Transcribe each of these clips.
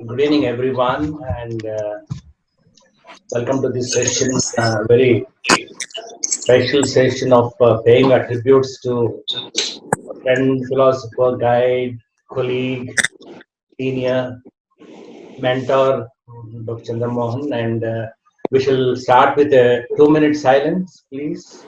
Good evening, everyone, and welcome to this session, very special session of paying our tributes to a friend, philosopher, guide, colleague, senior, mentor, Dr. Chandramohan, and we shall start with a 2-minute silence, please.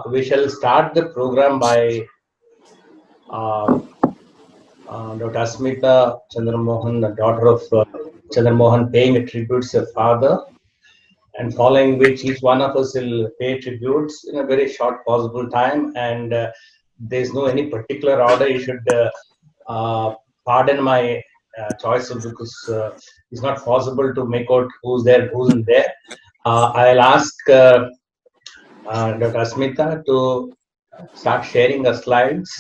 We shall start the program by Dr. Chandramohan, the daughter of Chandramohan, paying tributes to her father, and following which each one of us will pay tributes in a very short possible time, and there's no any particular order. You should pardon my choices because it's not possible to make out who's there, who's in there. I'll ask Dr. Asmita to start sharing the slides.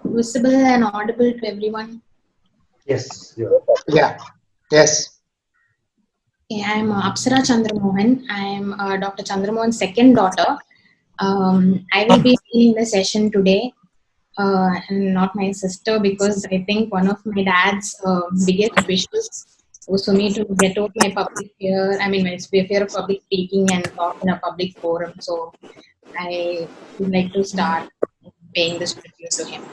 Visible and audible to everyone? Yes. Yeah. Yes. Yeah, I'm Apsara Chandramohan. I'm Dr. Chandramohan's second daughter. I will be in the session today, and not my sister, because I think one of my dad's biggest wishes was for me to get over my public fear. I mean, my fear of public speaking and talk in a public forum. So I would like to start paying this tribute to him.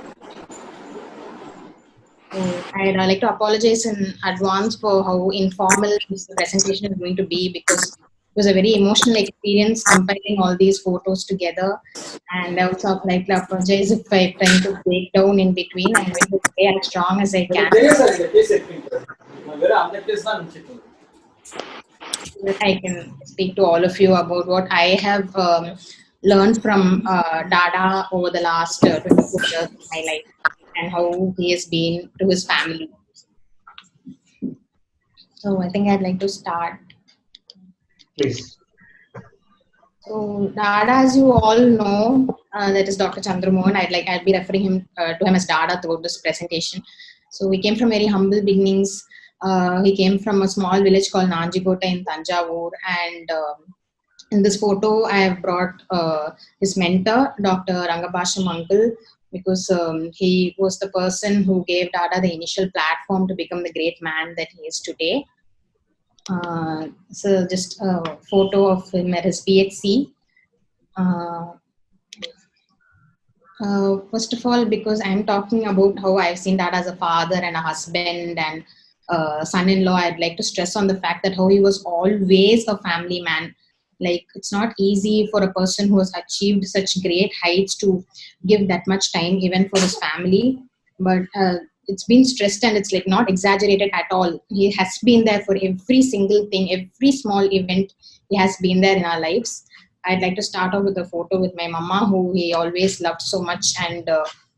So I'd like to apologize in advance for how informal this presentation is going to be, because it was a very emotional experience comparing all these photos together. And I also like to apologize if I try to break down in between. I'm going to stay as strong as I can. I can speak to all of you about what I have learned from Dada over the last 24 years of my life, and how he has been to his family. So I think I'd like to start. Please. So, Dada, as you all know, that is Dr. Chandramohan. I'd be referring him to him as Dada throughout this presentation. So, he came from very humble beginnings. He came from a small village called Nanjikota in Tanjavur, and in this photo, I have brought his mentor, Dr. Rangabasham Uncle, because he was the person who gave Dada the initial platform to become the great man that he is today. So just a photo of him at his PHC. Uh, First of all, because I'm talking about how I've seen Dad as a father and a husband and son-in-law, I'd like to stress on the fact that how he was always a family man. Like, it's not easy for a person who has achieved such great heights to give that much time even for his family. But it's been stressed, and it's like not exaggerated at all. He has been there for every single thing, every small event. He has been there in our lives. I'd like to start off with a photo with my mama, who he always loved so much, and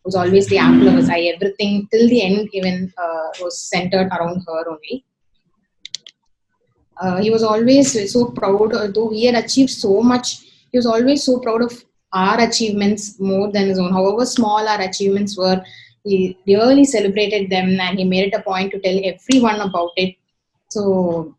was always the apple of his eye. Everything till the end even was centered around her only. He was always so proud, though he had achieved so much. He was always so proud of our achievements more than his own. However small our achievements were, he really celebrated them, and he made it a point to tell everyone about it. So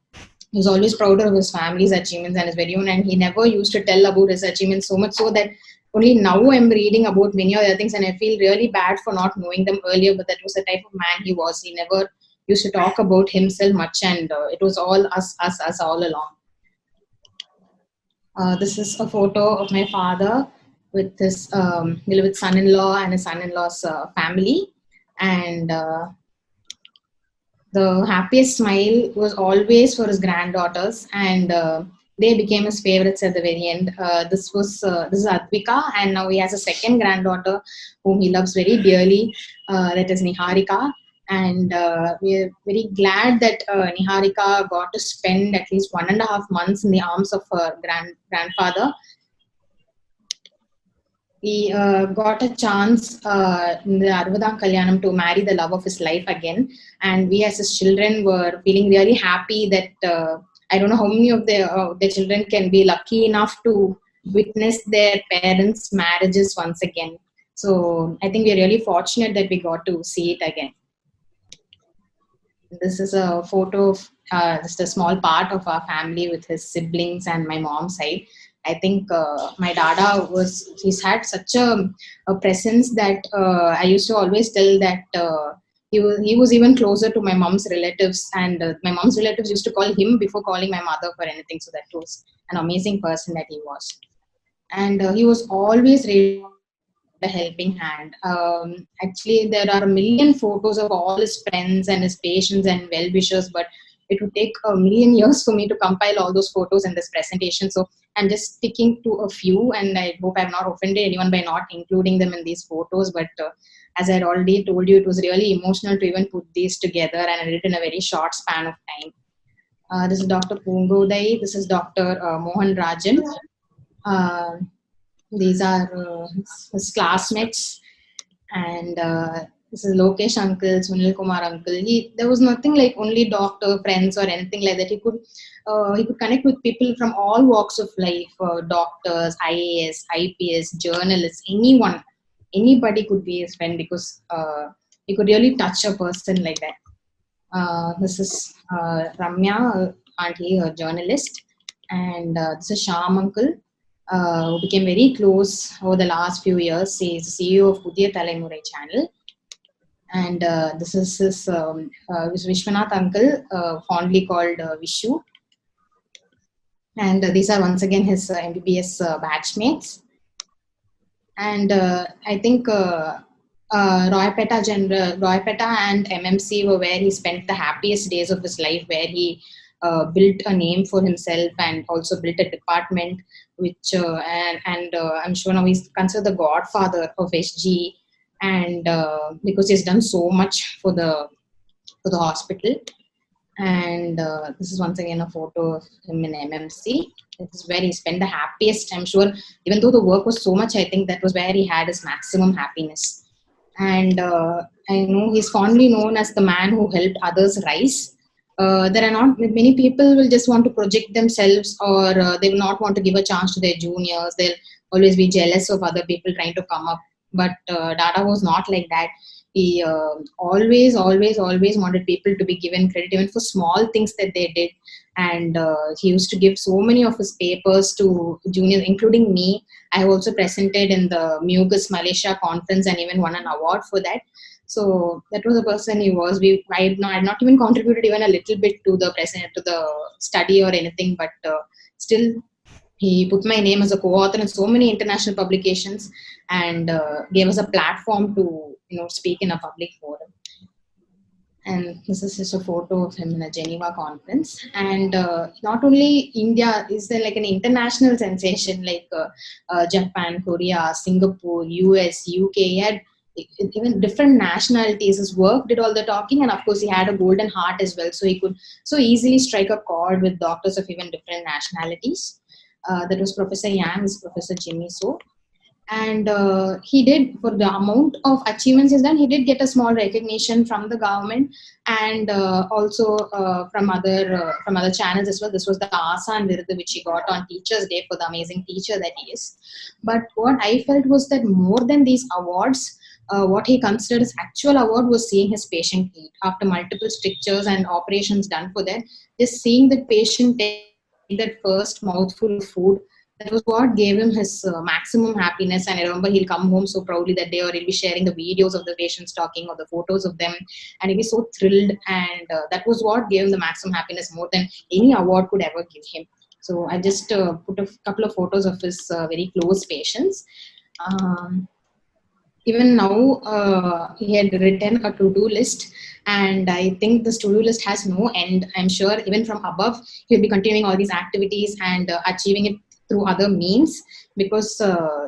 he was always proud of his family's achievements and his very own, and he never used to tell about his achievements, so much so that only now I'm reading about many other things, and I feel really bad for not knowing them earlier. But that was the type of man he was. He never used to talk about himself much, and it was all us all along. This is a photo of my father with his beloved son-in-law and his son-in-law's family, and the happiest smile was always for his granddaughters, and they became his favorites at the very end. This is Advika, and now he has a second granddaughter whom he loves very dearly. That is Niharika, and we are very glad that Niharika got to spend at least 1.5 months in the arms of her grandfather. He got a chance in the Arvadam Kalyanam to marry the love of his life again. And we as his children were feeling really happy that I don't know how many of the children can be lucky enough to witness their parents' marriages once again. So I think we're really fortunate that we got to see it again. This is a photo of just a small part of our family with his siblings and my mom's side. I think my dada he's had such a presence that I used to always tell that he was even closer to my mom's relatives, and my mom's relatives used to call him before calling my mother for anything. So that was an amazing person that he was. And he was always ready a helping hand. Actually, there are a million photos of all his friends and his patients and well-wishers, but it would take a million years for me to compile all those photos in this presentation. So I'm just sticking to a few, and I hope I've not offended anyone by not including them in these photos. But as I had already told you, it was really emotional to even put these together, and I did it in a very short span of time. This is Dr. Pungodai. This is Dr. Mohan Rajan. Uh, these are his classmates, and this is Lokesh uncle, Sunil Kumar uncle. There was nothing like only doctor friends or anything like that. He could connect with people from all walks of life, doctors, IAS, IPS, journalists, anyone, anybody could be his friend, because he could really touch a person like that. This is Ramya, auntie, a journalist, and this is Sham uncle, who became very close over the last few years. He is the CEO of Pudhiya Thalaimurai channel. And this is his Vishwanath uncle, fondly called Vishu. And these are once again his MBBS batchmates. And I think Roypeta and MMC were where he spent the happiest days of his life, where he built a name for himself and also built a department, which and I'm sure now he's considered the godfather of SG, and because he's done so much for the hospital. And this is once again a photo of him in MMC. This is where he spent the happiest, I'm sure. Even though the work was so much, I think that was where he had his maximum happiness. And I know he's fondly known as the man who helped others rise. there are not many people will just want to project themselves, or they will not want to give a chance to their juniors. They'll always be jealous of other people trying to come up. But Dada was not like that. He always wanted people to be given credit even for small things that they did. And he used to give so many of his papers to juniors, including me. I also presented in the Mugus Malaysia conference and even won an award for that. So that was the person he was. I had not even contributed even a little bit to the study or anything, but still he put my name as a co-author in so many international publications, and gave us a platform to speak in a public forum. And this is just a photo of him in a Geneva conference. And not only India, is there like an international sensation, like Japan, Korea, Singapore, US, UK. He had even different nationalities. His work did all the talking, and of course he had a golden heart as well, so he could so easily strike a chord with doctors of even different nationalities. That was Professor Yang, is Professor Jimmy So. And he did, for the amount of achievements he's done, he did get a small recognition from the government, and also from other channels as well. This was the Asan Virdu which he got on Teachers Day for the amazing teacher that he is. But what I felt was that more than these awards, what he considered his actual award was seeing his patient eat after multiple strictures and operations done for that. Just seeing the patient take that first mouthful of food, that was what gave him his maximum happiness. And I remember he'll come home so proudly that day, or he'll be sharing the videos of the patients talking or the photos of them, and he'll be so thrilled. And that was what gave him the maximum happiness, more than any award could ever give him. So I just put a couple of photos of his very close patients. Even now, he had written a to-do list, and I think this to-do list has no end. I'm sure even from above, he'll be continuing all these activities and achieving it through other means, because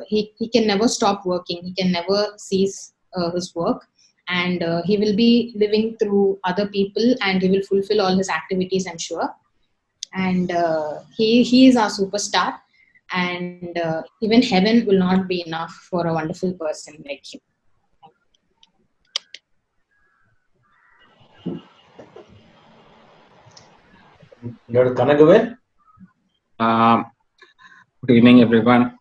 he can never stop working. He can never cease his work, and he will be living through other people, and he will fulfill all his activities, I'm sure. And he is our superstar, and even heaven will not be enough for a wonderful person like him. Dr. Kanagavel? Good evening, everyone.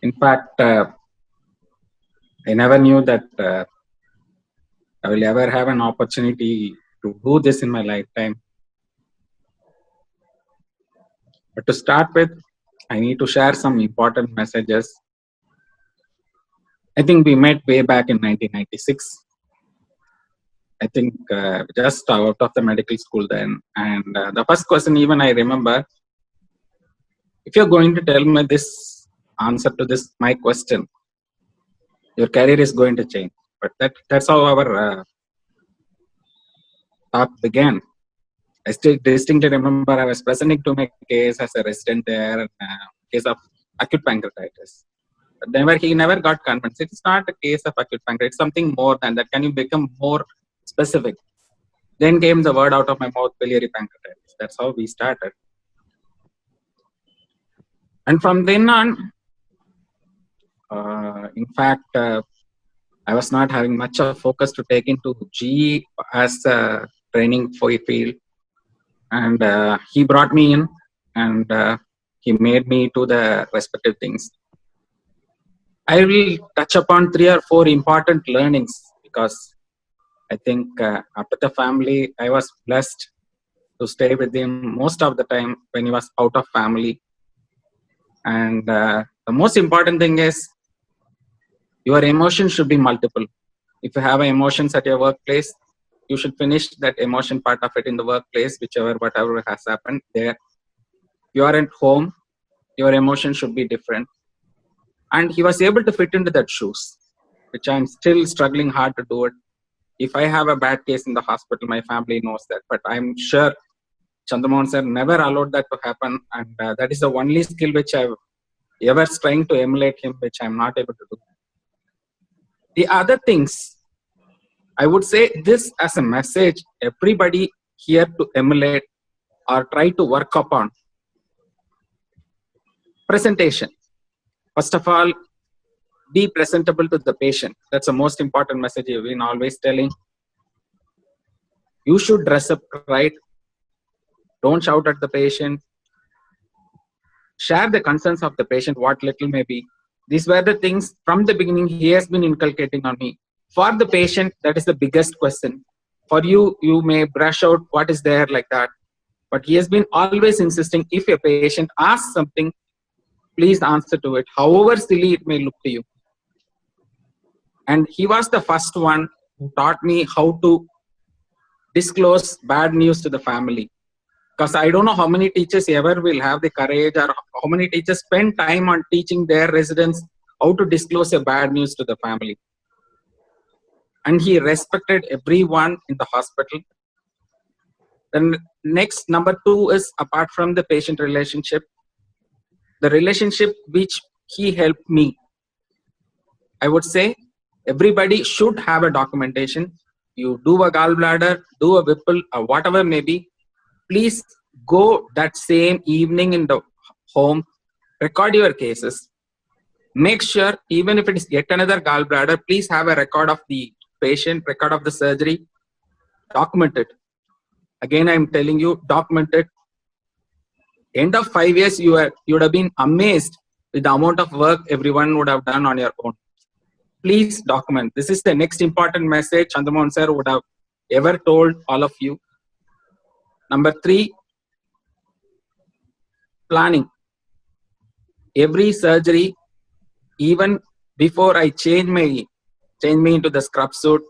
In fact, I never knew that I will ever have an opportunity to do this in my lifetime. But to start with, I need to share some important messages. I think we met way back in 1996. I think just out of the medical school then. And the first question even I remember, if you're going to tell me this answer to this, my question, your career is going to change. But that's how our talk began. I still distinctly remember I was presenting to my case as a resident there, case of acute pancreatitis. But he never got convinced. It's not a case of acute pancreatitis, it's something more than that. Can you become more specific? Then came the word out of my mouth, biliary pancreatitis. That's how we started. And from then on, in fact, I was not having much of focus to take into GE as a training for a field. And he brought me in, and he made me do the respective things. I will touch upon 3 or 4 important learnings, because I think after the family, I was blessed to stay with him most of the time when he was out of family. And the most important thing is, your emotions should be multiple. If you have emotions at your workplace, you should finish that emotion part of it in the workplace, whatever has happened there. You are at home, your emotion should be different. And he was able to fit into that shoes, which I'm still struggling hard to do it. If I have a bad case in the hospital, my family knows that. But I'm sure Chandramohan sir never allowed that to happen. And that is the only skill which I've ever trying to emulate him, which I'm not able to do. The other things, I would say this as a message, everybody here to emulate or try to work upon. Presentation. First of all, be presentable to the patient. That's the most important message you've been always telling. You should dress up right. Don't shout at the patient. Share the concerns of the patient, what little may be. These were the things from the beginning he has been inculcating on me. For the patient, that is the biggest question. For you, you may brush out what is there like that. But he has been always insisting, if a patient asks something, please answer to it, however silly it may look to you. And he was the first one who taught me how to disclose bad news to the family. Because I don't know how many teachers ever will have the courage, or how many teachers spend time on teaching their residents how to disclose a bad news to the family. And he respected everyone in the hospital. Then next, number 2 is, apart from the patient relationship, the relationship which he helped me. I would say everybody should have a documentation. You do a gallbladder, do a Whipple, or whatever may be, please go that same evening in the home, record your cases. Make sure, even if it is yet another gallbladder, please have a record of the patient, record of the surgery, document it. Again, I'm telling you, document it. End of 5 years, you would have been amazed with the amount of work everyone would have done on your own. Please document. This is the next important message Chandramohan sir would have ever told all of you. Number 3, planning. Every surgery, even before I change me into the scrub suit,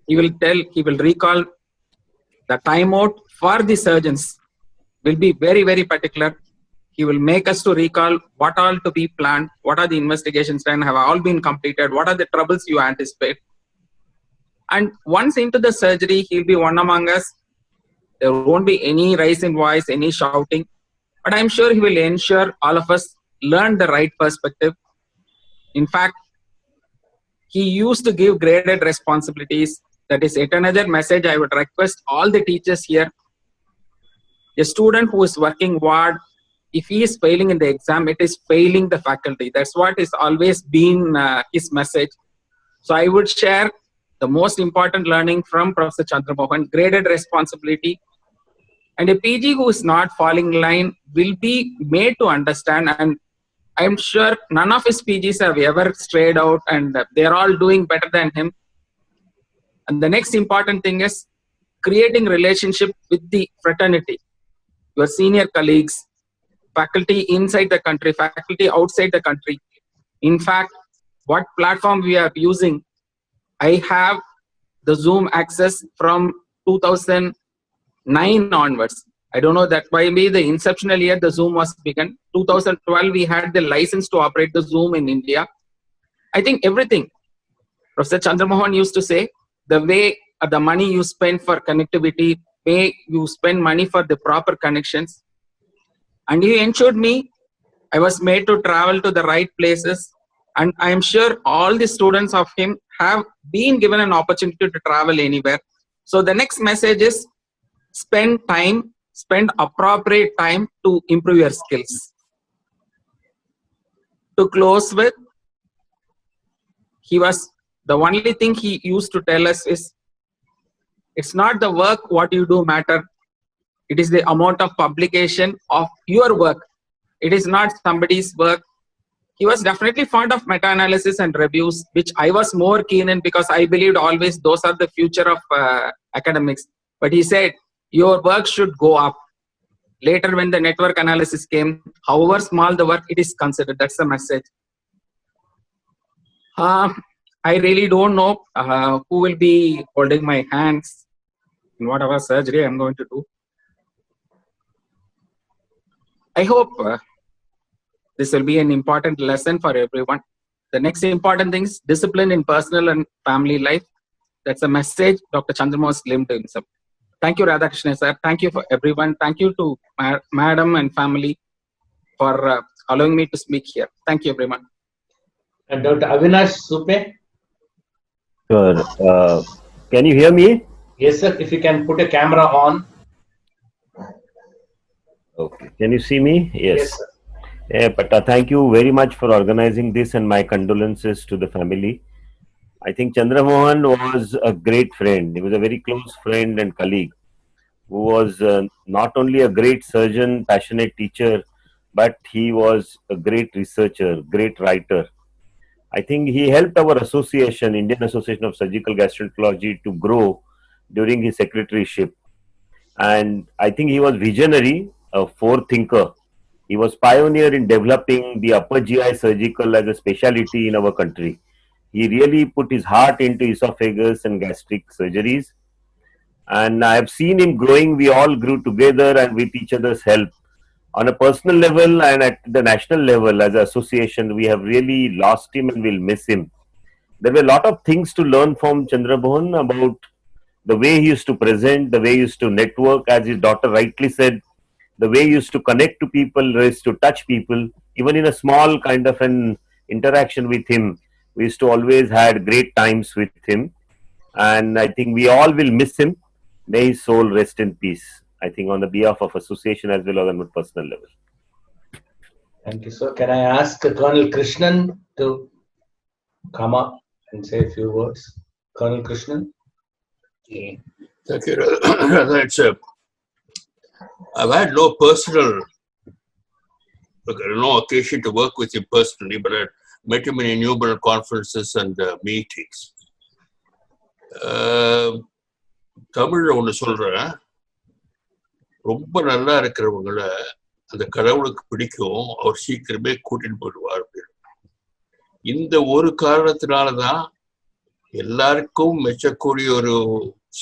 he will recall the timeout for the surgeons will be very, very particular. He will make us to recall what all to be planned, what are the investigations done, have all been completed, what are the troubles you anticipate. And once into the surgery, he'll be one among us. There won't be any rise in voice, any shouting, but I'm sure he will ensure all of us learn the right perspective. In fact, he used to give graded responsibilities. That is yet another message I would request all the teachers here. A student who is working ward, if he is failing in the exam, it is failing the faculty. That's what is always been his message. So I would share the most important learning from Professor Chandramohan, graded responsibility. And a PG who is not falling in line will be made to understand, and I'm sure none of his PGs have ever strayed out, and they're all doing better than him. And the next important thing is creating relationship with the fraternity, your senior colleagues, faculty inside the country, faculty outside the country. In fact, what platform we are using, I have the Zoom access from 2009 onwards. I don't know, that by me, the inceptional year the Zoom was begun. 2012, we had the license to operate the Zoom in India. I think everything. Professor Chandramohan used to say, the way the money you spend for connectivity, way you spend money for the proper connections. And he ensured me, I was made to travel to the right places. And I am sure all the students of him have been given an opportunity to travel anywhere. So the next message is spend appropriate time to improve your skills. To close with, the only thing he used to tell us is, it's not the work what you do matter. It is the amount of publication of your work. It is not somebody's work. He was definitely fond of meta-analysis and reviews, which I was more keen in, because I believed always those are the future of academics. But he said, your work should go up. Later when the network analysis came, however small the work, it is considered. That's the message. I really don't know who will be holding my hands in whatever surgery I'm going to do. I hope this will be an important lesson for everyone. The next important thing is discipline in personal and family life. That's a message Dr. Chandramohan lived himself. Thank you, Radhakrishnan sir. Thank you for everyone. Thank you to madam and family for allowing me to speak here. Thank you, everyone. And Dr. Avinash Supe. Sure. Can you hear me? Yes, sir. If you can put a camera on. Okay. Can you see me? Yes. Yes, sir. But thank you very much for organizing this, and my condolences to the family. I think Chandramohan was a great friend. He was a very close friend and colleague who was not only a great surgeon, passionate teacher, but he was a great researcher, great writer. I think he helped our association, Indian Association of Surgical Gastroenterology, to grow during his secretaryship. And I think he was visionary, a forethinker. He was pioneer in developing the upper GI surgical as a specialty in our country. He really put his heart into esophagus and gastric surgeries, and I have seen him growing. We all grew together and with each other's help. On a personal level and at the national level, as an association, we have really lost him and will miss him. There were a lot of things to learn from Chandramohan about the way he used to present, the way he used to network, as his daughter rightly said, the way he used to connect to people, used to touch people, even in a small kind of an interaction with him. We used to always had great times with him, and I think we all will miss him. May his soul rest in peace. I think on the behalf of association as well as on a personal level. Thank you, sir. Can I ask Colonel Krishnan to come up and say a few words? Colonel Krishnan. Thank you. That's I've had no personal, no occasion to work with him personally, but I met him in innumerable conferences and meetings. தமிழ்ல ஒன்று சொல்றேன், ரொம்ப நல்லா இருக்கிறவங்கள அந்த கடவுளுக்கு பிடிக்கும், அவர் சீக்கிரமே கூட்டிட்டு போயிடுவார். இந்த ஒரு காரணத்தினாலதான் எல்லாருக்கும் மெச்சக்கூடிய ஒரு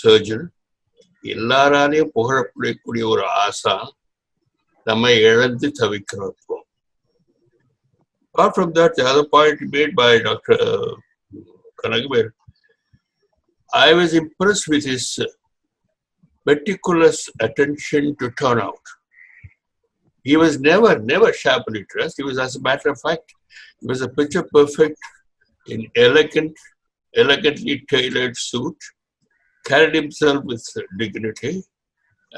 சர்ஜன், எல்லாராலையும் புகழப்படக்கூடிய ஒரு ஆசான் நம்ம இழந்து தவிக்கிறோம். Apart from that, the other point made by Dr. Kanagabir, I was impressed with his meticulous attention to turnout. He was never shabbily dressed. He was, as a matter of fact, he was a picture perfect in elegantly tailored suit, carried himself with dignity,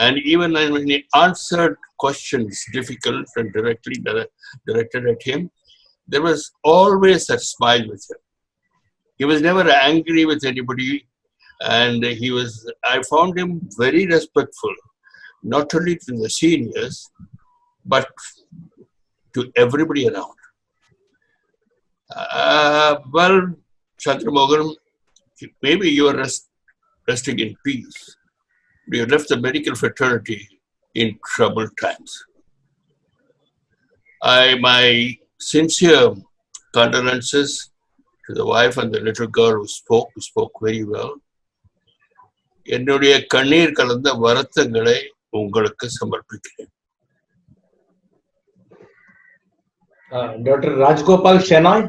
and even when he answered questions difficult and directed at him, there was always a smile with him. He was never angry with anybody, and I found him very respectful, not only to the seniors, but to everybody around. Well, Chandramohan, maybe you are resting in peace. You left the medical fraternity in troubled times. My sincere condolences to the wife and the little girl who spoke very well. என்னுடைய கண்ணீர் கலந்த வருத்தங்களை உங்களுக்கு சமர்ப்பிக்கிறேன். Dr. Rajgopal Shenoy.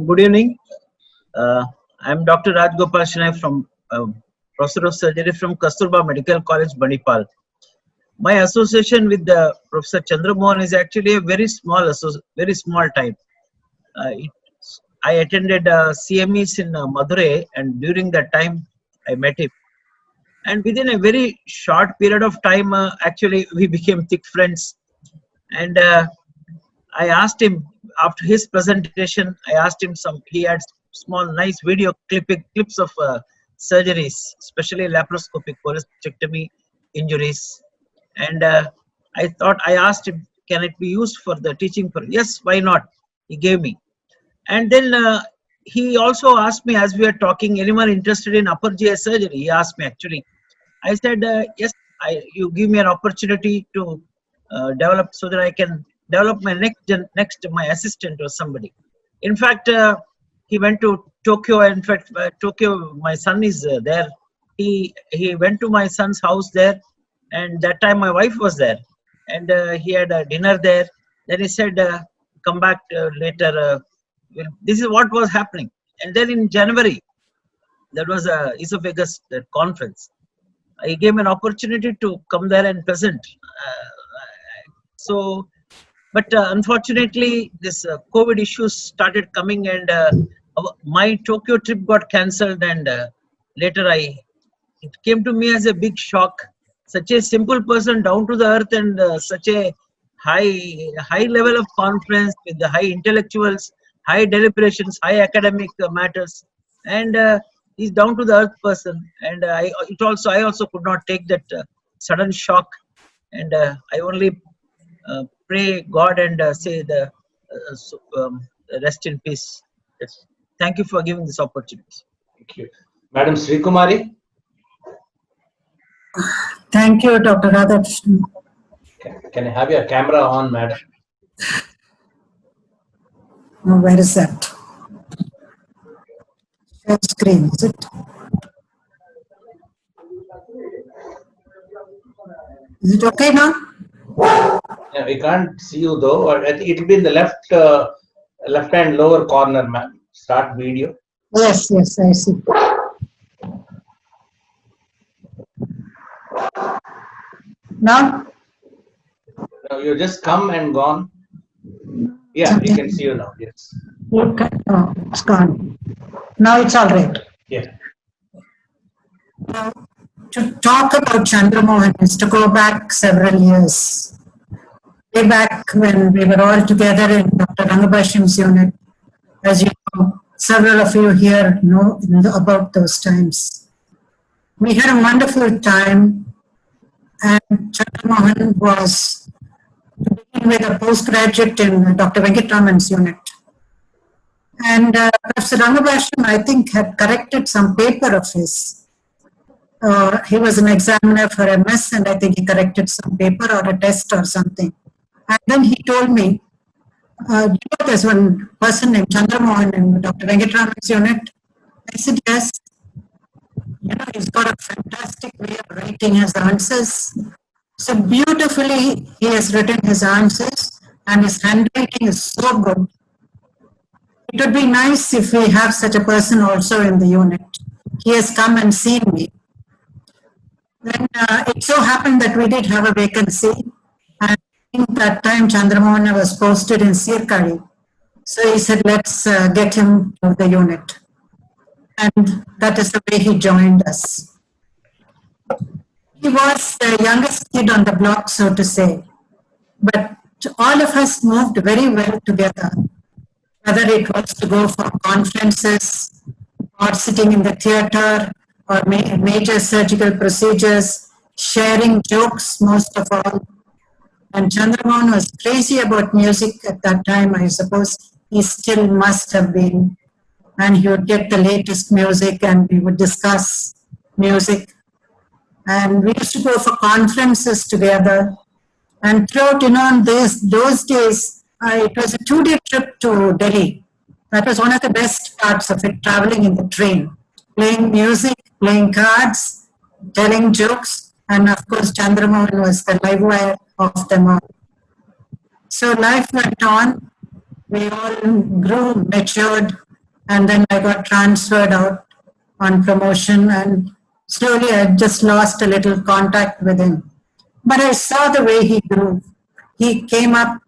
Good evening. I'm Dr. Rajgopal Shenoy from Professor of Surgery from Kasturba Medical College, Banipal. My association with Professor Chandramohan is actually a very small type. I attended CMEs in Madurai, and during that time I met him. And within a very short period of time, actually we became thick friends. And I asked him, after his presentation, he had small nice video clips of surgeries, especially laparoscopic cholecystectomy injuries. And I asked him, can it be used for the teaching? Yes, why not? He gave me. And then he also asked me, as we were talking, anyone interested in upper GI surgery? He asked me actually. I said, yes, you give me an opportunity to develop so that I can develop my my assistant or somebody. In fact, he went to Tokyo. In fact, Tokyo, my son is there. He went to my son's house there, and that time my wife was there, and he had a dinner there. Then he said, come back later. This is what was happening. And then in January, there was a esophagus conference. He gave me an opportunity to come there and present. But unfortunately, this COVID issues started coming, and my Tokyo trip got cancelled. And later, it came to me as a big shock. Such a simple person, down to the earth, and such a high level of conference with the high intellectuals, high deliberations, high academic matters, and he's down to the earth person. And I also could not take that sudden shock, and I only pray God and say the rest in peace. Yes. Thank you for giving this opportunity. Thank you. Madam Sri Kumari. Thank you, Dr. Radhakrishnan. Can I have your camera on, madam? Now, where is that? Share screen, is it? Is it okay now? Yeah, we can't see you though. I think it will be in the left hand lower corner, ma'am. Start video. Yes, yes, I see. Now? No, you just come and gone. Yeah, we can see you now. Yes. Okay. Oh, it's gone. Now it's all right. Yeah. Now, to talk about Chandramohan is to go back several years. Way back when we were all together in Dr. Rangabhashyam's unit. As you know, several of you here know about those times. We had a wonderful time, and Chandramohan was, to begin with, a postgraduate in Dr. Venkatraman's unit. And Professor Rangabhashyam, I think, had corrected some paper of his. He was an examiner for MS, and I think he corrected some paper or a test or something. And then he told me, there's one person named Chandramohan in Dr. Venkatraman's unit. I said, yes. You know, he's got a fantastic way of writing his answers. So beautifully he has written his answers, and his handwriting is so good. It would be nice if we have such a person also in the unit. He has come and seen me. Then it so happened that we did have a vacancy, and at that time Chandramohan was posted in Sirkari. So he said, let's get him to the unit. And that is the way he joined us. He was the youngest kid on the block, so to say. But all of us moved very well together, whether it was to go for conferences or sitting in the theater or major surgical procedures, sharing jokes most of all. And Chandramohan was crazy about music at that time, I suppose. He still must have been. And he would get the latest music and we would discuss music. And we used to go for conferences together. And throughout, those days, it was a 2-day trip to Delhi. That was one of the best parts of it, traveling in the train, playing music, playing cards, telling jokes. And of course, Chandramohan was the live wire of them all. So life went on. We all grew, matured. And then I got transferred out on promotion, and slowly I just lost a little contact with him. But I saw the way he grew. He came up,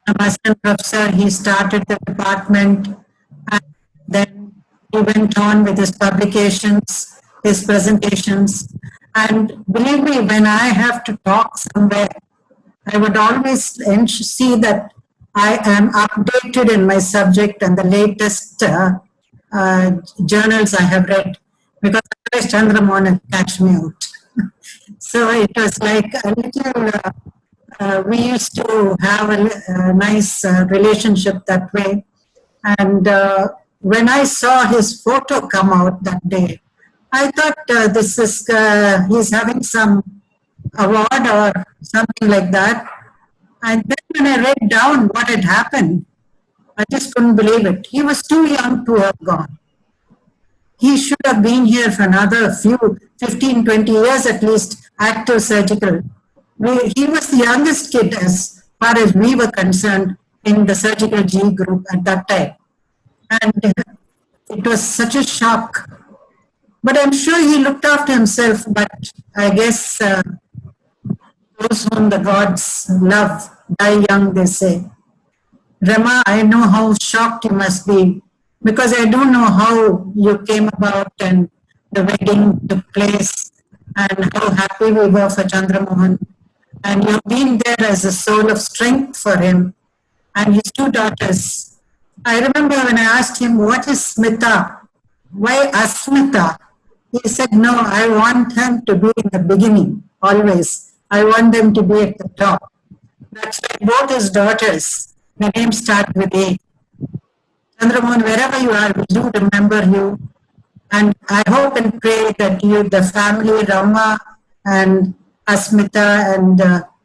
an assistant professor, he started the department, and then he went on with his publications, his presentations. And believe me, when I have to talk somewhere, I would always see that I am updated in my subject and the latest journals I have read, because otherwise Chandramohan will catch me out. So it was like a little, we used to have a nice relationship that way. And when I saw his photo come out that day, I thought this is, he's having some award or something like that. And then when I read down what had happened, I just couldn't believe it. He was too young to have gone. He should have been here for another 15, 20 years at least, active surgical. He was the youngest kid as far as we were concerned in the surgical G group at that time. And it was such a shock. But I'm sure he looked after himself, but I guess those whom the gods love die young, they say. Rama, I know how shocked you must be, because I don't know how you came about and the wedding took place and how happy we were for Chandramohan. And you've been there as a soul of strength for him and his two daughters. I remember when I asked him, what is Smita? Why Asmita? He said, no, I want them to be in the beginning, always. I want them to be at the top. That's why both his daughters, the names start with A. Chandramohan, wherever you are, we do remember you. And I hope and pray that you, the family, Rama and Asmita and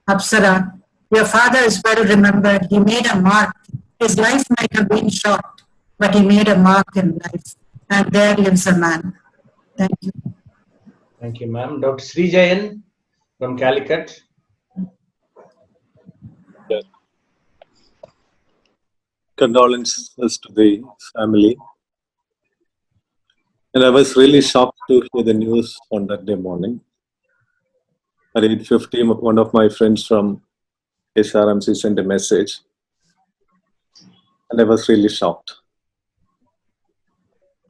Apsara, your father is well remembered. He made a mark. His life might have been short, but he made a mark in life. And there lives a man. Thank you. Thank you, ma'am. Dr. Srijayan from Calicut. Condolences to the family. And I was really shocked to hear the news on that day morning. At 8:50, one of my friends from SRMC sent a message. And I was really shocked.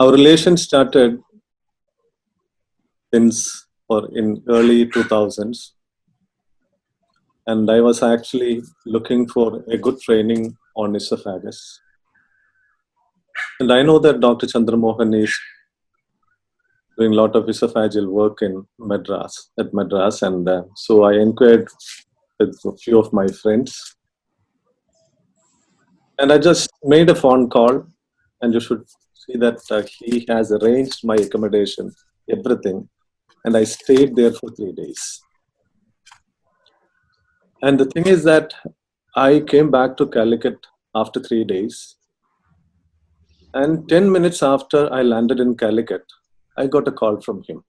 Our relation started in early 2000s. And I was actually looking for a good training on esophagus. And I know that Dr. Chandramohan is doing a lot of esophageal work in Madras, and so I inquired with a few of my friends. And I just made a phone call, and you should see that he has arranged my accommodation, everything. And I stayed there for 3 days. And the thing is that I came back to Calicut after 3 days. And 10 minutes after I landed in Calicut, I got a call from him.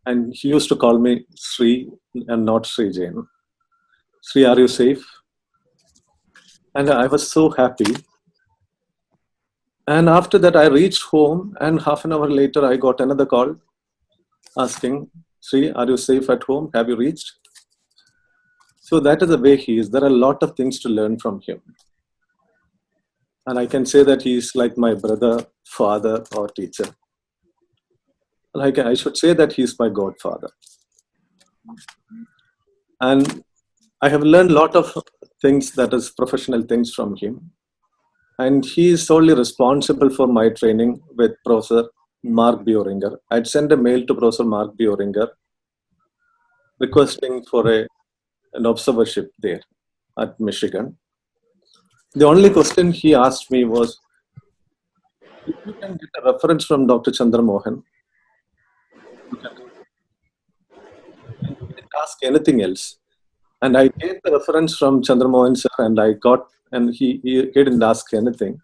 And he used to call me Sri and not Sri Jain. Sri, are you safe? And I was so happy. And after that, I reached home, and half an hour later, I got another call asking, Sri, are you safe at home? Have you reached? So that is the way he is. There are a lot of things to learn from him. And I can say that he is like my brother, father, or teacher. Like I should say that he is my godfather. And I have learned a lot of things, that is professional things from him. And he is solely responsible for my training with Professor Mark Bioringer. I'd sent a mail to Professor Mark Bioringer requesting for an observership there at Michigan. The only question he asked me was, if you can get a reference from Dr. Chandramohan, you can ask anything else. And I gave the reference from Chandramohan sir, and I got, and he didn't ask anything.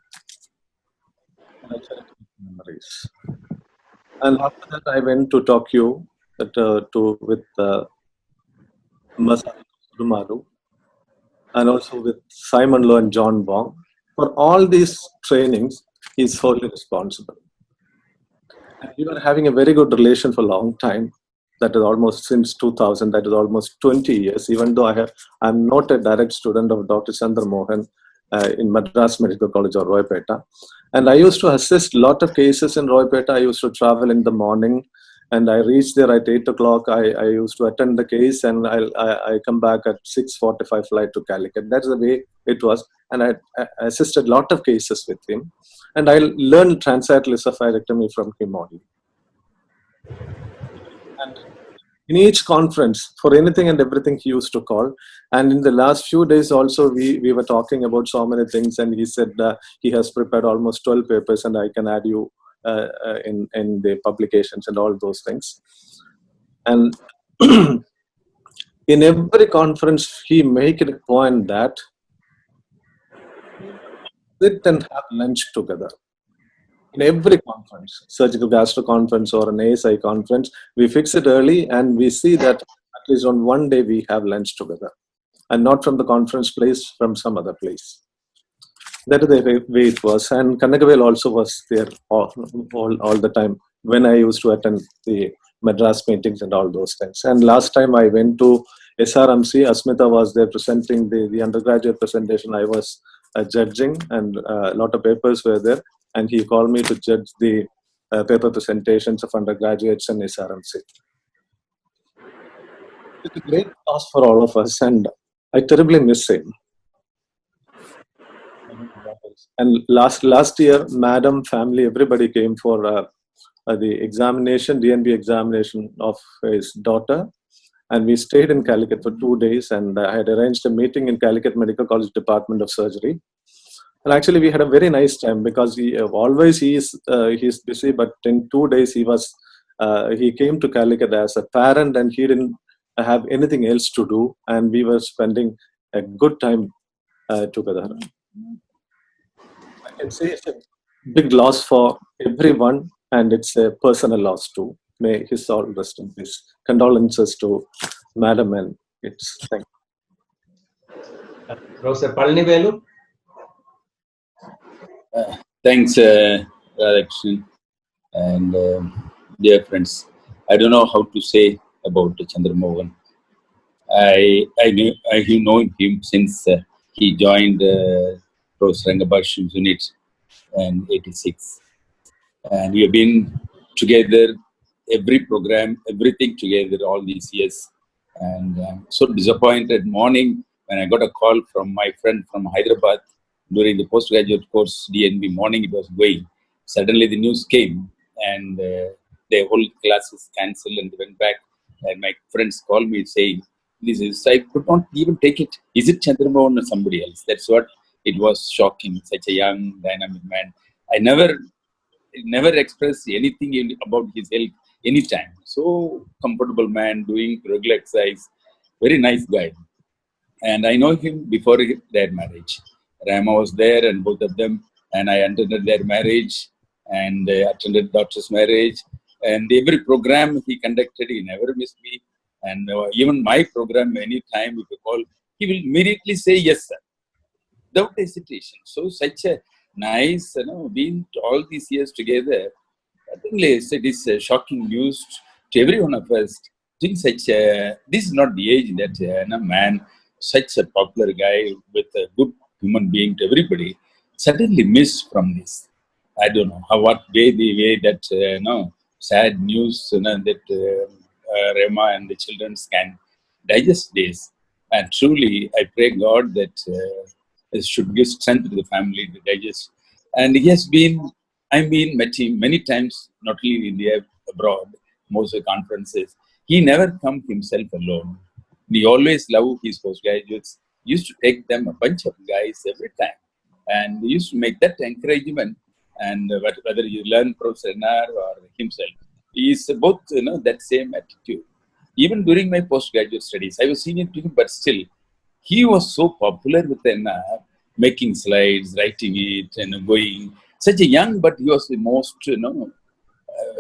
And I checked memories. And after that, I went to Tokyo with Masaru Maru, and also with Simon Low and John Wong. For all these trainings, he's wholly responsible. And we were having a very good relation for a long time. That is almost since 2000. That is almost 20 years. Even though I'm not a direct student of Dr. Chandramohan in Madras Medical College or Roypeta, and I used to assist a lot of cases in Roypeta. I used to travel in the morning, and I reached there at 8 o'clock. I used to attend the case, and I come back at 6:45 flight to Calicut. That's the way it was. And I assisted a lot of cases with him. And I learned transaxle esophagectomy from him only. And in each conference, for anything and everything, he used to call. And in the last few days also, we were talking about so many things. And he said he has prepared almost 12 papers, and I can add you in the publications and all those things. And in every conference, he make it a point that sit and have lunch together. In every conference, surgical gastro conference or an ASI conference, we fix it early, and we see that at least on one day we have lunch together, and not from the conference place, from some other place. That is the way it was. And Kannagavel also was there all the time when I used to attend the Madras meetings and all those things. And last time I went to SRMC, Asmita was there presenting the undergraduate presentation. I was judging, and a lot of papers were there. And he called me to judge the paper presentations of undergraduates in SRMC. It's a great loss for all of us, and I terribly miss him. And last year, Madam, family, everybody came for the examination, DNB examination of his daughter, and we stayed in Calicut for 2 days. And I had arranged a meeting in Calicut Medical College Department of Surgery. And actually, we had a very nice time because he's busy, but in 2 days he came to Calicut as a parent, and he didn't have anything else to do, and we were spending a good time together. I can say it's a big loss for everyone, and it's a personal loss too. May his soul rest in peace. Condolences to Madam, and it's thank Professor Palnivelu. Thanks, Radhakrishnan, and dear friends. I don't know how to say about Chandramohan. I have known him since he joined Professor Rangabhashyam's unit in '86, and we have been together every program, everything together all these years. And I'm so disappointed morning when I got a call from my friend from Hyderabad during the postgraduate course DNB morning. It was going. Suddenly the news came, and the whole class is cancelled, and they went back. And my friends called me saying, "This is, I could not even take it. Is it Chandramohan or somebody else?" That's what it was. Shocking. Such a young, dynamic man. I never expressed anything about his health anytime. So comfortable man, doing regular exercise, very nice guy. And I know him before their marriage. Rama was there, and both of them, and I attended their marriage, and attended daughter's marriage, and every program he conducted, he never missed me. And even my program, anytime if you call, he will immediately say yes, sir, without hesitation. So such a nice, being all these years together. I think it is shocking news to every one of us. Think such a, this is not the age that man, such a popular guy with a good human being to everybody, suddenly missed from this. I don't know how what way the way that sad news that Rema and the children can digest this. And truly, I pray God that it should give strength to the family to digest. And he has been, met him many times, not only in India, abroad, most of the conferences. He never come himself alone. He always loved his postgraduates. He used to take them a bunch of guys every time. And he used to make that encouragement. And whether you learn Professor NR or himself, he is both, that same attitude. Even during my postgraduate studies, I was senior to him, but still, he was so popular with making slides, writing it, and going. Such a young, but he was the most,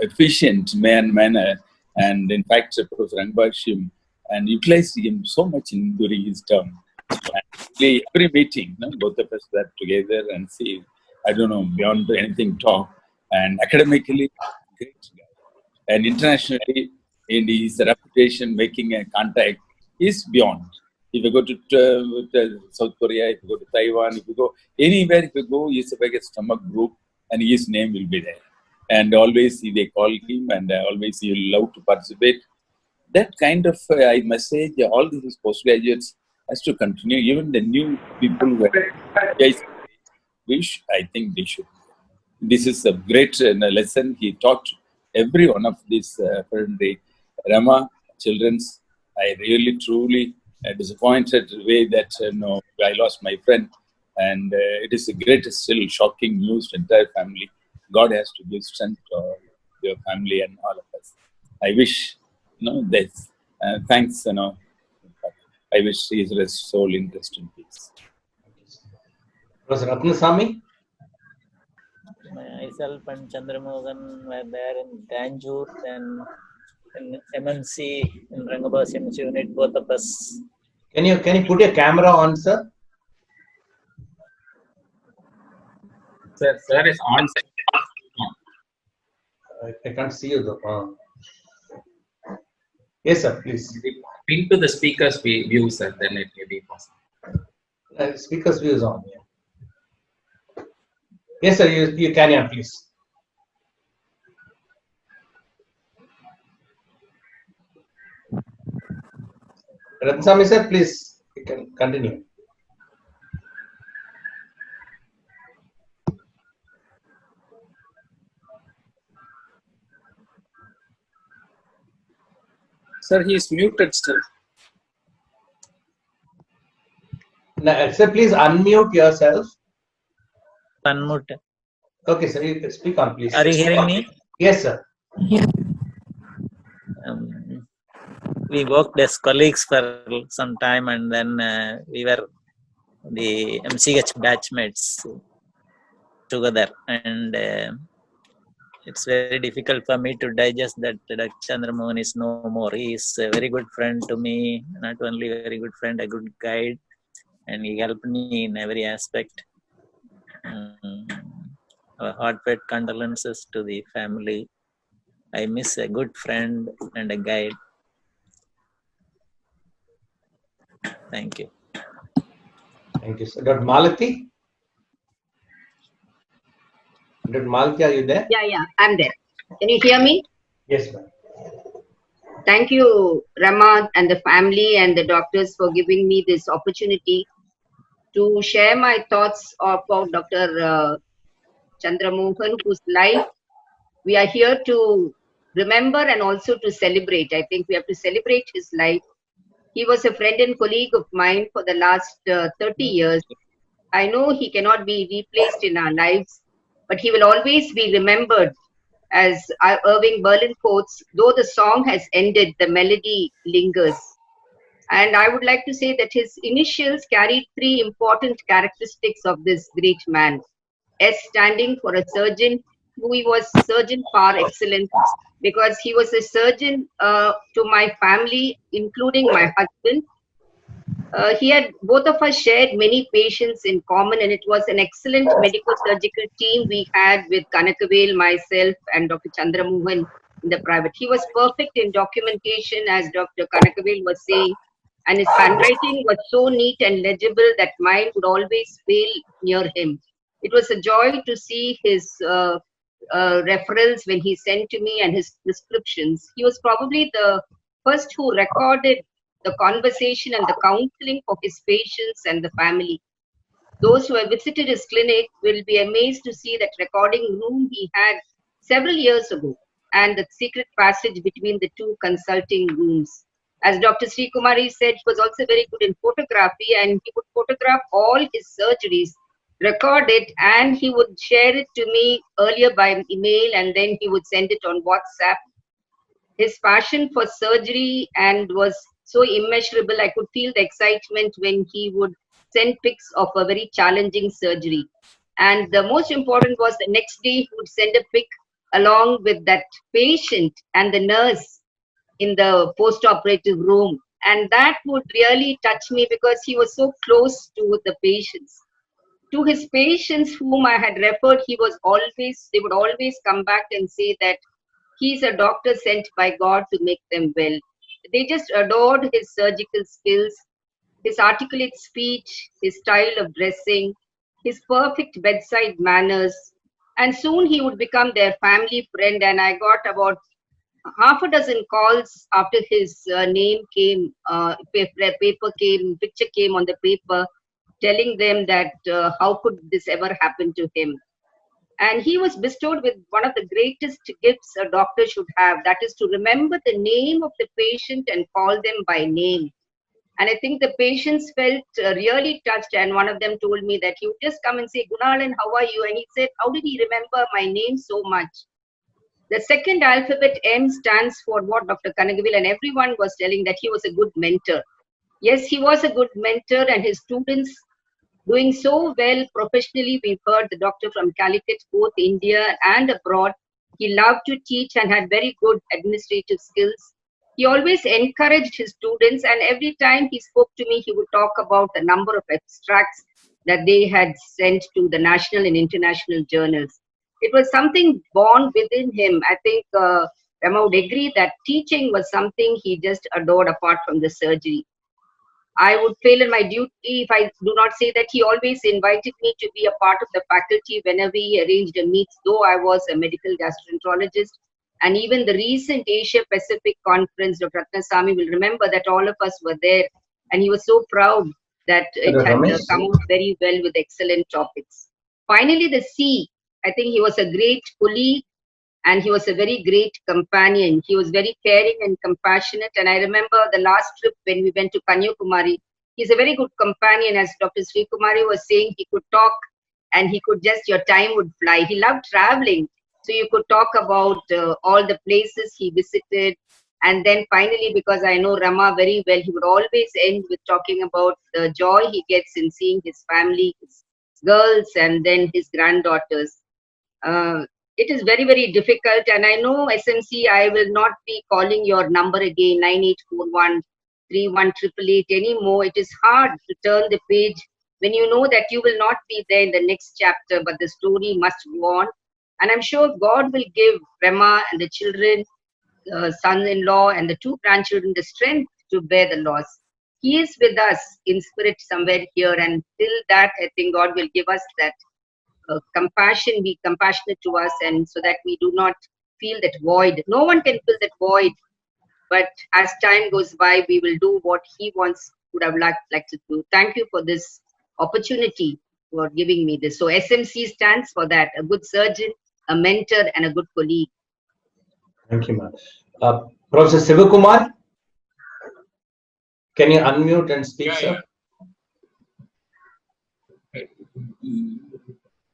efficient manner. And in fact, Professor Rangabhashyam and utilized him so much during his term. And every meeting, both of us were together and see. I don't know, beyond anything talk. And academically, great guy. And internationally, in his reputation, making a contact is beyond. If you go to South Korea, if you go to Taiwan, if you go anywhere, if you go, he's a big stomach group, and his name will be there. And always they call him, and always he'll love to participate. That kind of I message, all these postgraduates has to continue. Even the new people who wish, I think they should. This is a great lesson he taught every one of these Rama children's. I really truly disappointed the way that I lost my friend, and it is a great, still shocking news to entire family. God has to give strength to your family and all of us. I wish, this. Thanks, I wish his soul in rest in peace. Professor Ratnasamy. Myself and Chandramohan were there in Tanjore, then in MNC in Rangabhashyam's unit, both of us. Can you put your camera on, sir? Sir is on. I can't see you though. Yes, sir, please. Pin to the speaker's view, sir, then it may be possible. Speaker's view is on. Yeah. Yes, sir, you carry on, please. Ransami sir, please, you can continue. Sir, he is muted still. Now, sir, please unmute yourself. Unmute. Okay, sir, you can speak on, please. Are you hearing me? Yes, sir. We worked as colleagues for some time, and then we were the MCH batchmates together, and it's very difficult for me to digest that Dr. Chandramohan is no more. He is a very good friend to me, not only a very good friend, a good guide, and he helped me in every aspect. Our heartfelt condolences to the family. I miss a good friend and a guide. Thank you. Thank you, sir. Dr. Malati? Dr. Malati, are you there? Yeah, I'm there. Can you hear me? Yes, ma'am. Thank you, Rama and the family and the doctors for giving me this opportunity to share my thoughts about Dr. Chandramohan, whose life we are here to remember and also to celebrate. I think we have to celebrate his life. He was a friend and colleague of mine for the last 30 years. I know he cannot be replaced in our lives, but he will always be remembered. As Irving Berlin quotes, though the song has ended, the melody lingers. And I would like to say that his initials carried three important characteristics of this great man. S standing for a surgeon, who he was surgeon par excellence, because he was a surgeon to my family, including my husband. He had both of us shared many patients in common, and it was an excellent medical surgical team we had with Kanakavel, myself, and Dr. Chandramohan in the private. He was perfect in documentation, as Dr. Kanakavel was saying, and his handwriting was so neat and legible that mine would always fail near him. It was a joy to see his referrals when he sent to me and his prescriptions. He was probably the first who recorded the conversation and the counseling of his patients and the family. Those who have visited his clinic will be amazed to see that recording room he had several years ago and the secret passage between the two consulting rooms. As Dr. Sri Kumari said, he was also very good in photography, and he would photograph all his surgeries, record it, and he would share it to me earlier by email, and then he would send it on WhatsApp. His passion for surgery and was so immeasurable. I could feel the excitement when he would send pics of a very challenging surgery. And the most important was the next day he would send a pic along with that patient and the nurse in the post-operative room. And that would really touch me because he was so close to the patients. To his patients whom I had referred, they would always come back and say that he's a doctor sent by God to make them well. They just adored his surgical skills, his articulate speech, his style of dressing, his perfect bedside manners. And soon he would become their family friend. And I got about half a dozen calls after his name came, picture came on the paper, telling them that how could this ever happen to him. And he was bestowed with one of the greatest gifts a doctor should have, that is to remember the name of the patient and call them by name. And I think the patients felt really touched, and one of them told me that he would just come and say, Gunalan, how are you? And he said, how did he remember my name so much? The second alphabet M stands for what Dr. Kanagavil and everyone was telling, that he was a good mentor. Yes, he was a good mentor, and his students doing so well professionally. We've heard the doctor from Calicut, both India and abroad. He loved to teach and had very good administrative skills. He always encouraged his students, and every time he spoke to me, he would talk about the number of abstracts that they had sent to the national and international journals. It was something born within him. I think Rama would agree that teaching was something he just adored apart from the surgery. I would fail in my duty if I do not say that he always invited me to be a part of the faculty whenever he arranged a meet, though I was a medical gastroenterologist. And even the recent Asia Pacific conference, Dr. Ratnasamy will remember that all of us were there, and he was so proud that it had Ramesh? come out very well with excellent topics. Finally, the C. I think he was a great colleague and he was a very great companion. He was very caring and compassionate. And I remember the last trip when we went to Kanyakumari, he's a very good companion. As Dr. Sri Kumari was saying, he could talk and he could just, your time would fly. He loved traveling. So you could talk about all the places he visited. And then finally, because I know Rama very well, he would always end with talking about the joy he gets in seeing his family, his girls, and then his granddaughters. It is very, very difficult. And I know SMC, I will not be calling your number again, 9841-31888 anymore. It is hard to turn the page when you know that you will not be there in the next chapter, but the story must go on. And I'm sure God will give Rema and the children, son-in-law and the 2 grandchildren the strength to bear the loss. He is with us in spirit somewhere here, and till that, I think God will give us that compassion, be compassionate to us, and so that we do not feel that void. No one can fill that void, but as time goes by, we will do what he would have liked to do. Thank you for this opportunity, for giving me this. So SMC stands for that: a good surgeon, a mentor, and a good colleague. Thank you, ma'am. Professor Sivakumar, can you unmute and speak, sir?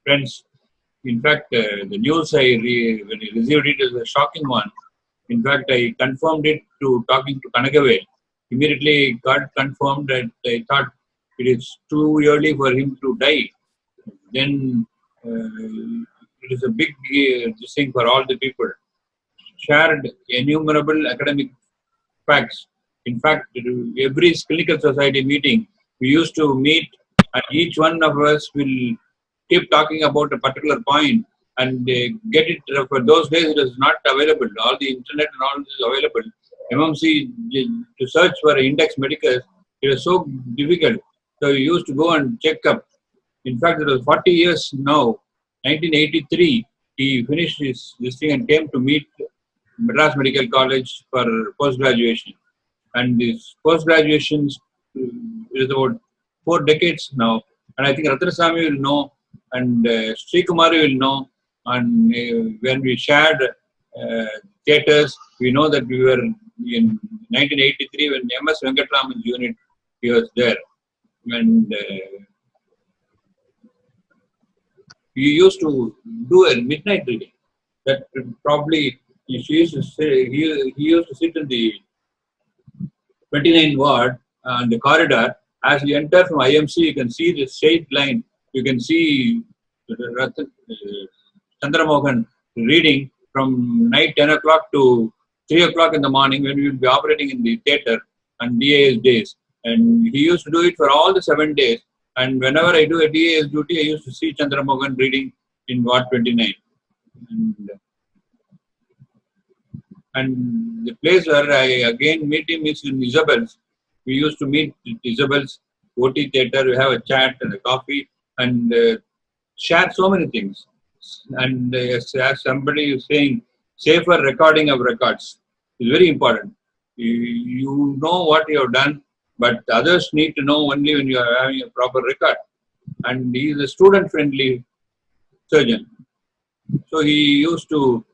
Friends, in fact, the news when I received it as a shocking one. In fact, I confirmed it to talking to Kanagavel. Immediately got confirmed that I thought it is too early for him to die. Then it is a big thing for all the people. Shared innumerable academic facts. In fact, every clinical society meeting, we used to meet and each one of us will keep talking about a particular point and get it. For those days, it is not available. All the internet and all this is available. MMC, to search for index medicus, it was so difficult. So we used to go and check up. In fact, it was 40 years now. 1983, he finished this thing and came to meet Madras Medical College for post-graduation. And this post-graduation is about 4 decades now. And I think Ratnasamy will know, and Sri Kumari will know. And when we shared theatres, we know that we were in 1983 when MS Venkatraman's unit, he was there. And we used to do a midnight reading. That probably he used to say, he used to sit in the 29 ward on the corridor. As you enter from IMC, you can see the straight line. You can see Chandramohan reading from night 10 o'clock to 3 o'clock in the morning when we will be operating in the theatre on DAS days. And he used to do it for all the 7 days. And whenever I do a DAS duty, I used to see Chandramohan reading in Ward 29. And the place where I again meet him is in Isabel's. We used to meet at Isabel's OT theatre. We have a chat and a coffee and share so many things. And as somebody is saying, safer recording of records is very important. You know what you have done, but others need to know only when you are having a proper record. And he is a student-friendly surgeon. So he used to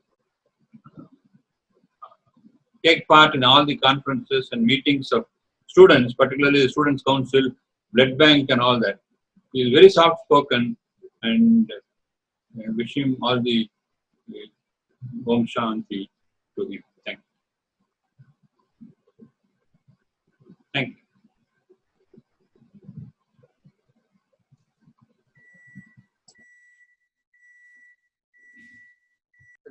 take part in all the conferences and meetings of students, particularly the Students' Council, Blood Bank and all that. He is very soft-spoken, and I wish him all the Om Shanti to him. Thank you. Thank you.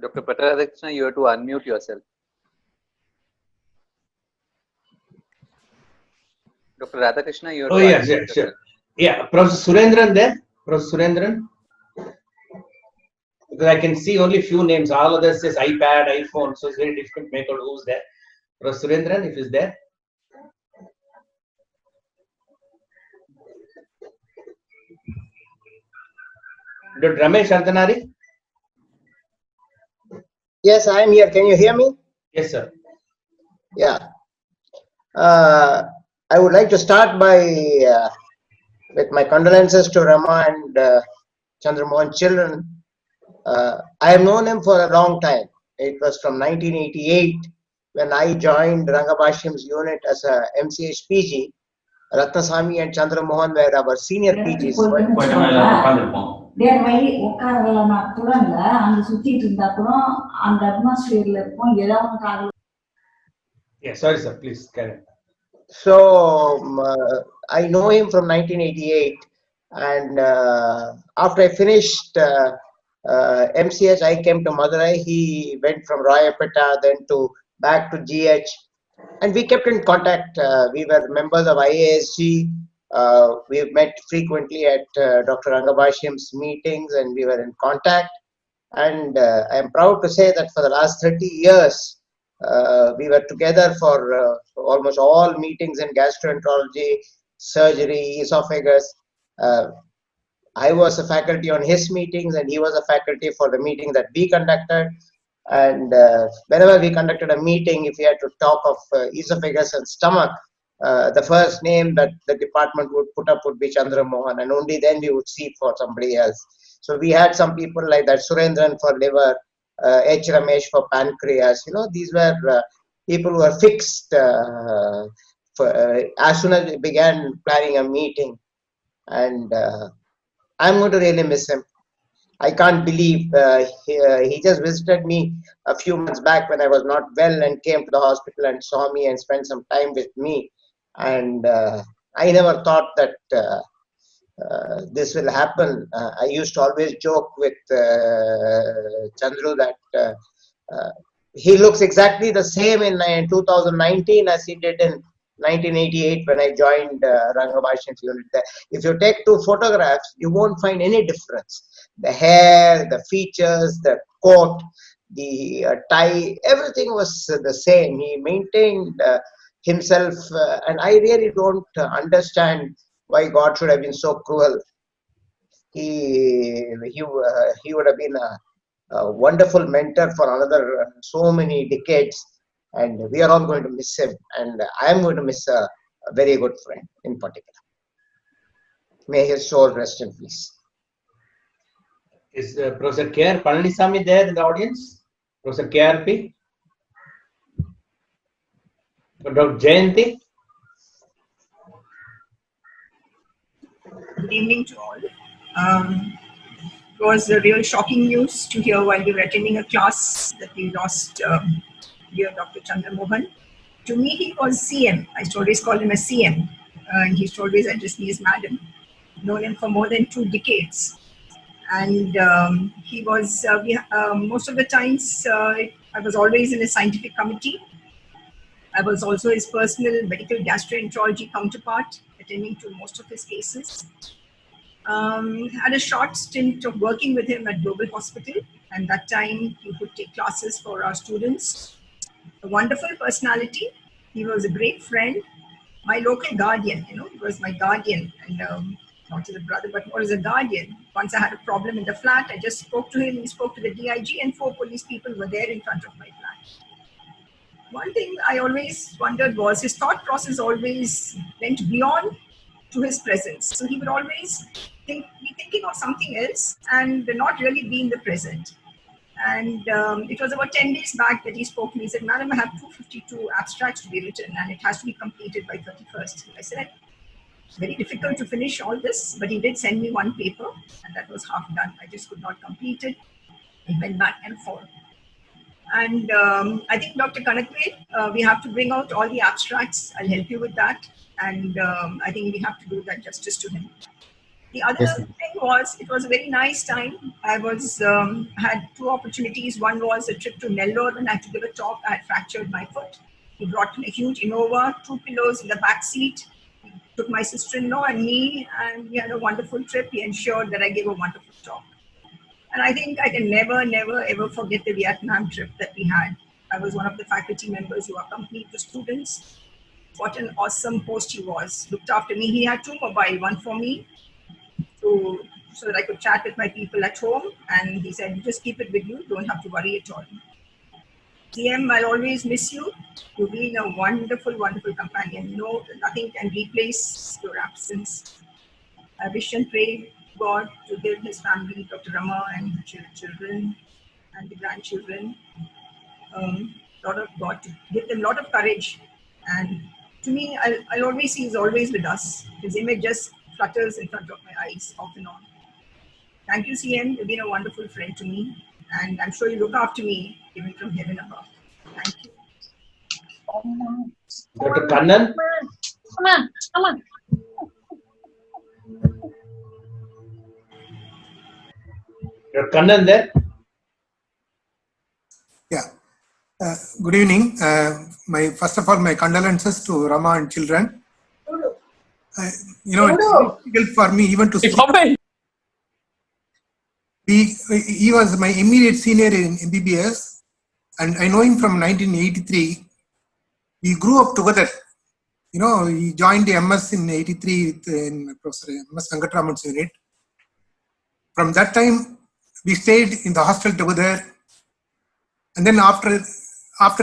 Dr. Patarakrishna, you have to unmute yourself. Dr. Radhakrishna, you have to yeah, unmute sure, yourself. sure. Yeah, Professor Surendran there? Professor Surendran? Because I can see only few names. All others says iPad, iPhone, so it's very difficult to make out who's there. Professor Surendran, if he's there. Dr. Ramesh Ardhanari? Yes, I am here. Can you hear me? Yes, sir. Yeah. I would like to start by with my condolences to Rama and Chandramohan children. I have known him for a long time. It was from 1988 when I joined Rangabashim's unit as a MCH PG. Ratnasamy and Chandramohan were our senior PGs. Yeah, sorry, sir. Please carry on. So I know him from 1988, and after I finished MCH, I came to Madurai. He went from Rayapeta then to back to GH, and we kept in contact. We were members of IASG. We met frequently at Dr. Rangabashim's meetings, and we were in contact. And I am proud to say that for the last 30 years, we were together for almost all meetings in gastroenterology, surgery, esophagus. I was a faculty on his meetings, and he was a faculty for the meeting that we conducted. And whenever we conducted a meeting, if we had to talk of esophagus and stomach, the first name that the department would put up would be Chandramohan, and only then we would see for somebody else. So we had some people like that, Surendran for liver, H. Ramesh for pancreas. You know, these were people who were fixed as soon as we began planning a meeting. And I'm going to really miss him. I can't believe he just visited me a few months back when I was not well and came to the hospital and saw me and spent some time with me. And I never thought that this will happen. I used to always joke with Chandru that he looks exactly the same in 2019 as he did in 1988 when I joined Rangabashim's unit. If you take two photographs, you won't find any difference. The hair, the features, the coat, the tie, everything was the same. He maintained himself, and I really don't understand why God should have been so cruel. He would have been a wonderful mentor for another so many decades, and we are all going to miss him, and I am going to miss a very good friend in particular. May his soul rest in peace. Is Professor K.R. Palanisamy there in the audience? Professor KRP? Dr. Jayanti? Good evening to all. It was a real shocking news to hear while we were attending a class that we lost dear Dr. Chandramohan. To me, he was CM. I used to always call him a CM. And he used to always address me as madam. Known him for more than 2 decades. And he was, most of the times, I was always in a scientific committee. I was also his personal medical gastroenterology counterpart, attending to most of his cases. Had a short stint of working with him at Global Hospital, and that time he would take classes for our students. A wonderful personality. He was a great friend. My local guardian, he was my guardian, and not as a brother, but more as a guardian. Once I had a problem in the flat, I just spoke to him, he spoke to the DIG, and 4 police people were there in front of my flat. One thing I always wondered was his thought process always went beyond to his presence. So he would always be thinking of something else and not really be in the present. And it was about 10 days back that he spoke to me. He said, "Madam, I have 252 abstracts to be written and it has to be completed by 31st. I said, very difficult to finish all this, but he did send me one paper and that was half done. I just could not complete it. It went back and forth. And I think Dr. Kanakwe, we have to bring out all the abstracts. I'll help you with that. And I think we have to do that justice to him. The other thing was, it was a very nice time. I was had 2 opportunities. One was a trip to Nellore when I had to give a talk. I had fractured my foot. He brought me a huge Innova, 2 pillows in the back seat. He took my sister-in-law and me, and we had a wonderful trip. He ensured that I gave a wonderful talk. And I think I can never, ever forget the Vietnam trip that we had. I was one of the faculty members who accompanied the students. What an awesome host he was. Looked after me. He had 2 mobile, one for me so that I could chat with my people at home. And he said, "You just keep it with you. Don't have to worry at all." CM, I'll always miss you. You've been a wonderful, wonderful companion. No, nothing can replace your absence. I wish and pray God to give his family, Dr. Rama, and children and the grandchildren, lot of God to give them a lot of courage. And to me, I'll always see he's always with us. His image just flutters in front of my eyes off and on. Thank you, CM. You've been a wonderful friend to me. And I'm sure you look after me, even from heaven above. Thank you. Dr. Kannan? Come on. Dr. Kannan there? Yeah. Good evening. First of all, my condolences to Rama and children. It's difficult for me even to speak. He was my immediate senior in MBBS, and I know him from 1983. We grew up together. He joined the MS in 83 in Professor MS Venkataraman's unit. From that time, we stayed in the hostel together. And then after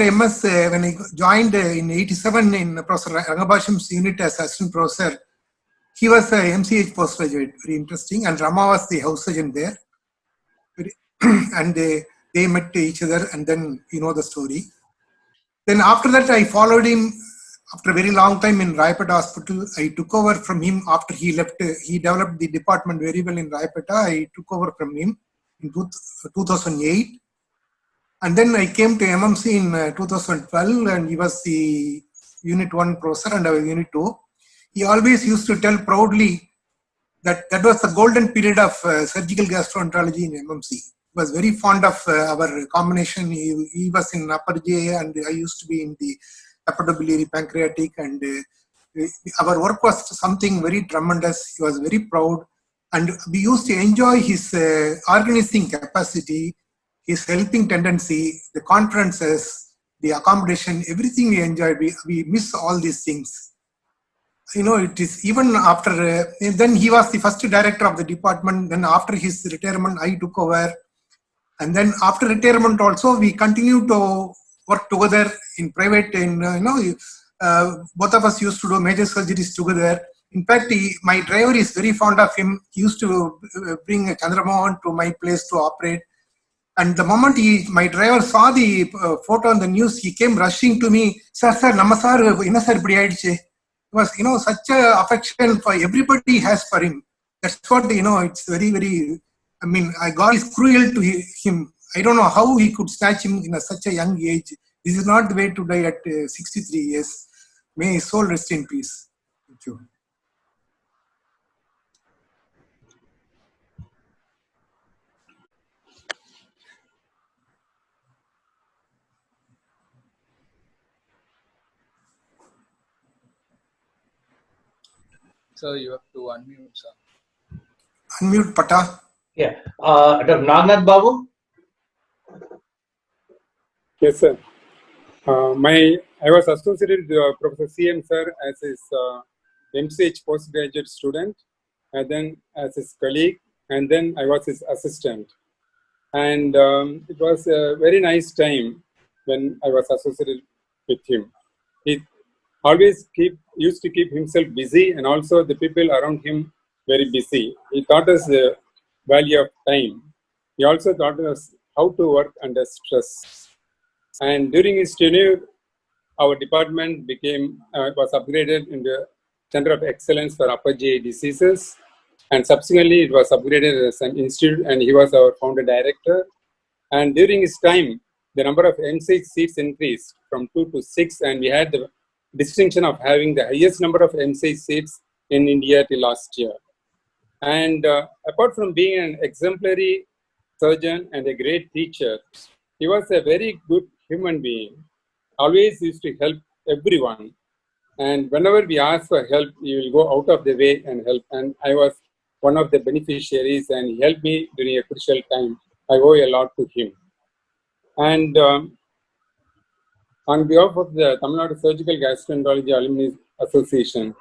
MS, when I joined in 87 in Professor Rangabhasham's unit as assistant professor, he was a MCH postgraduate, very interesting. And Rama was the house surgeon there. And they met each other, and then you know the story. Then after that, I followed him after a very long time in Rayapeta Hospital. I took over from him after he left. He developed the department very well in Rayapeta. I took over from him in 2008. And then I came to MMC in 2012, and he was the Unit 1 professor and I was Unit 2. He always used to tell proudly that was the golden period of surgical gastroenterology in MMC. He was very fond of our combination. He was in upper J and I used to be in the hepatobiliary pancreatic, and our work was something very tremendous. He was very proud, and we used to enjoy his organizing capacity, his helping tendency, the conferences, the accommodation, everything we enjoyed. We miss all these things. It is even after, then he was the first director of the department. Then after his retirement, I took over. And then after retirement also, we continue to work together in private. Both of us used to do major surgeries together. In fact, my driver is very fond of him. He used to bring Chandramohan to my place to operate. And the moment my driver saw the photo on the news, he came rushing to me. Sir, nama sir, inna sir ipdi aidiche. It was, such a affection for everybody has for him. That's what, it's very, very, God is cruel to him. I don't know how he could snatch him in such a young age. This is not the way to die at 63 years. May his soul rest in peace. Thank you. Sir, you have to unmute, sir. Unmute, Pata. Yeah. Dr. Nagnath Babu? Yes, sir. I was associated with Professor CM, sir, as his MCH postgraduate student, and then as his colleague, and then I was his assistant. And it was a very nice time when I was associated with him. He always used to keep himself busy, and also the people around him very busy. He taught us the value of time. He also taught us how to work under stress. And during his tenure, our department was upgraded in the Center of Excellence for Upper GI Diseases. And subsequently, it was upgraded as an institute, and he was our founder director. And during his time, the number of MCH seats increased from 2 to 6, and we had the distinction of having the highest number of MCH seats in India till last year. And apart from being an exemplary surgeon and a great teacher, he was a very good human being. Always used to help everyone. And whenever we ask for help, he will go out of the way and help. And I was one of the beneficiaries, and he helped me during a crucial time. I owe a lot to him. And on behalf of the Tamil Nadu Surgical Gastroenterology Alumni Association,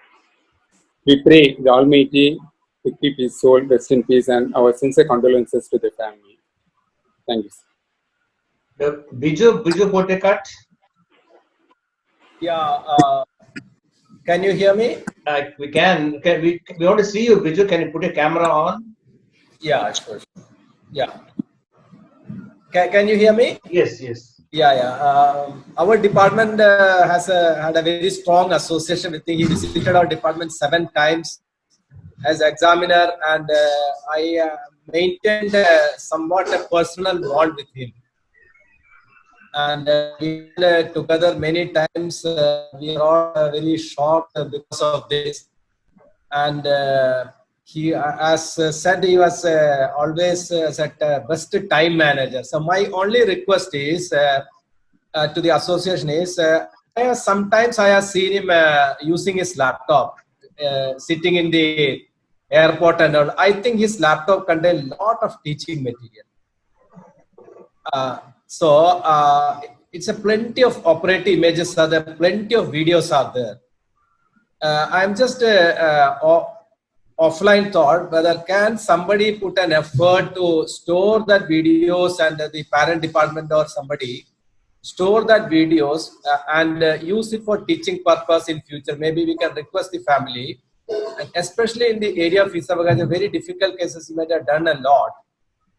we pray the Almighty to keep his soul rest in peace, and our sincere condolences to the family. Thank you. Biju Potekat. Yeah, can you hear me? We can. We want to see you, Biju. Can you put your camera on? Yeah, sure. Yeah. Can you hear me? Yes, yes. Yeah, yeah. Our department had a very strong association with him. He visited our department 7 times as examiner, and I maintained somewhat a personal bond with him. And we were together many times. We are all very shocked because of this. And he, as said, he was always set best time manager. So my only request is to the association is sometimes I have seen him using his laptop, sitting in the airport and all. I think his laptop contains a lot of teaching material. So it's a plenty of operative images are there, plenty of videos are there. I'm just offline thought whether can somebody put an effort to store that videos and the parent department or somebody store that videos and use it for teaching purpose in future. Maybe we can request the family, and especially in the area of esophageal, very difficult cases you might have done a lot.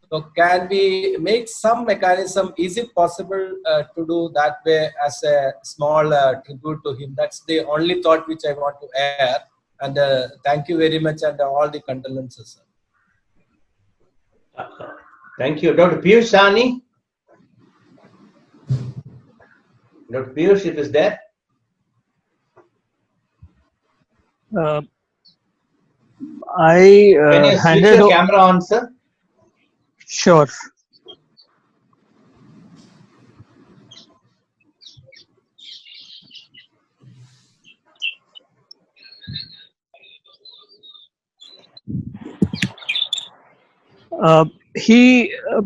So can we make some mechanism? Is it possible to do that way as a small tribute to him? That's the only thought which I want to add. And thank you very much and all the condolences. Thank you. Dr. Piyush Sani. Dr. Piyush, if is there. Can you switch your camera on, sir? Sure.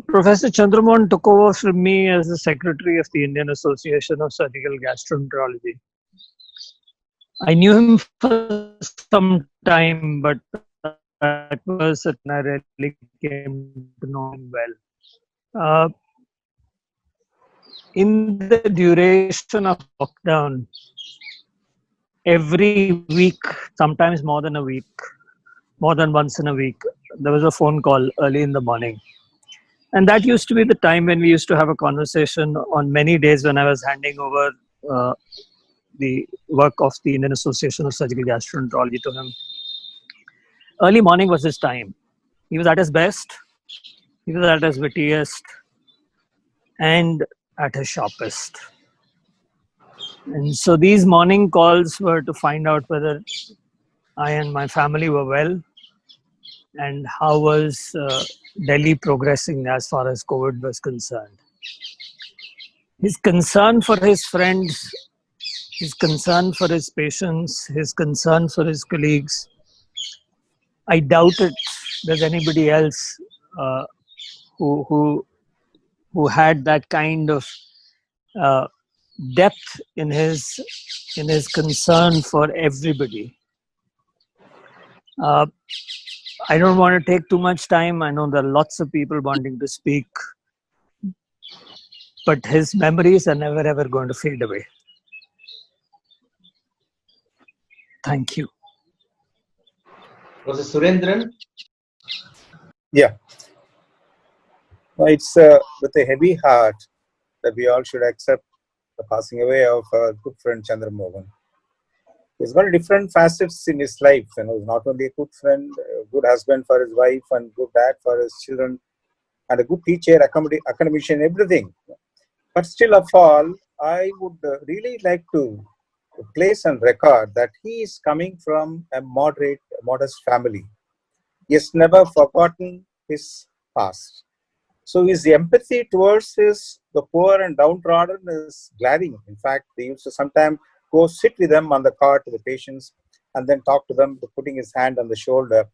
Professor Chandramohan took over from me as the secretary of the Indian Association of Surgical Gastroenterology. I knew him for some time, but that was when I really came to know him well. In the duration of lockdown, every week, sometimes more than a week, more than once in a week, there was a phone call early in the morning. And that used to be the time when we used to have a conversation on many days when I was handing over the work of the Indian Association of Surgical Gastroenterology to him. Early morning was his time. He was at his best, he was at his wittiest, and at his sharpest. And so these morning calls were to find out whether I and my family were well and how was Delhi progressing as far as COVID was concerned. His concern for his friends, his concern for his patients, his concern for his colleagues, I doubted there's anybody else who had that kind of depth in his concern for everybody. I don't want to take too much time. I know there are lots of people wanting to speak, but his memories are never ever going to fade away. Thank you. Professor Surendran? Yeah. It's with a heavy heart that we all should accept the passing away of our good friend Chandramohan. He's got different facets in his life. Not only a good friend, a good husband for his wife, and good dad for his children, and a good teacher, academician, everything. But still of all, I would really like to place on record that he is coming from a modest family. He has never forgotten his past. So his empathy towards the poor and downtrodden is glaring. In fact, they used to sometimes go sit with them on the cart to the patients and then talk to them, putting his hand on the shoulder.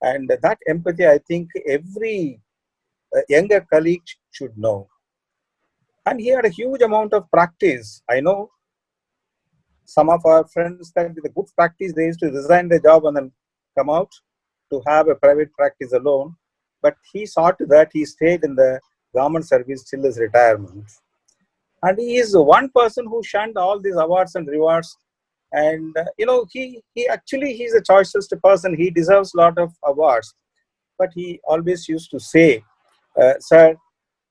And that empathy, I think every younger colleague should know. And he had a huge amount of practice. I know some of our friends that with a good practice, they used to resign their job and then come out to have a private practice alone. But he saw to that he stayed in the government service till his retirement. And he is one person who shunned all these awards and rewards. And he's a choicest person. He deserves a lot of awards. But he always used to say, sir,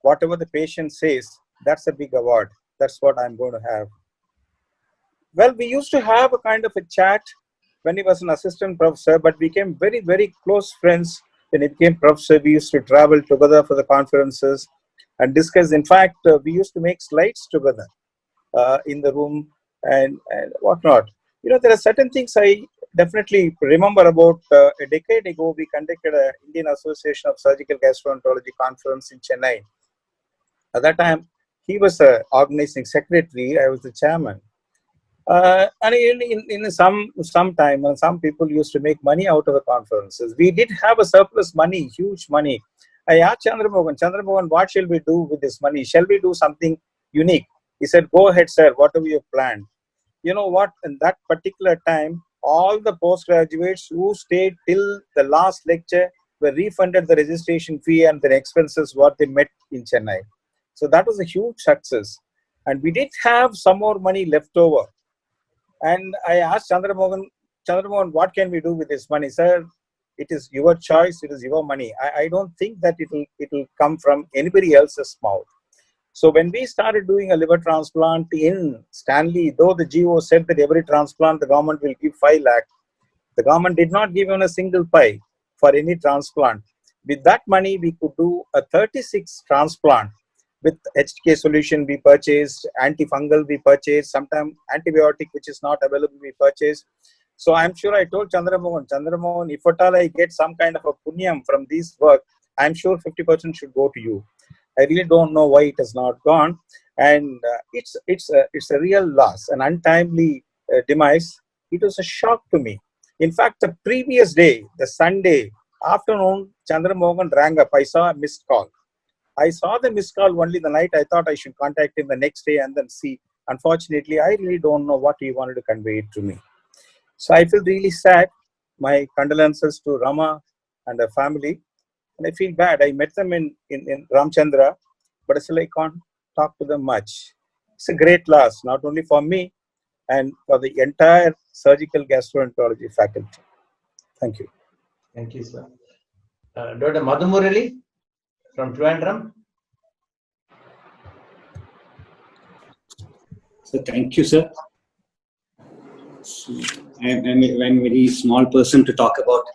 whatever the patient says, that's a big award. That's what I'm going to have. Well, we used to have a kind of a chat when he was an assistant professor, but we became very, very close friends. When he became professor, we used to travel together for the conferences and discuss. In fact, we used to make slides together in the room and whatnot. There are certain things I definitely remember about. A decade ago, we conducted an Indian Association of Surgical Gastroenterology conference in Chennai. At that time, he was the organizing secretary. I was the chairman. And in some time, some people used to make money out of the conferences. We did have a surplus money, huge money. I asked Chandramohan, what shall we do with this money? Shall we do something unique? He said, go ahead, sir, whatever you planned. You know what? In that particular time, all the postgraduates who stayed till the last lecture were refunded the registration fee and their expenses what they met in Chennai. So that was a huge success. And we did have some more money left over. And I asked Chandramohan, what can we do with this money? Sir, it is your choice, it is your money. I don't think that it will come from anybody else's mouth. So when we started doing a liver transplant in Stanley, though the GO said that every transplant the government will give 5 lakh, the government did not give even a single pie for any transplant. With that money, we could do a 36 transplant. With HTK solution we purchased, antifungal we purchased, sometimes antibiotic which is not available we purchased. So I'm sure I told Chandramohan, if at all I get some kind of a punyam from this work, I'm sure 50% should go to you. I really don't know why it has not gone, and it's a real loss, an untimely demise. It was a shock to me. In fact, the previous day, the Sunday afternoon, Chandramohan rang up. I saw a missed call. I saw the missed call only the night. I thought I should contact him the next day and then see. Unfortunately, I really don't know what he wanted to convey it to me. So I feel really sad. My condolences to Rama and her family. And I feel bad. I met them in Ramchandra, but still I can't talk to them much. It's a great loss, not only for me and for the entire surgical gastroenterology faculty. Thank you. Thank you, sir. Dr. Madhumurali from Trivandrum. So thank you, sir. I'm a very small person to talk about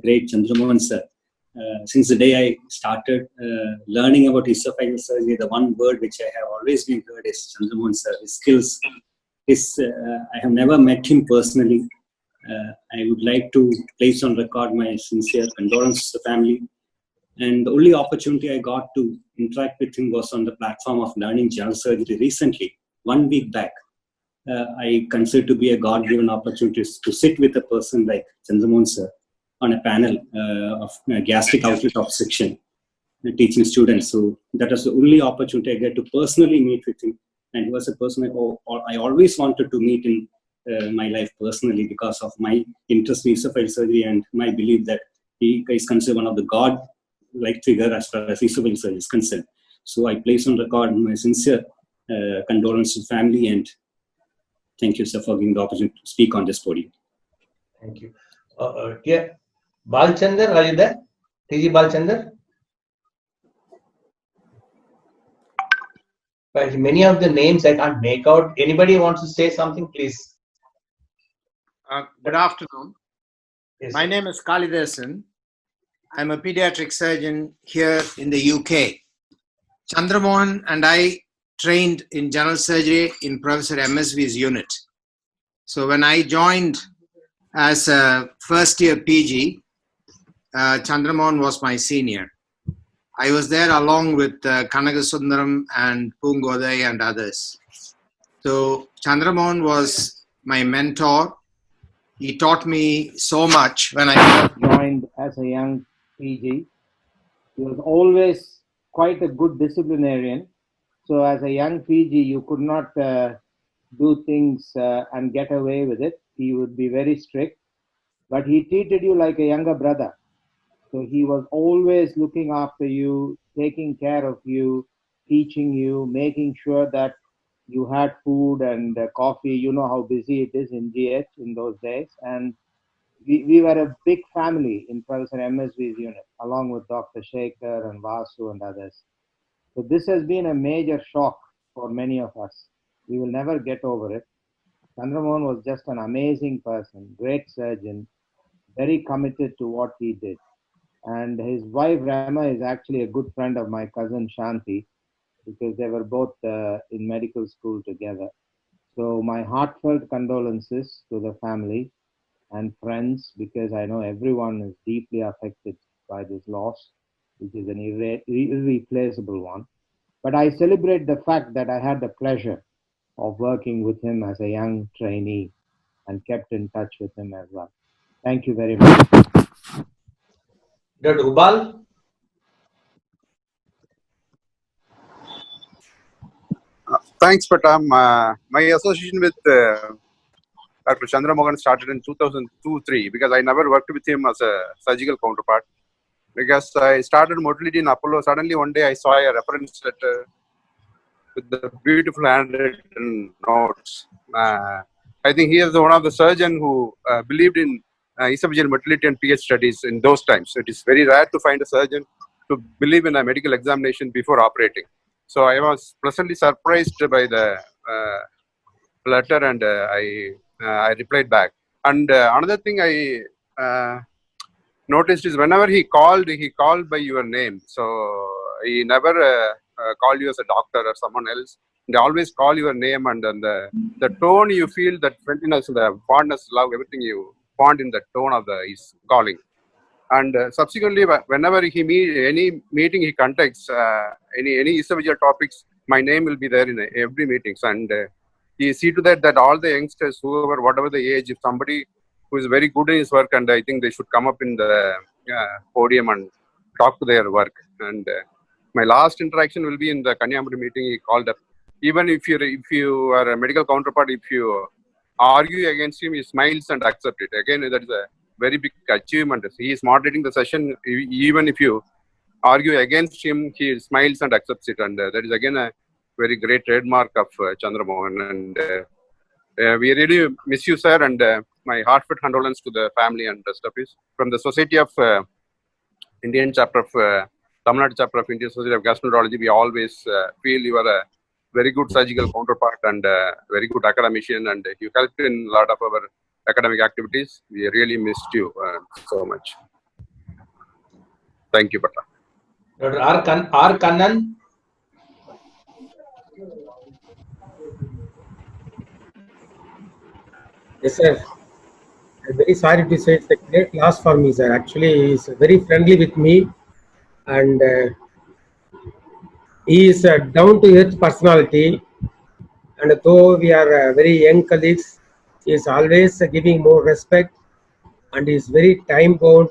great Chandramohan, sir. Since the day I started learning about esophageal surgery, the one word which I have always been heard is Chandramohan, sir. His skills, I have never met him personally. I would like to place on record my sincere condolences to the family. And the only opportunity I got to interact with him was on the platform of learning general surgery recently, 1 week back. I consider to be a God-given opportunity to sit with a person like Chandramohan, sir, on a panel of gastric outlet obstruction, teaching students. So that was the only opportunity I get to personally meet with him. And he was a person I always wanted to meet in my life personally because of my interest in esophageal surgery and my belief that he is considered one of the God-like figure as far as esophageal surgery is concerned. So I place on record my sincere condolences to family, and thank you, sir, for giving the opportunity to speak on this podium. Thank you. Yeah. Balchandar, are you there? TG Balchandar? But many of the names I can't make out. Anybody wants to say something, please? Good afternoon. Yes, my name is Kalidasan. I'm a pediatric surgeon here in the UK. Chandramohan and I trained in general surgery in Professor MSV's unit. So when I joined as a first year PG, Chandramohan was my senior. I was there along with Kanagasundaram and Pungodai and others. So Chandramohan was my mentor. He taught me so much when I first joined as a young PG. He was always quite a good disciplinarian. So as a young PG, you could not do things and get away with it. He would be very strict, but he treated you like a younger brother. So he was always looking after you, taking care of you, teaching you, making sure that you had food and coffee. You know how busy it is in GH in those days. And we were a big family in Professor MSV's unit, along with Dr. Shekhar and Vasu and others. So this has been a major shock for many of us. We will never get over it. Chandramohan was just an amazing person, great surgeon, very committed to what he did. And his wife Rama is actually a good friend of my cousin Shanti, because they were both in medical school together. So my heartfelt condolences to the family and friends, because I know everyone is deeply affected by this loss, which is an irreplaceable one. But I celebrate the fact that I had the pleasure of working with him as a young trainee and kept in touch with him as well. Thank you very much. Dr. Ubal? Thanks, Patam. My association with Dr. Chandramohan started in 2002-3 because I never worked with him as a surgical counterpart. Because I started motility in Apollo, suddenly one day I saw a reference letter with the beautiful handwritten notes. I think he is one of the surgeons who believed in esophageal motility and pH studies in those times. So it is very rare to find a surgeon to believe in a medical examination before operating. So I was pleasantly surprised by the letter, and I replied back. And another thing I noticed is whenever he called by your name. So he never called you as a doctor or someone else. They always call your name, and then the tone you feel, that friendliness, the fondness, love, everything you find in the tone of his calling. And subsequently, whenever he any meeting he conducts, any esophageal topics, my name will be there in every meetings. And he see to that all the youngsters, whoever, whatever the age, if somebody who is very good in his work, and I think they should come up in the podium and talk to their work. And my last interaction will be in the Kanyakumari meeting. He called up. Even if you are a medical counterpart, if you argue against him, he smiles and accepts it. Again, that is a very big achievement. He is moderating the session. Even if you argue against him, he smiles and accepts it. And that is again a very great trademark of Chandramohan. And we really miss you, sir. And my heartfelt condolence to the family and rest of his. From the Society of Indian chapter of Tamil Nadu chapter of Indian Society of Gastroenterology, we always feel you are a very good surgical counterpart and very good academician, and you helped in a lot of our academic activities. We really missed you so much. Thank you, Pata. Dr. R. Kannan? Yes, sir. I'm very sorry to say it's a great loss for me, sir. Actually, he's very friendly with me, and he is a down-to-earth personality. And though we are very young colleagues, he is always giving more respect, and he is very time-bound,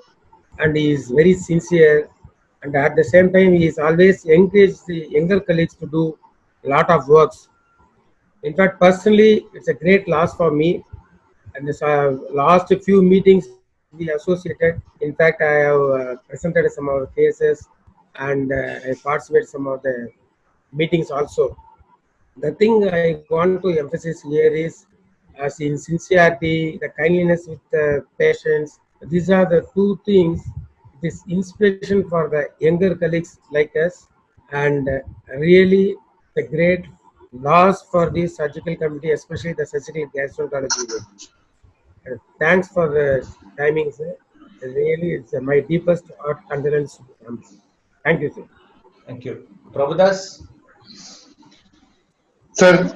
and he is very sincere. And at the same time, he is always encouraged the younger colleagues to do a lot of works. In fact, personally, it's a great loss for me. And this last few meetings we associated. In fact, I have presented some of the cases, and I participated some of the meetings also. The thing I want to emphasize here is, as in sincerity, the kindliness with the patients. These are the two things. This inspiration for the younger colleagues like us, and really the great loss for the surgical committee, especially the surgical gastroenterology. Thanks for the timing, sir. Really, it's my deepest heart condolence. Thank you, sir. Thank you. Prabhudas? Sir,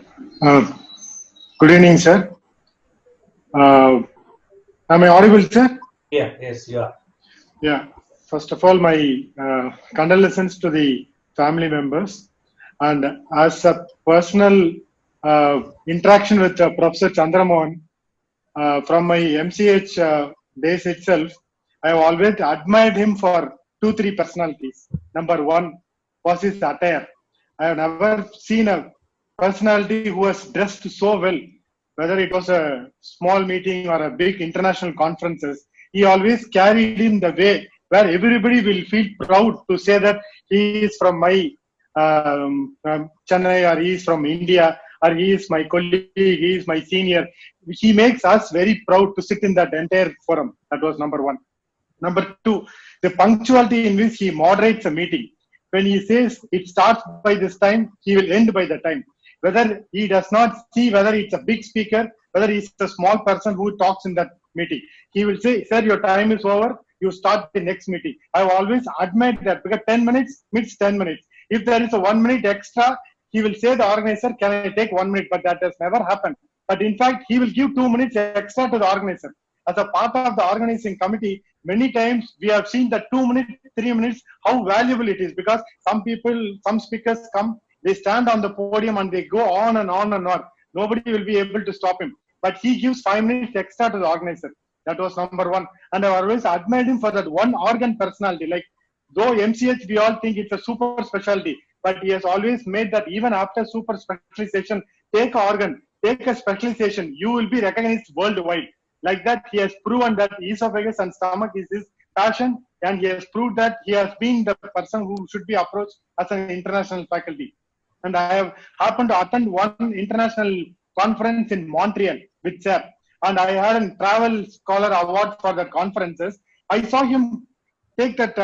good evening, sir. Am I audible, sir? Yeah, yes, you are. Yeah. First of all, my condolences to the family members. And as a personal interaction with Professor Chandramohan, from my MCH days itself, I have always admired him for 2-3 personalities. Number one was his attire. I have never seen a personality who was dressed so well, whether it was a small meeting or a big international conferences. He always carried in the way where everybody will feel proud to say that he is from my Chennai, or he is from India, or he is my colleague, he is my senior. He makes us very proud to sit in that entire forum. That was number one. Number two, the punctuality in which he moderates a meeting. When he says it starts by this time, he will end by the time. Whether he does not see whether it's a big speaker, whether it's a small person who talks in that meeting. He will say, sir, your time is over. You start the next meeting. I've always admired that, because 10 minutes means 10 minutes. If there is a 1 minute extra, he will say the organizer, can I take 1 minute? But that has never happened. But in fact, he will give 2 minutes extra to the organizer. As a part of the organizing committee, many times we have seen that 2 minutes, 3 minutes, how valuable it is, because some speakers come, they stand on the podium and they go on and on and on. Nobody will be able to stop him. But he gives 5 minutes extra to the organizer. That was number one. And I always admired him for that one organ personality. Like, though MCH, we all think it's a super specialty, but he has always made that even after super specialization, take an organ, take a specialization, you will be recognized worldwide. Like that, he has proven that esophagus and stomach is his passion, and he has proved that he has been the person who should be approached as an international faculty. And I have happened to attend one international conference in Montreal with SEP, and I had a travel scholar award for the conferences. I saw him take that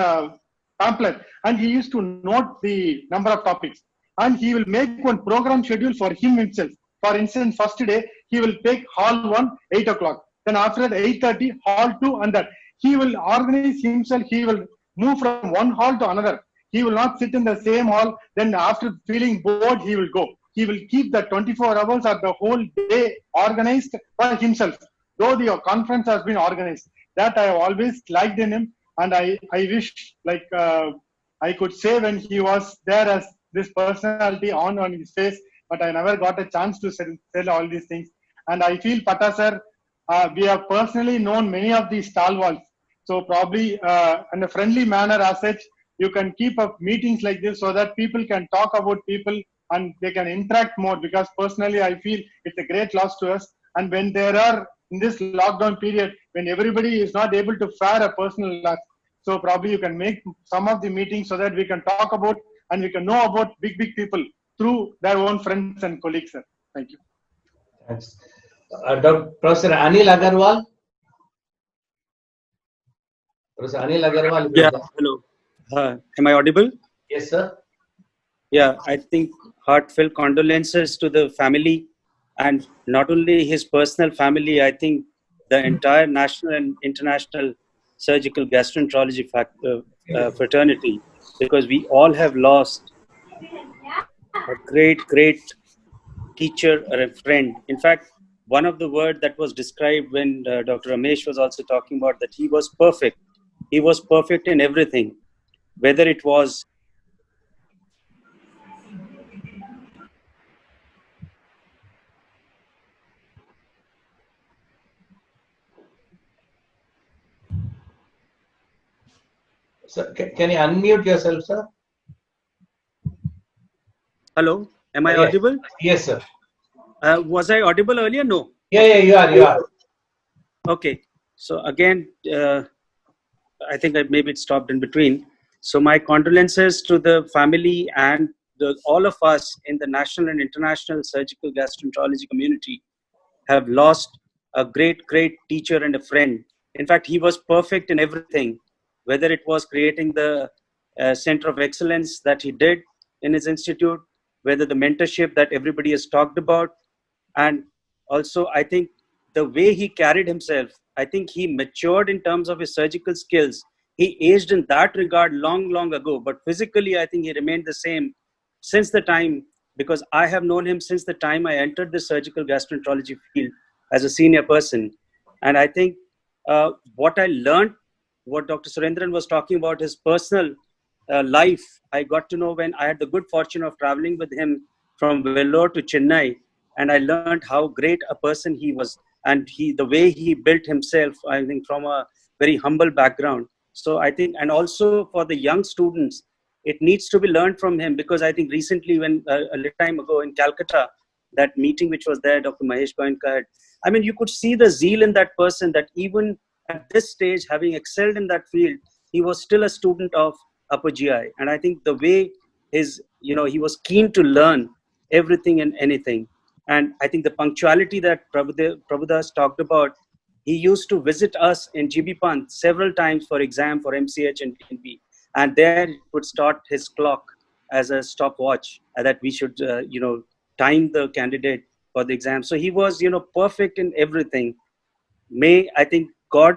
pamphlet, and he used to note the number of topics, and he will make one program schedule for him himself. For instance, first day he will take hall 1, 8 o'clock. Then after that 8:30, hall 2, and that. He will organize himself. He will move from one hall to another. He will not sit in the same hall. Then after feeling bored, he will go. He will keep the 24 hours or the whole day organized for himself. Though the conference has been organized, that I have always liked in him, and I wish like I could say when he was there as this personality on his face, but I never got a chance to tell all these things. And I feel Pata sir, we have personally known many of these stalwarts. So probably in a friendly manner as such, you can keep up meetings like this so that people can talk about people and they can interact more, because personally I feel it's a great loss to us. And when there are, in this lockdown period, when everybody is not able to fare a personal loss, so probably you can make some of the meetings so that we can talk about and we can know about big people through their own friends and colleagues, sir. Thank you. Thanks. Professor Anil Agarwal. Professor Anil Agarwal. Yeah, hello. Am I audible? Yes, sir. Yeah, I think heartfelt condolences to the family, and not only his personal family, I think the entire national and international surgical gastroenterology fraternity, because we all have lost a great teacher or a friend. In fact, one of the words that was described when Dr. Ramesh was also talking about that he was perfect. He was perfect in everything, whether it was Sir, can you unmute yourself, sir? Hello, am I audible? Yes, sir. Was I audible earlier? No. Yeah, you are. Okay. So again, I think maybe it stopped in between. So my condolences to the family and all of us in the national and international surgical gastroenterology community have lost a great teacher and a friend. In fact, he was perfect in everything, whether it was creating the center of excellence that he did in his institute, whether the mentorship that everybody has talked about, and also I think the way he carried himself, I think he matured in terms of his surgical skills. He aged in that regard long ago, but physically I think he remained the same since the time, because I have known him since the time I entered the surgical gastroenterology field as a senior person. And I think what I learned, what Dr. Surendran was talking about, his personal life, I got to know when I had the good fortune of traveling with him from Vellore to Chennai, and I learned how great a person he was, and the way he built himself, I think, from a very humble background. So I think, and also for the young students, it needs to be learned from him, because I think recently when a little time ago in Calcutta, that meeting which was there, Dr. Mahesh Goenka had, I mean, you could see the zeal in that person, that even at this stage, having excelled in that field, he was still a student of upper GI. And I think the way he was keen to learn everything and anything. And I think the punctuality that Prabhudas talked about, he used to visit us in GB Pant several times for exam, for MCH and DNP. And there he would start his clock as a stopwatch that we should, time the candidate for the exam. So he was, perfect in everything. I think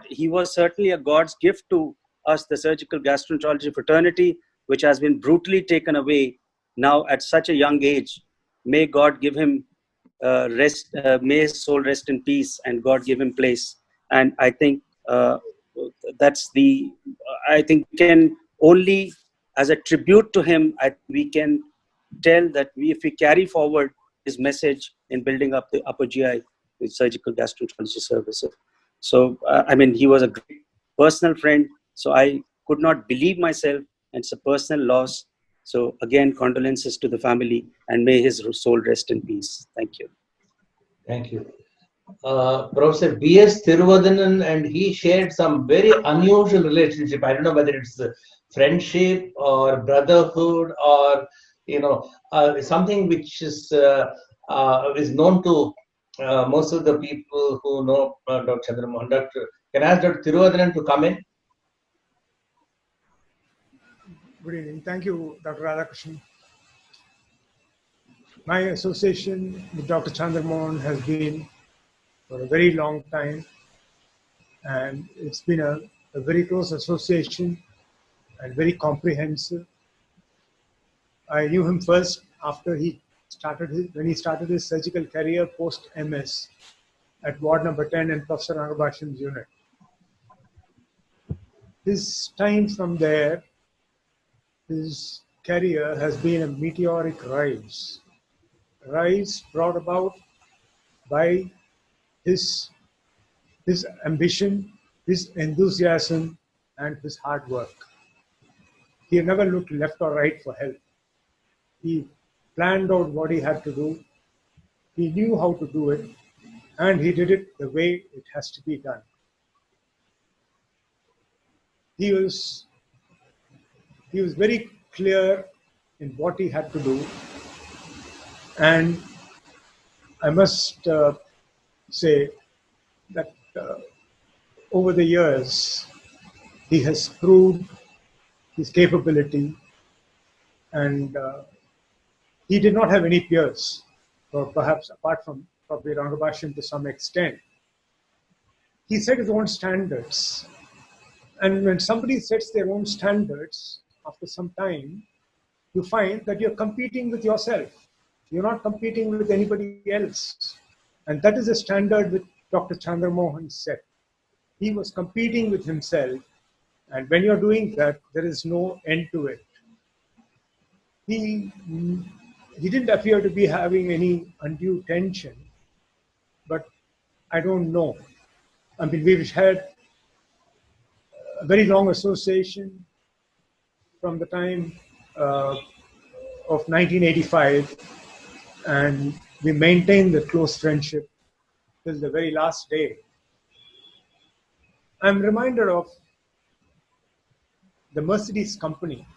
he was certainly a God's gift to us, the surgical gastroenterology fraternity, which has been brutally taken away now at such a young age. May God give him rest, may his soul rest in peace, and God give him place. And I think I think we can only, as a tribute to him, we can tell that if we carry forward his message in building up the upper GI with surgical gastroenterology services. So, he was a great personal friend. So I could not believe myself, and it's a personal loss. So again, condolences to the family, and may his soul rest in peace. Thank you. Thank you. Professor B.S. Thiruvadanan, and he shared some very unusual relationship. I don't know whether it's friendship or brotherhood or something which is known to most of the people who know Dr. Chandramohan. Can I ask Dr. Thiruvadanan to come in? Good evening. Thank you, Dr. Radhakrishnan. My association with Dr. Chandramohan has been for a very long time, and it's been a very close association and very comprehensive. I knew him first after when he started his surgical career post MS at ward number 10 in Professor Rangabhashan's unit. His time from there, his career has been a meteoric rise brought about by his ambition, his enthusiasm, and his hard work. He never looked left or right for help. He planned out what he had to do. He knew how to do it, and he did it the way it has to be done. He was very clear in what he had to do, and I must say that over the years, he has proved his capability, and he did not have any peers, or perhaps apart from probably Rangabhashan to some extent. He set his own standards, and when somebody sets their own standards, after some time, you find that you're competing with yourself. You're not competing with anybody else. And that is a standard which Dr. Chandramohan set. He was competing with himself, and when you're doing that, there is no end to it. He didn't appear to be having any undue tension, but I don't know. We've had a very long association from the time of 1985, and we maintained the close friendship till the very last day. I'm reminded of the Mercedes company.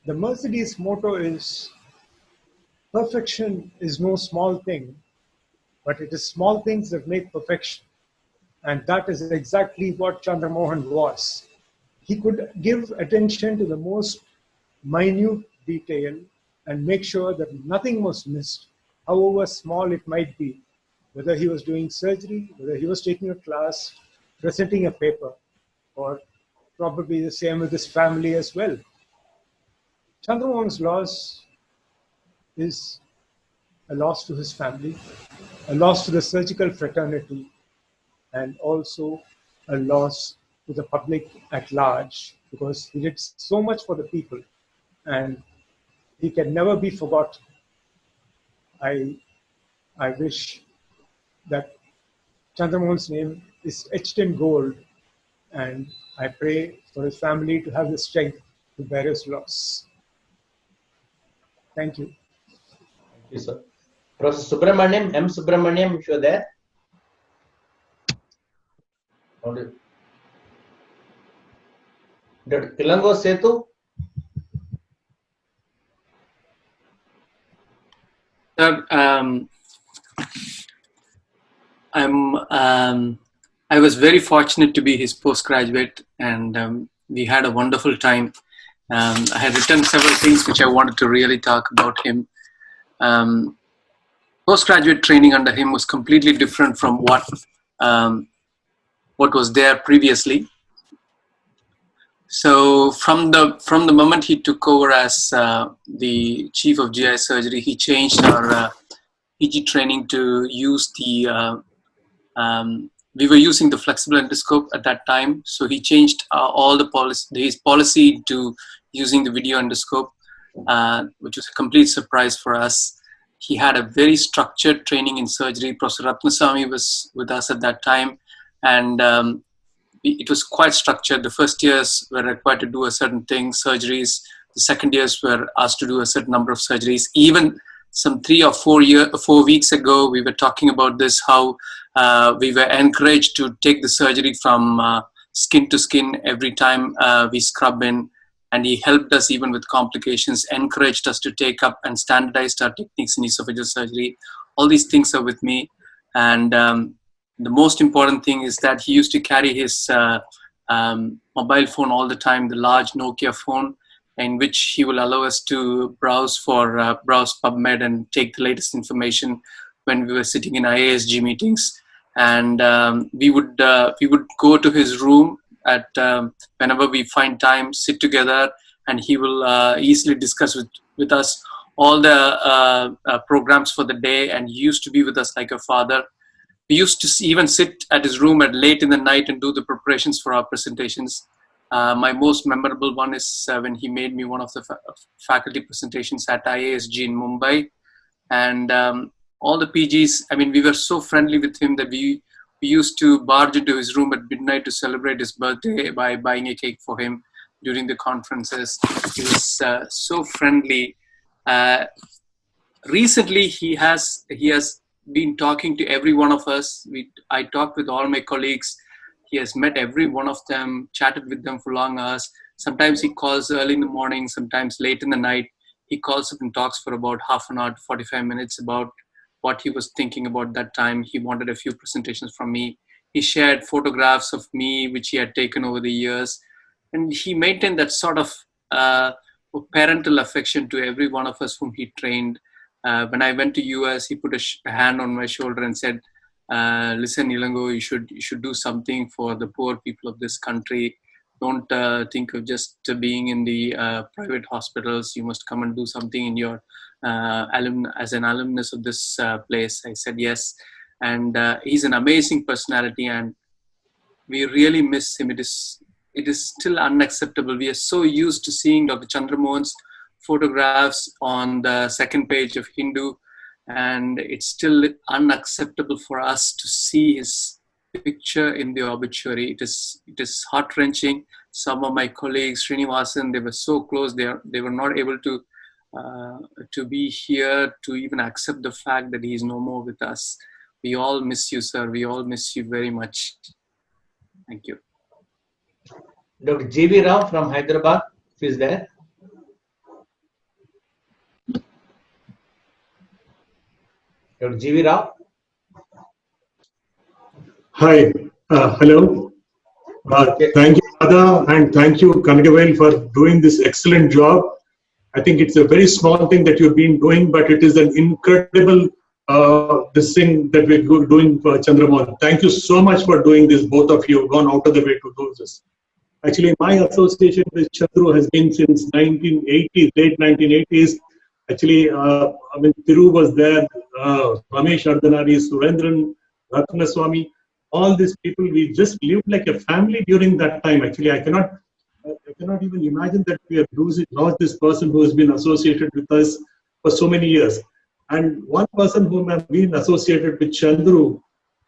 The Mercedes motto is, perfection is no small thing, but it is small things that make perfection. And that is exactly what Chandramohan was. He could give attention to the most minute detail and make sure that nothing was missed, however small it might be, whether he was doing surgery, whether he was taking a class, presenting a paper, or probably the same with his family as well. Chandramohan's loss is a loss to his family, a loss to the surgical fraternity, and also a loss to the public at large, because he did so much for the people, and he can never be forgotten. I wish that Chandramohan's name is etched in gold, and I pray for his family to have the strength to bear his loss. Thank you. Thank you, sir. Professor Subramaniam, M. Subramaniam, if you're there. Dr. Tilango Setu? Sir, I was very fortunate to be his postgraduate, and we had a wonderful time. I had written several things which I wanted to really talk about him. Postgraduate training under him was completely different from what was there previously. So from the moment he took over as the chief of GI surgery, he changed our PG training to use the we were using the flexible endoscope at that time, so he changed all the his policy to using the video endoscope, which was a complete surprise for us. He had a very structured training in surgery. Professor Ratnasamy was with us at that time, and it was quite structured. The first years were required to do a certain thing, surgeries. The second years were asked to do a certain number of surgeries. Even some 3 or 4 weeks ago, we were talking about this, how we were encouraged to take the surgery from skin to skin every time we scrub in. And he helped us even with complications, encouraged us to take up and standardized our techniques in esophageal surgery. All these things are with me. And the most important thing is that he used to carry his mobile phone all the time, the large Nokia phone, in which he will allow us to browse PubMed and take the latest information when we were sitting in IASG meetings. And we would go to his room at whenever we find time, sit together, and he will easily discuss with us all the programs for the day. And he used to be with us like a father. We used to even sit at his room at late in the night and do the preparations for our presentations. My most memorable one is when he made me one of the faculty presentations at IASG in Mumbai. And all the PGs, I mean, we were so friendly with him that we used to barge into his room at midnight to celebrate his birthday by buying a cake for him during the conferences. He was so friendly. Recently, he has been talking to every one of us. I talked with all my colleagues. He has met every one of them, chatted with them for long hours. Sometimes he calls early in the morning, sometimes late in the night. He calls up and talks for about half an hour to 45 minutes about what he was thinking about that time. He wanted a few presentations from me. He shared photographs of me, which he had taken over the years. And he maintained that sort of parental affection to every one of us whom he trained. When I went to US, he put a hand on my shoulder and said, listen, Ilango, you should do something for the poor people of this country. Don't think of just being in the private hospitals. You must come and do something in your as an alumnus of this place. I said yes. And he's an amazing personality, and we really miss him. It is still unacceptable. We are so used to seeing Dr. Chandramohan's photographs on the second page of Hindu, and it's still unacceptable for us to see his picture in the obituary. It is heart-wrenching. Some of my colleagues, Srinivasan, they were so close. They were not able to be here to even accept the fact that he is no more with us. We all miss you, sir. We all miss you very much. Thank you. Dr. G.V. Rao from Hyderabad, if he's there. Dr. G.V. Rao. Hi, hello. Thank you, Radha, and thank you, Kanagavel, for doing this excellent job. I think it's a very small thing that you've been doing, but it is an incredible this thing that we're doing for Chandramohan. Thank you so much for doing this. Both of you have gone out of the way to do this. Actually, my association with Chandru has been since 1980s, late 1980s. Actually, I mean, Thiru was there, Ramesh Ardhanari, Surendran, Ratnaswamy, all these people, we just lived like a family during that time. Actually, I cannot even imagine that we have lost this person who has been associated with us for so many years. And one person whom I've been associated with Chandru,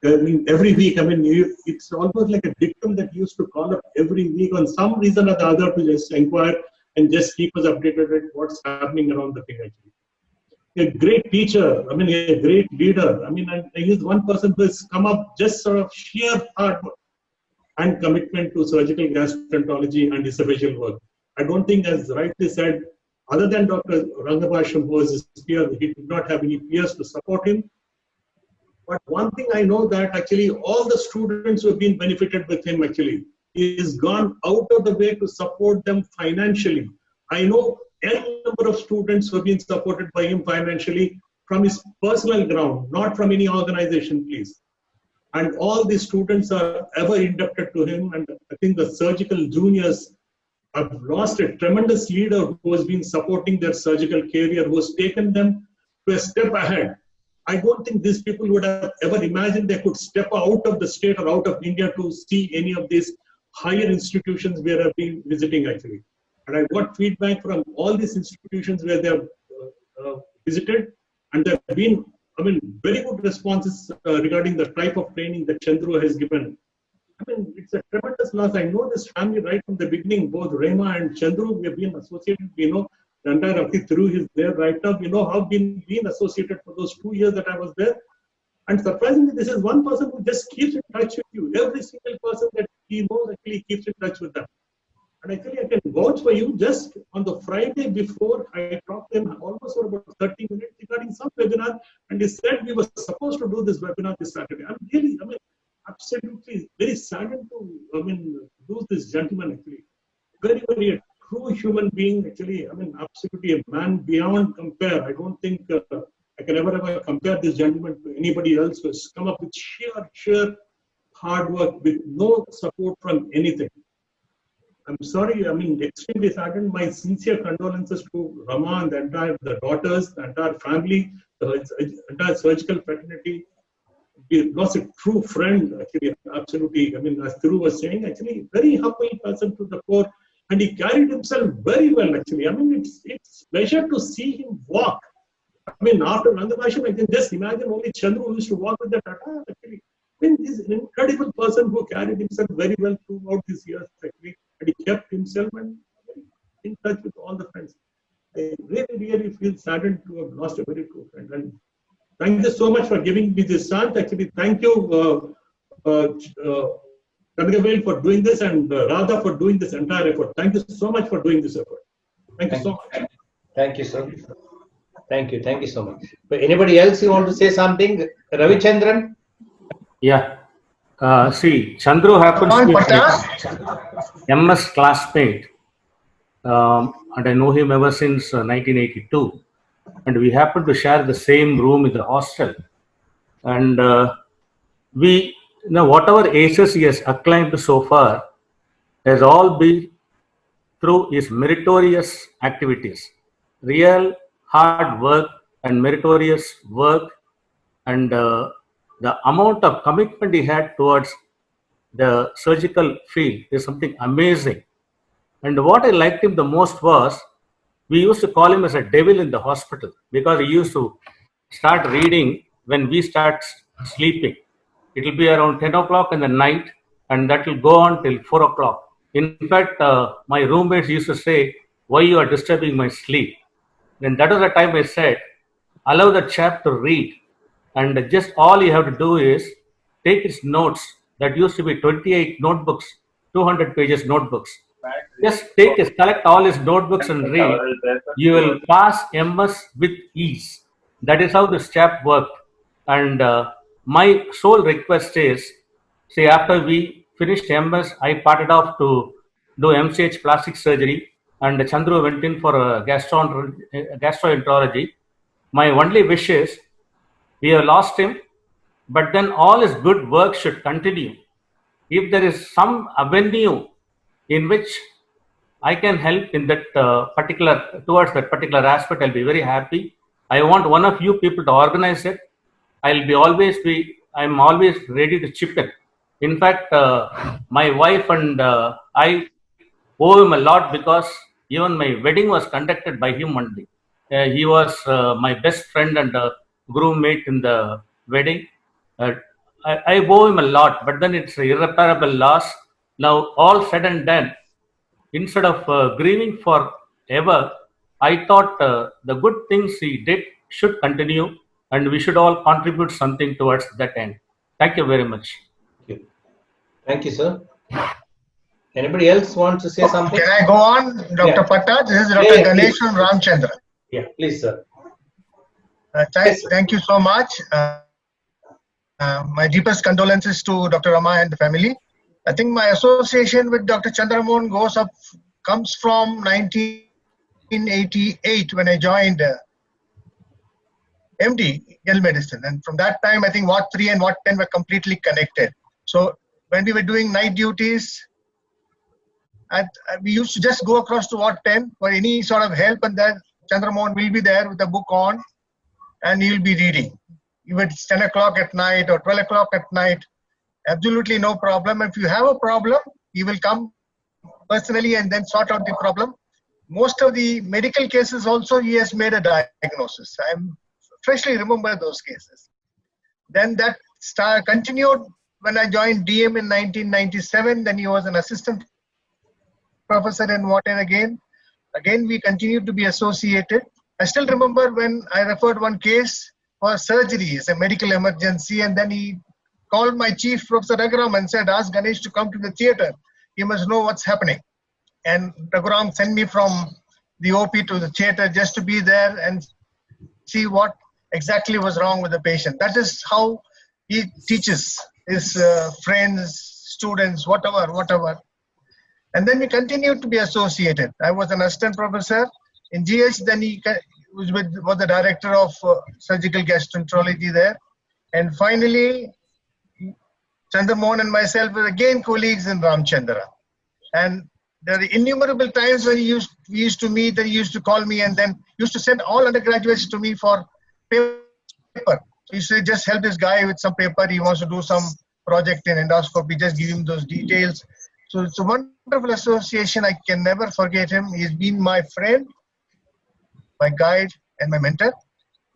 I mean, every week, I mean, it's almost like a dictum that used to call up every week on some reason or the other to just inquire and just keep us updated with what's happening around the thing, actually. A great teacher, I mean, a great leader. I mean, and he's one person who has come up just sort of sheer hard work. and commitment to surgical gastroenterology and esophageal work. I don't think, as rightly said, other than Dr. Rangabasham, who was his peer, he did not have any peers to support him. But one thing I know that actually all the students who have been benefited with him actually, he has gone out of the way to support them financially. I know any number of students who have been supported by him financially from his personal ground, not from any organization, please. And all the students are ever indebted to him. And I think the surgical juniors have lost a tremendous leader who has been supporting their surgical career, who has taken them to a step ahead. I don't think these people would have ever imagined they could step out of the state or out of India to see any of these higher institutions where I've been visiting actually. And I got feedback from all these institutions where they have visited, and there have been, very good responses regarding the type of training that Chandru has given. It's a tremendous loss. I know this family right from the beginning, both Rema and Chandru, we have been associated. We know the entire Akhi Thiru is there right now. We know how been associated for those 2 years that I was there. And surprisingly, this is one person who just keeps in touch with you. Every single person that he knows actually keeps in touch with them. And actually, I can vouch for you. Just on the Friday before, I talked to him almost for about 30 minutes regarding some webinar, and he said we were supposed to do this webinar this Saturday. I'm really, absolutely very saddened to, lose this gentleman actually. Very, very a true human being actually. Absolutely a man beyond compare. I don't think I can ever compare this gentleman to anybody else who has come up with sheer hard work with no support from anything. I'm sorry, extremely saddened. My sincere condolences to Rama and the daughters, the entire family, the entire surgical fraternity. We lost a true friend, actually, absolutely. As Thiru was saying, actually, very humble person to the core, and he carried himself very well, actually. It's pleasure to see him walk. After Rangabasham, I can just imagine only Chandru who used to walk with the Tata, actually. He's an incredible person who carried himself very well throughout these years, actually. And he kept himself and in touch with all the friends. I really, really feel saddened to have lost a very true friend. And thank you so much for giving me this chance. Actually, thank you, Kanagavel, for doing this, and Radha for doing this entire effort. Thank you so much for doing this effort. Thank you so much. Thank you, sir. Thank you. Thank you so much. But anybody else you want to say something? Ravichandran? Yeah. See, Chandru happens to be my MS classmate, and I know him ever since 1982. And we happen to share the same room in the hostel. And we, whatever aces he has acclaimed so far has all been through his meritorious activities, real hard work and meritorious work, and the amount of commitment he had towards the surgical field is something amazing. And what I liked him the most was, we used to call him as a devil in the hospital, because he used to start reading when we start sleeping. It will be around 10 o'clock in the night, and that will go on till 4 o'clock. In fact, my roommates used to say, "Why you are disturbing my sleep?" Then that was the time I said, allow the chap to read, and just all you have to do is take his notes. That used to be 28 notebooks, 200 pages notebooks. Just collect all his notebooks and read. You will pass MS with ease. That is how this chap worked. And my sole request is, say, after we finished MS, I parted off to do MCH plastic surgery, and Chandru went in for a gastroenterology. My only wish is, we have lost him, but then all his good work should continue. If there is some avenue in which I can help in that towards that particular aspect, I'll be very happy. I want one of you people to organize it. I'm always ready to chip in. In fact, my wife and I owe him a lot, because even my wedding was conducted by him only. He was my best friend and groom mate in the wedding. I owe him a lot, but then it's an irreparable loss. Now, all said and done, instead of grieving forever, I thought the good things he did should continue, and we should all contribute something towards that end. Thank you very much. Thank you, sir. Anybody else wants to say something? Can I go on, Dr. Yeah. Patta? This is Dr. Yeah, Ganesh please. from Ramchandra. Yeah, please, sir. Thank you so much. My deepest condolences to Dr. Rama and the family. I think my association with Dr. Chandramohan comes from 1988 when I joined MD, General Medicine. And from that time, I think Ward 3 and Ward 10 were completely connected. So when we were doing night duties, we used to just go across to Ward 10 for any sort of help, and then Chandramohan will be there with a book on, and he'll be reading. Even it's 10 o'clock at night or 12 o'clock at night, absolutely no problem. If you have a problem, he will come personally and then sort out the problem. Most of the medical cases also, he has made a diagnosis. I freshly remember those cases. Then that continued when I joined DM in 1997. Then he was an assistant professor in Wharton again. Again, we continued to be associated. I still remember when I referred one case for surgery. It's a medical emergency. And then he called my chief, Professor Raghuram, and said, ask Ganesh to come to the theater. He must know what's happening. And Raghuram sent me from the OP to the theater just to be there and see what exactly was wrong with the patient. That is how he teaches his friends, students, whatever. And then we continued to be associated. I was an assistant professor in GH. Then he was the director of surgical gastroenterology there. And finally, Chandramohan and myself were again colleagues in Ramchandra. And there are innumerable times when we used to meet, and he used to call me and then used to send all undergraduates to me for paper. So he used to just help this guy with some paper. He wants to do some project in endoscopy, just give him those details. So it's a wonderful association. I can never forget him. He's been my friend, my guide, and my mentor.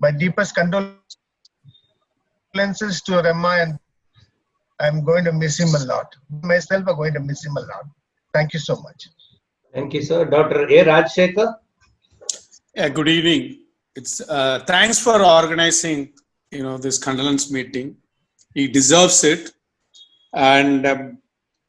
My deepest condolences to Rama, and I'm going to miss him a lot. Myself are going to miss him a lot. Thank you so much. Thank you, sir. Dr. A. Rajshekhar. Yeah, good evening. It's thanks for organizing, this condolence meeting. He deserves it. And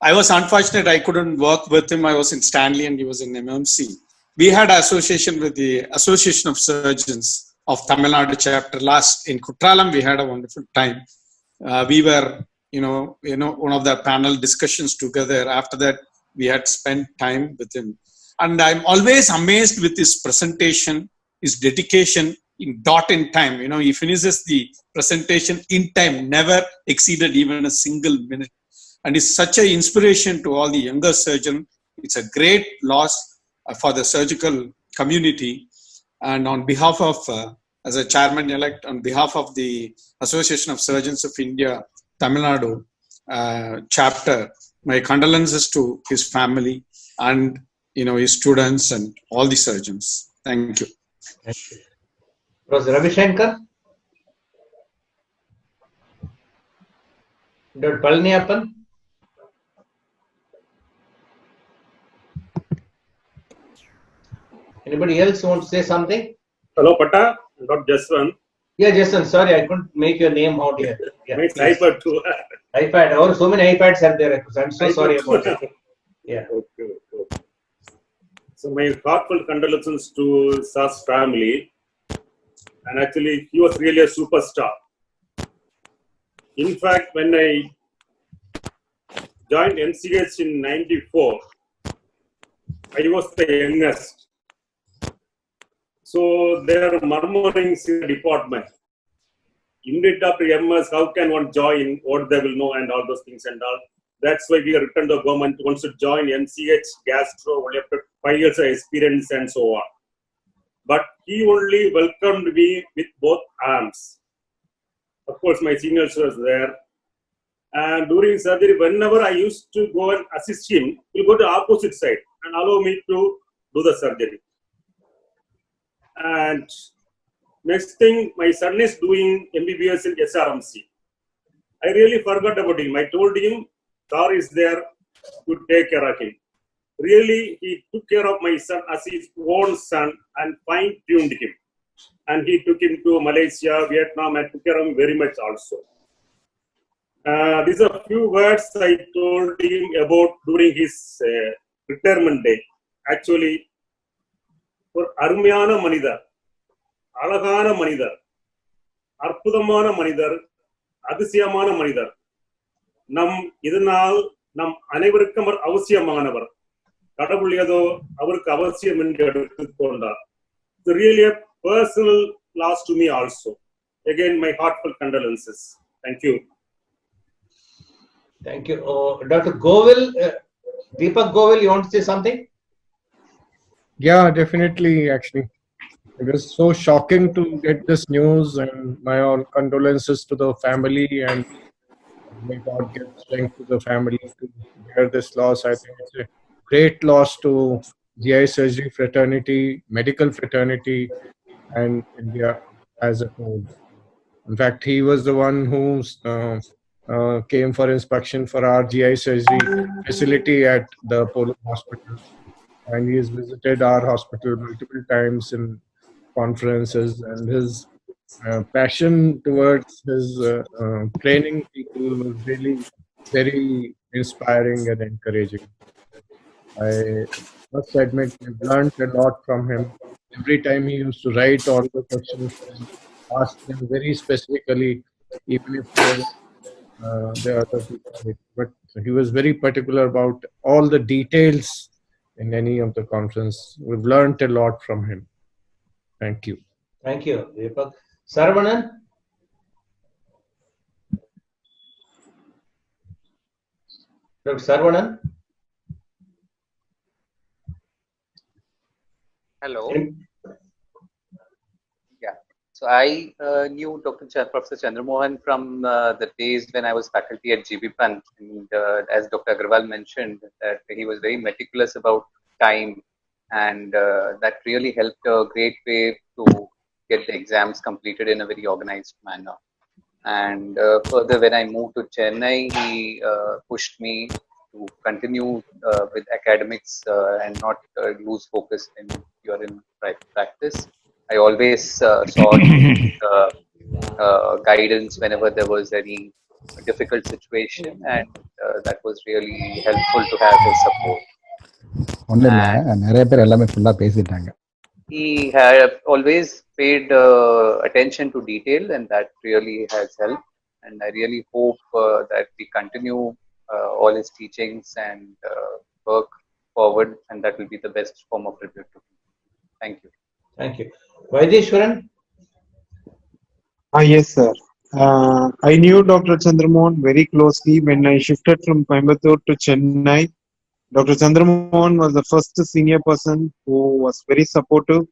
I was unfortunate I couldn't work with him. I was in Stanley and he was in MMC. We had association with the Association of Surgeons of Tamil Nadu chapter in Kutralam. We had a wonderful time. We were, one of the panel discussions together. After that, we had spent time with him. And I'm always amazed with his presentation, his dedication in time. He finishes the presentation in time, never exceeded even a single minute. And it's such an inspiration to all the younger surgeons. It's a great loss for the surgical community. And on behalf of, as a chairman-elect, on behalf of the Association of Surgeons of India, Tamil Nadu chapter, my condolences to his family and his students and all the surgeons. Thank you. Thank you. Professor Ravi Shankar. Dr. Palniappan. Anybody else want to say something? Hello, Patta. Dr.SM. Yeah, Jason. Sorry, I couldn't make your name out here. Yeah, my iPad too. iPad. Oh, so many iPads are there. I'm so sorry about it. Yeah. Okay. So my heartfelt condolences to Sas family. And actually, he was really a superstar. In fact, when I joined MCH in '94, I was the youngest. So there are murmurings in the department. Immediate after MS, how can one join? What they will know and all those things and all. That's why we have returned to the government wants to join MCH Gastro only after 5 years of experience and so on. But he only welcomed me with both arms. Of course, my seniors was there. And during surgery, whenever I used to go and assist him, he'll go to the opposite side and allow me to do the surgery. And next thing, my son is doing MBBS in SRMC. I really forgot about him. I told him, Sir is there to take care of him. Really, he took care of my son as his own son and fine-tuned him. And he took him to Malaysia, Vietnam, and took care of him very much also. These are few words I told him about during his retirement day. Actually, ஒரு அருமையான மனிதர், அழகான மனிதர், அற்புதமான மனிதர், அதிசயமான மனிதர். இதனால் நம் அனைவருக்கும் அவர் அவசியமானவர். கடவுள் ஏதோ அவருக்கு அவசியம் என்று எடுத்துக்கொண்டார். It's really a personal loss to me also. Again, my heartfelt condolences. Thank you. Thank you. Dr. Govil, Deepak Govil, you want to say something? Yeah, definitely, actually. It was so shocking to get this news, and my own condolences to the family, and may God give strength to the family to bear this loss. I think it's a great loss to GI surgery fraternity, medical fraternity, and India as a whole. In fact, he was the one who came for inspection for our GI surgery facility at the Apollo Hospital. And he has visited our hospital multiple times in conferences, and his passion towards his training people was really very inspiring and encouraging. I must admit, we've learned a lot from him. Every time he used to write all the questions and ask them very specifically, even if the other people. But he was very particular about all the details in any of the conference. We've learned a lot from him. Thank you. Thank you, Deepak. Saravanan? Dr. Saravanan? Hello. Yeah. So I knew Professor Chandramohan from the days when I was faculty at GB Pant, and as Dr. Agarwal mentioned, that he was very meticulous about time, and that really helped a great way to get the exams completed in a very organized manner. And further, when I moved to Chennai, he pushed me to continue with academics and not lose focus in private practice. I always sought guidance whenever there was any difficult situation, and that was really helpful to have his support. He had always paid attention to detail, and that really has helped. And I really hope that we continue all his teachings and work forward, and that will be the best form of tribute to him. Thank you. Thank you. Vaideshwaran? Yes, sir. I knew Dr. Chandramohan very closely when I shifted from Coimbatore to Chennai. Dr. Chandramohan was the first senior person who was very supportive.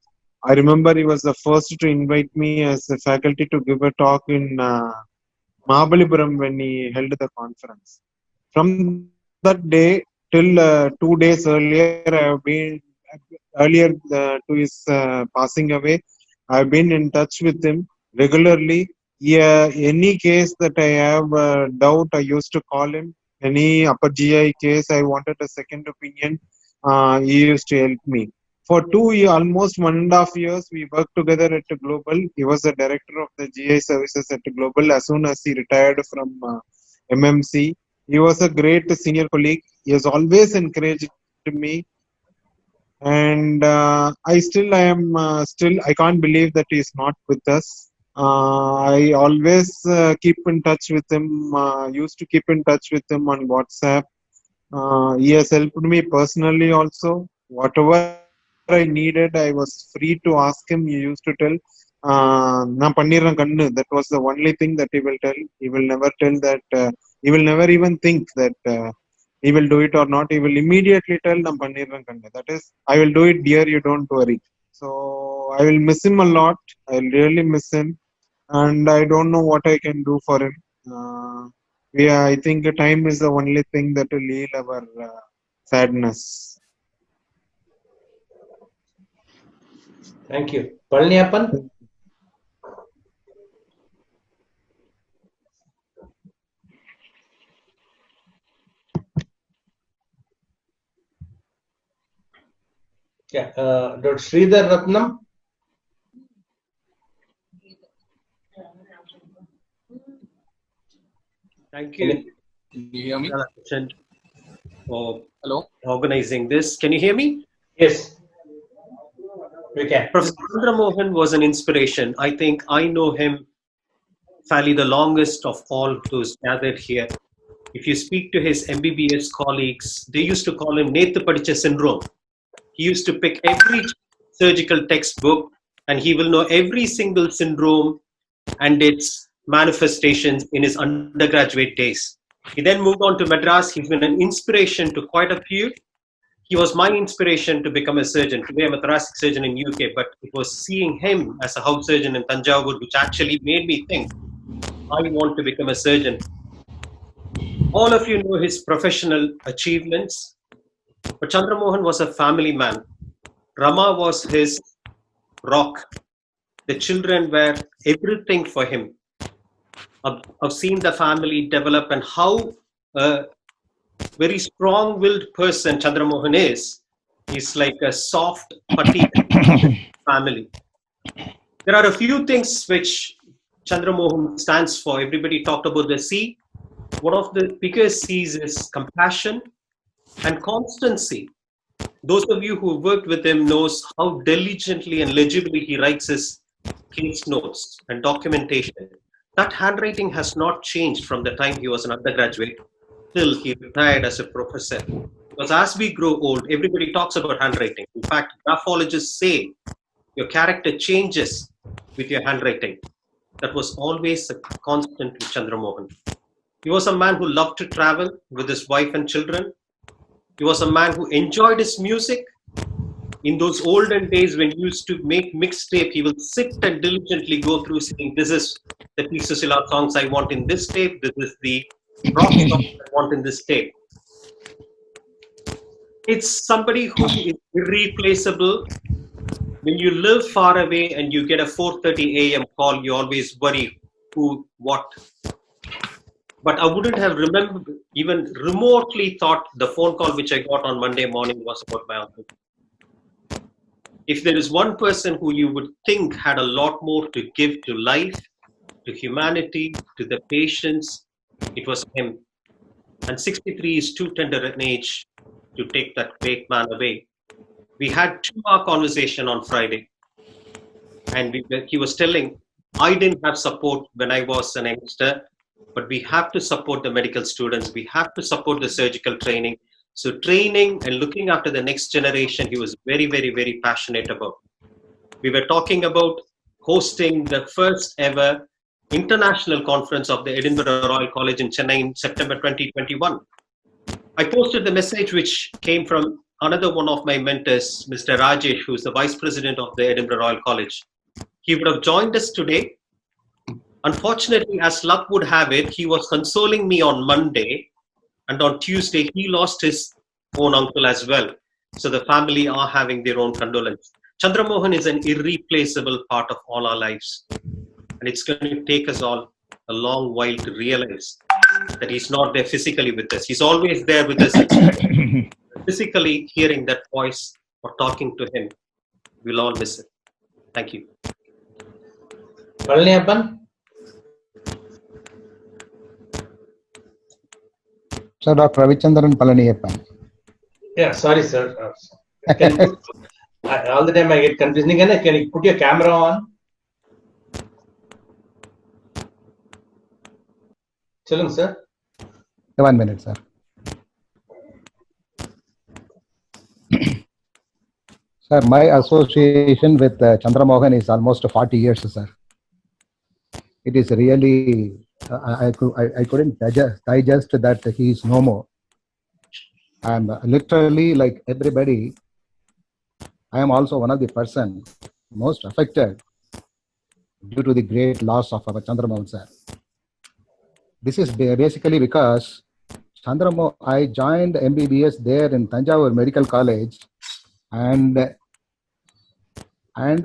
I remember he was the first to invite me as a faculty to give a talk in Mahabalipuram when he held the conference. From that day till 2 days earlier, I have been to his passing away. I have been in touch with him regularly. Yeah, any case that I have doubt, I used to call him. Any upper GI case, I wanted a second opinion. He used to help me. For almost 1.5 years, we worked together at Global. He was the director of the GI services at Global as soon as he retired from MMC. He was a great senior colleague. He has always encouraged me. And I can't believe that he is not with us. I always keep in touch with him, used to keep in touch with him on WhatsApp. He has helped me personally also. Whatever I needed, I was free to ask him. He used to tell, that was the only thing that he will tell. He will never tell that, he will never even think that he will do it or not. He will immediately tell, that is, I will do it, dear, you don't worry. So I will miss him a lot. I will really miss him. And I don't know what I can do for him. I think time is the only thing that will heal our sadness. Thank you. Palniappan? Yeah, Dr. Sridhar Ratnam? Thank you, Chan, for organizing this. Can you hear me? Yes, we can. Professor Chandramohan was an inspiration. I think I know him fairly the longest of all those gathered here. If you speak to his MBBS colleagues, they used to call him Nethu Padicha syndrome. He used to pick every surgical textbook and he will know every single syndrome and its manifestations in his undergraduate days. He then moved on to Madras. He's been an inspiration to quite a few. He was my inspiration to become a surgeon. Today I'm a thoracic surgeon in UK, but it was seeing him as a house surgeon in Tanjavur which actually made me think, I want to become a surgeon. All of you know his professional achievements, but Chandramohan was a family man. Rama was his rock. The children were everything for him. I've seen the family develop and how a very strong-willed person Chandramohan is. He's like a soft, putty family. There are a few things which Chandramohan stands for. Everybody talked about the C. One of the biggest C's is compassion and constancy. Those of you who worked with him knows how diligently and legibly he writes his case notes and documentation. That handwriting has not changed from the time he was an undergraduate till he retired as a professor. Because as we grow old, everybody talks about handwriting. In fact, graphologists say your character changes with your handwriting. That was always a constant with Chandramohan. He was a man who loved to travel with his wife and children. He was a man who enjoyed his music. In those olden days when he used to make mixtape, he will sit and diligently go through saying, this is the P. Susila songs I want in this tape. This is the rock songs I want in this tape. It's somebody who is irreplaceable. When you live far away and you get a 4:30 a.m. call, you always worry who, what. But I wouldn't have remembered, even remotely thought the phone call which I got on Monday morning was about my uncle. If there is one person who you would think had a lot more to give to life, to humanity, to the patients, it was him. And 63 is too tender an age to take that great man away. We had 2-hour conversation on Friday. And he was telling, I didn't have support when I was an youngster, but we have to support the medical students. We have to support the surgical training. So training and looking after the next generation, he was very, very, very passionate about. We were talking about hosting the first ever international conference of the Edinburgh Royal College in Chennai in September 2021. I posted the message which came from another one of my mentors, Mr. Rajesh, who's the Vice President of the Edinburgh Royal College. He would have joined us today. Unfortunately, as luck would have it, he was consoling me on Monday, and on Tuesday, he lost his own uncle as well. So the family are having their own condolence. Chandramohan is an irreplaceable part of all our lives. And it's going to take us all a long while to realize that he's not there physically with us. He's always there with us. Physically hearing that voice or talking to him, we'll all miss it. Thank you. Palaniappan? Sir, Dr. Ravichandran Palaniappan. Yeah, sorry, sir. All the time I get confusing. Can you put your camera on? Challenge, sir. 1 minute, sir. Sir, my association with Chandramohan is almost 40 years, sir. It is really, I couldn't digest that he is no more. And literally, like everybody, I am also one of the person most affected due to the great loss of our Chandramohan, sir. This is basically because Chandramohan, I joined MBBS there in Tanjavur Medical College, and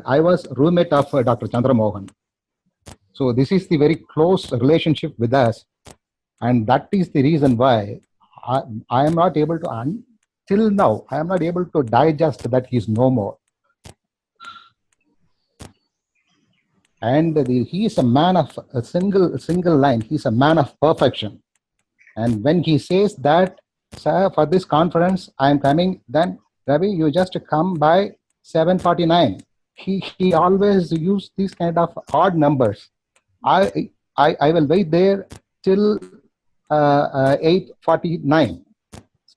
I was roommate of Dr. Chandramohan. So this is the very close relationship with us, and that is the reason why I am not able to, till now, I am not able to digest that he is no more. And he is a man of a single line. He is a man of perfection. And when he says that, sir, for this conference, I am coming, then Ravi, you just come by 7:49. He always use these kind of odd numbers. I will wait there till 8:49.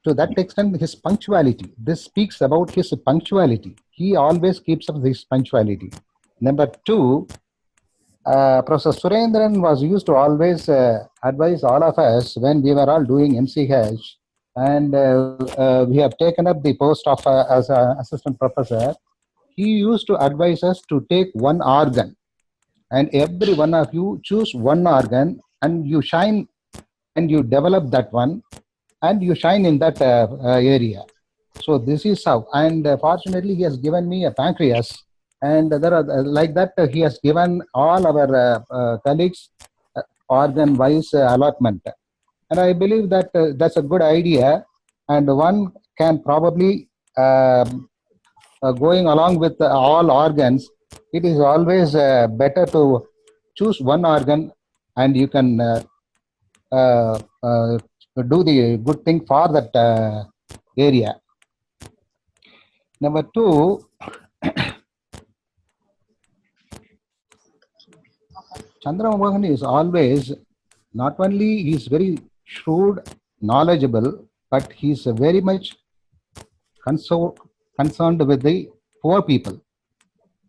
To that extent, his punctuality. This speaks about his punctuality. He always keeps up this punctuality. Number two, Professor Surendran was used to always advise all of us when we were all doing MCH, and we have taken up the post of as an assistant professor. He used to advise us to take one organ, and every one of you choose one organ, and you shine, and you develop that one, and you shine in that area. So this is how, and fortunately he has given me a pancreas, and there are like that he has given all our colleagues organ wise allotment, and I believe that that's a good idea, and one can probably going along with all organs, it is always better to choose one organ, and you can do the good thing for that area. Number two, Chandramohan is always, not only he is very shrewd, knowledgeable, but he is very much concerned with the poor people.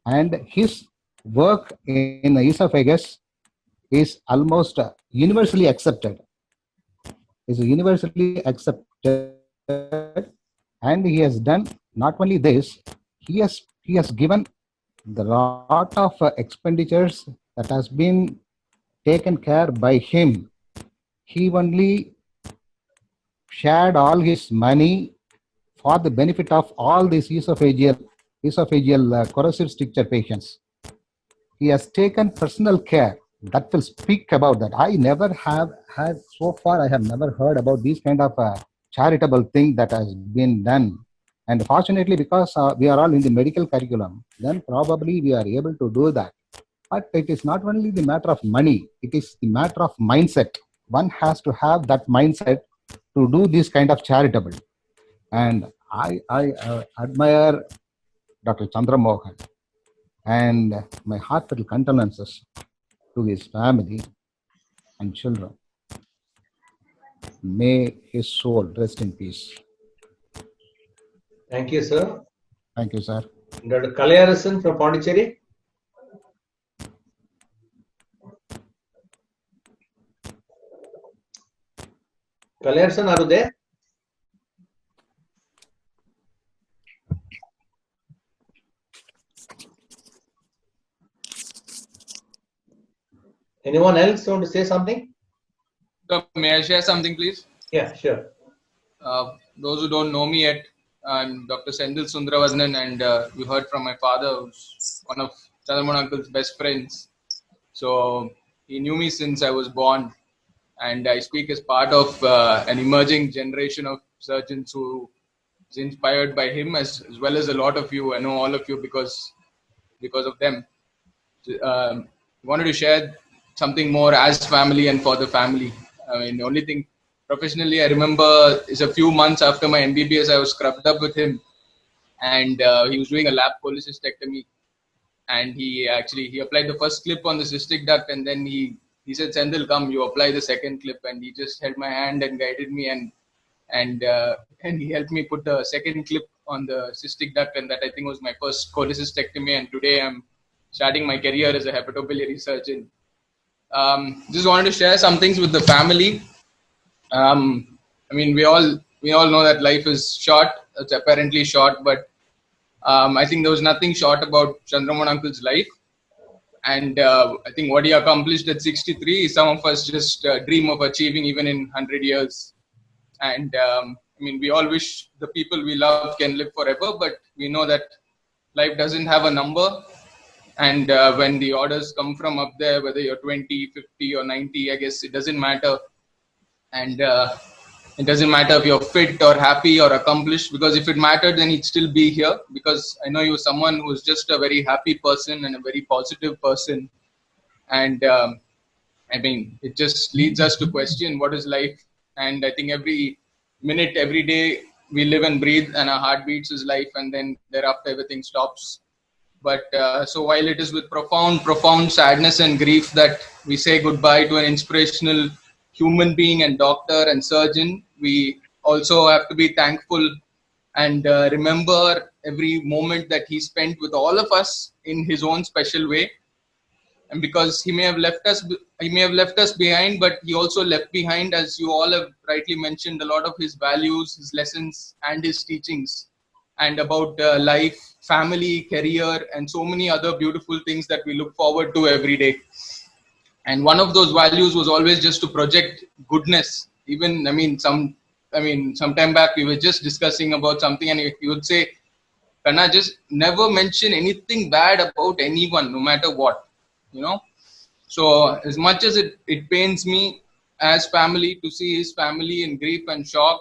And his work in the esophagus is almost universally accepted. Is universally accepted, and he has done not only this, he has given the lot of expenditures that has been taken care by him. He only shared all his money for the benefit of all these esophageal corrosive stricture patients. He has taken personal care. That will speak about that. I never have had, so far I have never heard about these kind of charitable thing that has been done. And fortunately, because we are all in the medical curriculum, then probably we are able to do that. But it is not only the matter of money, it is the matter of mindset. One has to have that mindset to do this kind of charitable. And I admire Dr. Chandramohan, and my heartfelt condolences to his family and children. May his soul rest in peace. Thank you, sir. Thank you, sir. Dr. Kalayarasan from Pondicherry. Kalayarasan, are you there? Anyone else want to say something? So may I share something, please? Yeah, sure. Those who don't know me yet, I'm Dr. Sendil Sundaravazanan, and you heard from my father, who's one of Chandramohan uncle's best friends. So he knew me since I was born, and I speak as part of an emerging generation of surgeons who is inspired by him, as well as a lot of you. I know all of you because of them. Wanted to share something more as family and for the family. I mean, the only thing professionally I remember is a few months after my MBBS, I was scrubbed up with him, and he was doing a lap cholecystectomy, and he applied the first clip on the cystic duct, and then he said, "Sendil, come, you apply the second clip," and he just held my hand and guided me, and he helped me put the second clip on the cystic duct, and that I think was my first cholecystectomy, and today I'm starting my career as a hepatobiliary surgeon. Just wanted to share some things with the family. I mean, we all know that life is short. It's apparently short, but I think there was nothing short about Chandramohan uncle's life. And I think what he accomplished at 63, some of us just dream of achieving even in 100 years. And I mean, we all wish the people we love can live forever, but we know that life doesn't have a number. And when the orders come from up there, whether you're 20, 50 or 90, I guess it doesn't matter. And it doesn't matter if you're fit or happy or accomplished, because if it mattered, then he'd still be here. Because I know you're someone who's just a very happy person and a very positive person. And I mean, it just leads us to question, what is life And I think every minute, every day, we live and breathe, and our heart beats is life, and then thereafter everything stops. But so while it is with profound sadness and grief that we say goodbye to an inspirational human being and doctor and surgeon, we also have to be thankful and remember every moment that he spent with all of us in his own special way. And because he may have left us behind, but he also left behind, as you all have rightly mentioned, a lot of his values, his lessons, and his teachings, and about life, family, career, and so many other beautiful things that we look forward to every day. And one of those values was always just to project goodness. Even, some time back we were just discussing about something, and he would say, Kanna, just never mention anything bad about anyone, no matter what, So as much as it pains me as family to see his family in grief and shock,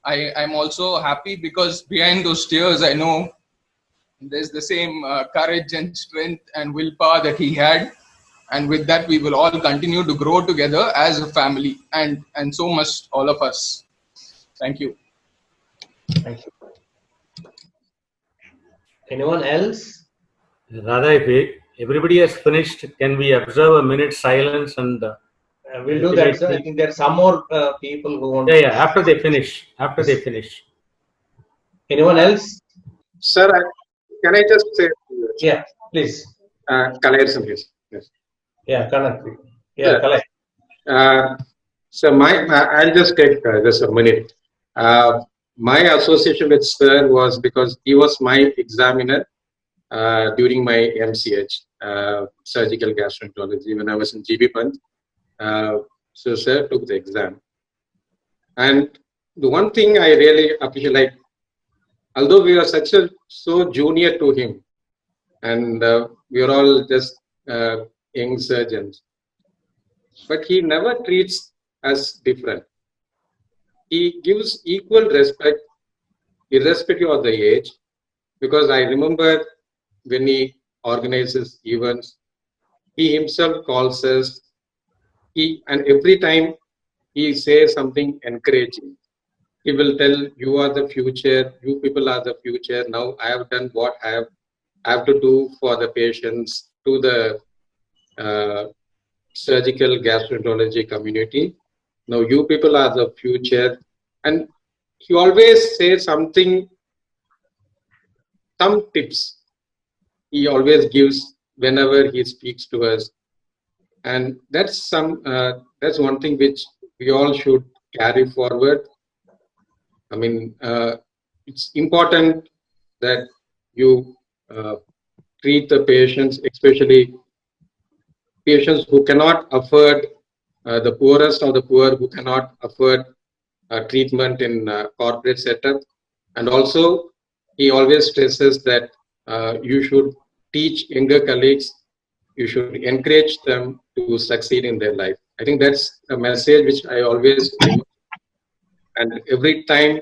I'm also happy because behind those tears, I know there's the same courage and strength and willpower that he had. And with that, we will all continue to grow together as a family, and so must all of us. Thank you. Thank you. Anyone else? Radha, if everybody has finished, can we observe a minute silence and we'll do that, sir. I think there are some more people who want. Yeah. After they finish. Anyone else? Sir, can I just say? Yeah, please. Kalai, yes. Yeah, Kanak. Yeah, Kalai. So I'll just take just a minute. My association with Sir was because he was my examiner during my MCH, surgical gastroenterology, when I was in GB Pant. So Sir took the exam. And the one thing I really appreciate, like, although we are so junior to him, and we are all just young surgeons, but he never treats us different. He gives equal respect, irrespective of the age, because I remember when he organizes events, he himself calls us, and every time he says something encouraging. He will tell, you are the future, you people are the future. Now I have done what I have to do for the patients, to the surgical gastroenterology community. Now you people are the future. And he always says something, some tips he always gives whenever he speaks to us. And that's one thing which we all should carry forward. I mean, it's important that you treat the patients, especially patients who cannot afford, the poorest of the poor who cannot afford treatment in corporate setup. And also, he always stresses that you should teach younger colleagues, you should encourage them to succeed in their life. I think that's a message which I always bring. And every time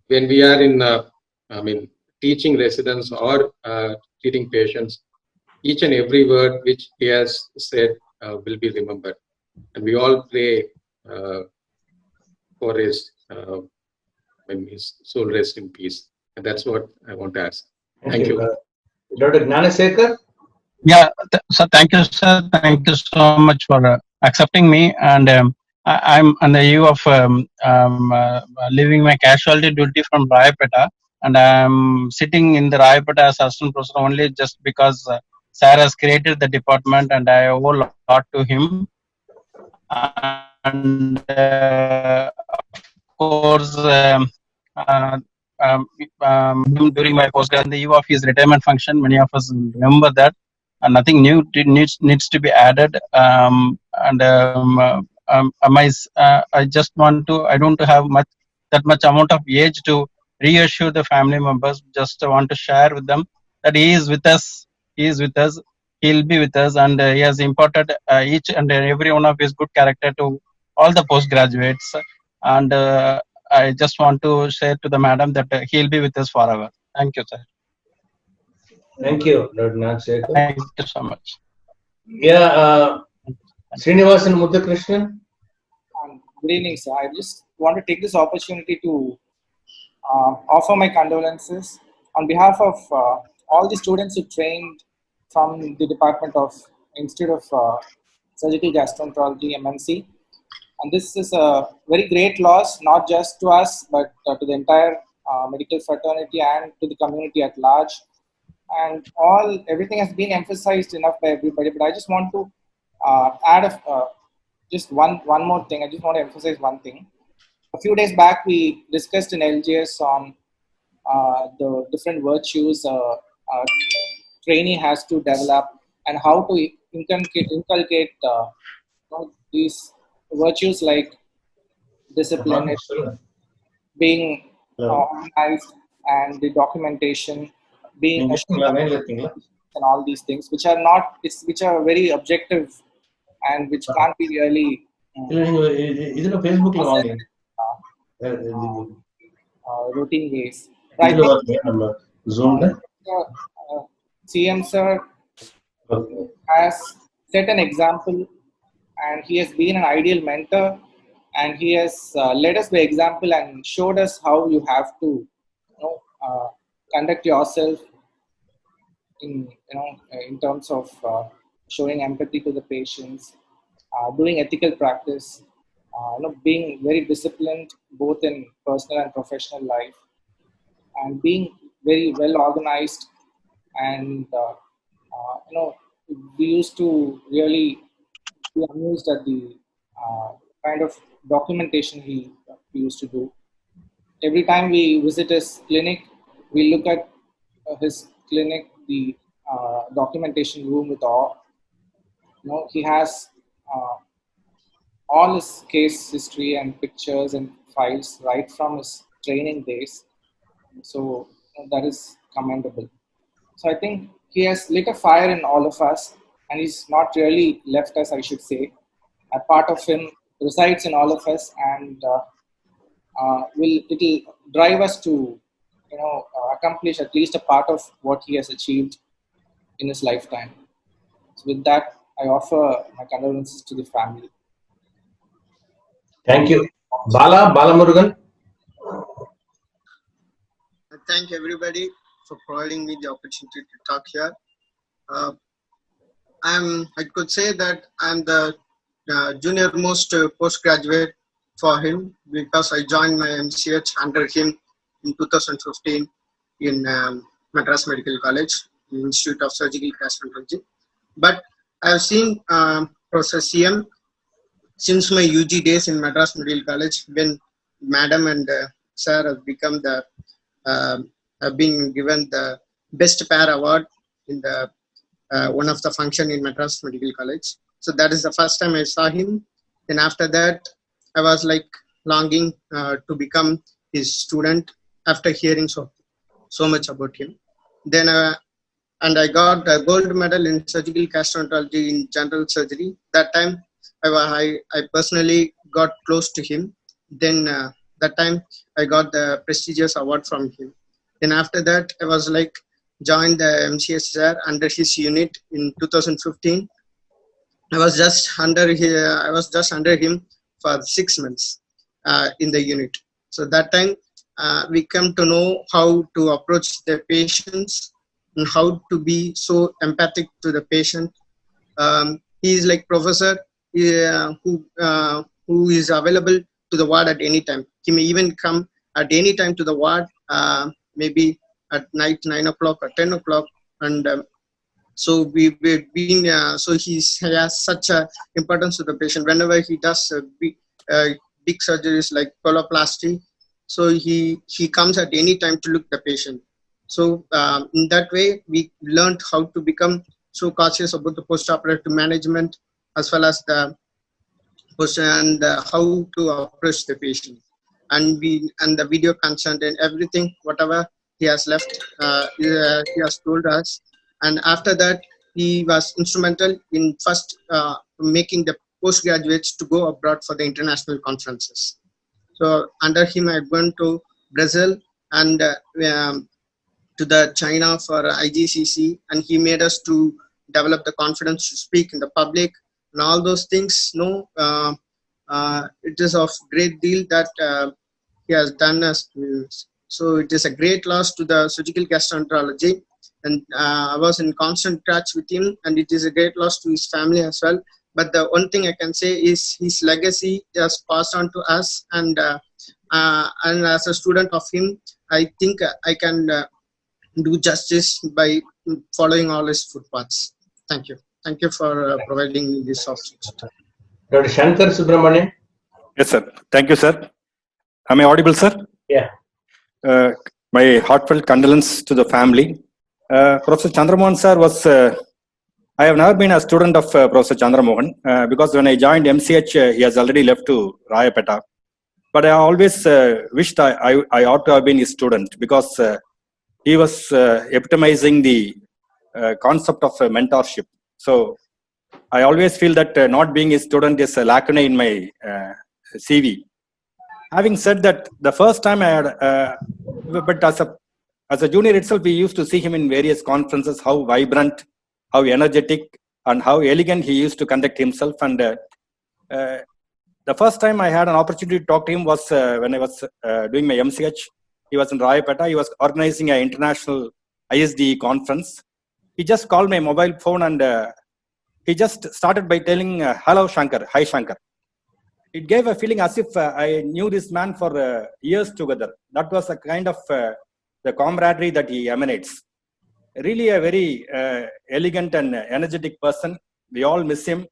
when we are in, teaching residents or treating patients, each and every word which he has said will be remembered. And we all pray for his soul rest in peace. And that's what I want to ask. Thank you. Dr. Gnanasekar? Yeah, so thank you, sir. Thank you so much for accepting me. And I'm on the eve of leaving my casualty duty from Rayapeta, and I'm sitting in the Rayapeta as assistant professor only just because Sir has created the department, and I owe a lot to him. And of course, during my postgrad, on the eve of his retirement function, many of us remember that. And nothing new needs to be added. I just want to. I don't have that much amount of age to reassure the family members. Just want to share with them that he is with us. He is with us. He'll be with us, and he has imparted each and every one of his good character to all the postgraduates. And I just want to say to the madam that he'll be with us forever. Thank you, sir. Thank you, Dr. Gnanasekar. Thank you so much. Yeah, Srinivasan Muthakrishnan. Good evening, sir. I just want to take this opportunity to offer my condolences on behalf of all the students who trained from the Department of Institute of Surgical Gastroenterology, MNC. And this is a very great loss, not just to us, but to the entire medical fraternity and to the community at large. And everything has been emphasized enough by everybody, but I just want to add just one more thing. I just want to emphasize one thing. A few days back, we discussed in LGS on the different virtues trainee has to develop and how to inculcate these virtues like discipline, being organized, and the documentation, being and all these things, which are not, which are very objective and which can't be really routine ways. Right. CM sir has set an example, and he has been an ideal mentor, and he has led us by example and showed us how you have to conduct yourself in terms of showing empathy to the patients, doing ethical practice, being very disciplined both in personal and professional life, and being very well organized. And we used to really be amused at the kind of documentation he used to do. Every time we visit his clinic, we look at his clinic, the documentation room with awe. He has all his case history and pictures and files right from his training days. So that is commendable. So I think he has lit a fire in all of us, and he's not really left us, I should say. A part of him resides in all of us, and it'll drive us to accomplish at least a part of what he has achieved in his lifetime. So with that, I offer my condolences to the family. Thank you. Balamurugan. I thank everybody for providing me the opportunity to talk here. I could say that I'm the junior most postgraduate for him, because I joined my MCH under him in 2015 in Madras Medical College, Institute of Surgical Gastroenterology. But I've seen Professor CM since my UG days in Madras Medical College, when Madam and Sir have become have been given the Best Pair Award in the one of the function in Madras Medical College. So that is the first time I saw him. Then after that, I was like longing to become his student after hearing so much about him. Then and I got a gold medal in surgical gastroenterology in general surgery. That time I personally got close to him. Then that time I got the prestigious award from him. Then after that, I was like joined the MCSR under his unit in 2015. I was just under him for 6 months in the unit. So that time we come to know how to approach the patients and how to be so empathic to the patient. He is like professor who is available to the ward at any time. He may even come at any time to the ward, maybe at night 9 o'clock or 10 o'clock, and so we've been so he has such a importance to the patient. Whenever he does big surgeries like coloplasty, so he comes at any time to look the patient. So in that way, we learned how to become so cautious about the post-operative management, as well as the post and how to approach the patient, and the video consent and everything, whatever he has left, he has told us. And after that, he was instrumental in first making the postgraduates to go abroad for the international conferences. So under him, I went to Brazil and to the China for IGCC, and he made us to develop the confidence to speak in the public and all those things. it is of great deal that he has done us. So it is a great loss to the surgical gastroenterology, and I was in constant touch with him, and it is a great loss to his family as well. But the one thing I can say is his legacy has passed on to us, and as a student of him, I think I can do justice by following all his footpaths. Thank you. Thank you for providing me this opportunity. Dr. Shankar Subramanian. Yes, sir. Thank you, sir. Am I audible, sir? Yeah. My heartfelt condolence to the family. Professor Chandramohan, sir, was. I have never been a student of Professor Chandramohan because when I joined MCH, he has already left to Rayapeta. But I always wished I ought to have been his student because he was epitomizing the concept of mentorship. So I always feel that not being his student is a lacuna in my CV. Having said that, the first time I had, but as a junior itself, we used to see him in various conferences, how vibrant, how energetic, and how elegant he used to conduct himself. And the first time I had an opportunity to talk to him was when I was doing my MCH. He was in Rayapeta. He was organizing an international ISDE conference. He just called my mobile phone and he just started by telling, hello, Shankar. Hi, Shankar. It gave a feeling as if I knew this man for years together. That was a kind of the camaraderie that he emanates. Really a very elegant and energetic person. We all miss him.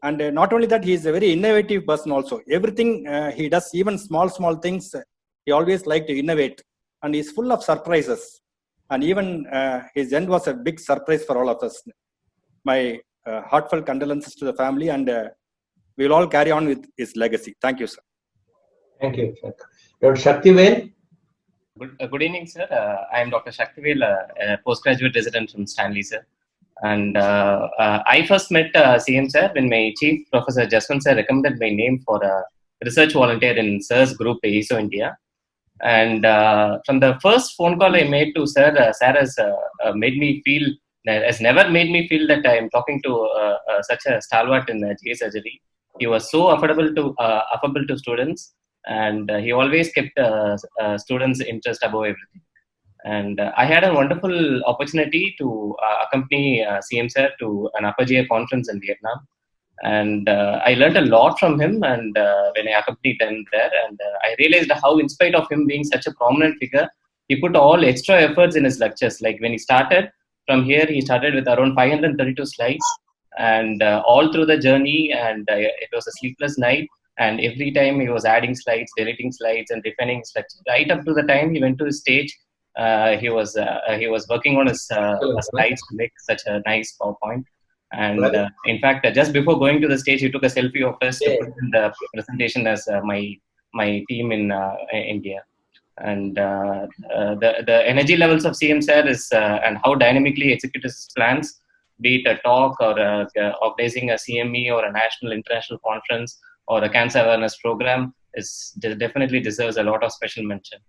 And not only that, he is a very innovative person also. Everything he does, even small things, he always likes to innovate. And he's full of surprises. And even his end was a big surprise for all of us. My heartfelt condolences to the family, and we'll all carry on with his legacy. Thank you, sir. Thank you, Shankar. Dr. Shaktivel. Good evening, sir. I am Dr. Shaktivel, a postgraduate resident from Stanley, sir. And I first met CM sir when my chief, Professor Jaswant sir, recommended my name for a research volunteer in sir's group, ESO India. And from the first phone call I made to sir, sir has made me feel, has never made me feel that I am talking to such a stalwart in GA surgery. He was so affable to students, and he always kept students' interest above everything. And I had a wonderful opportunity to accompany CM sir to an FRCS conference in Vietnam. And I learned a lot from him, and when I accompanied them there, and I realized how, in spite of him being such a prominent figure, he put all extra efforts in his lectures. Like when he started from here, he started with around 532 slides, and all through the journey, and it was a sleepless night. And every time he was adding slides, deleting slides, and refining his lecture. Right up to the time he went to his stage, he was working on his slides to make such a nice PowerPoint. And in fact, just before going to the stage, he took a selfie of us to put in the presentation as my team in India. And the energy levels of CM sir is and how dynamically he executes his plans, be it a talk or organizing a CME or a national international conference or a cancer awareness program, is definitely deserves a lot of special mention.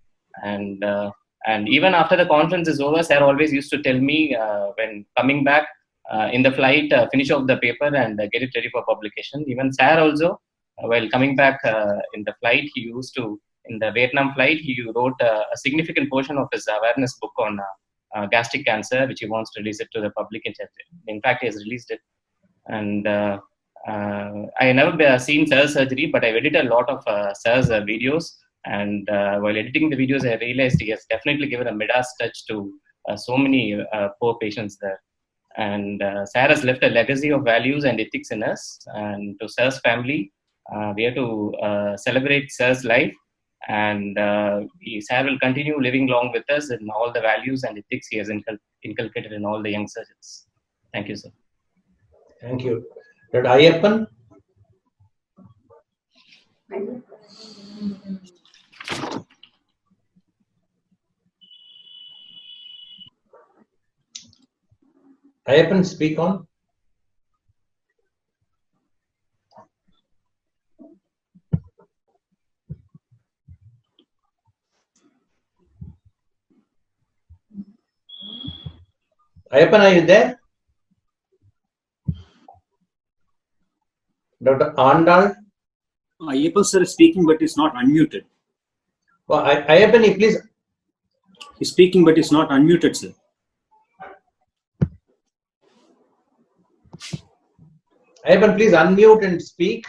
And even after the conference is over, sir always used to tell me when coming back in the flight, finish off the paper and get it ready for publication. Even sir also, while coming back in the flight, he used to, in the Vietnam flight, he wrote a significant portion of his awareness book on gastric cancer, which he wants to release it to the public. In fact, he has released it. And I never seen sir's surgery, but I've edited a lot of sir's videos. And while editing the videos, I realized he has definitely given a Midas touch to so many poor patients there. And sir has left a legacy of values and ethics in us. And to sir's family, we have to celebrate sir's life. And sir will continue living along with us in all the values and ethics he has inculcated in all the young surgeons. Thank you, sir. Thank you. Dr. Ayyappan. Ayyappan, speak on. Ayyappan, are you there? Dr. Andal. Ayyappan sir is speaking, but it's not unmuted. Well, Ayyappan, please. He's speaking, but it's not unmuted, sir. Ayyappan, please unmute and speak.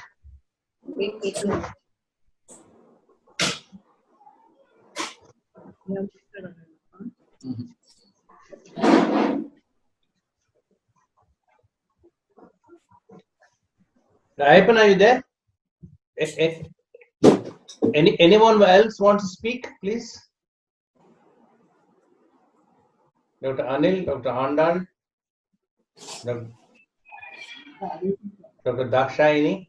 Ayyappan, are you there? Anyone else wants to speak, please? Dr. Anil, Dr. Andal, Dr. Dakshayini.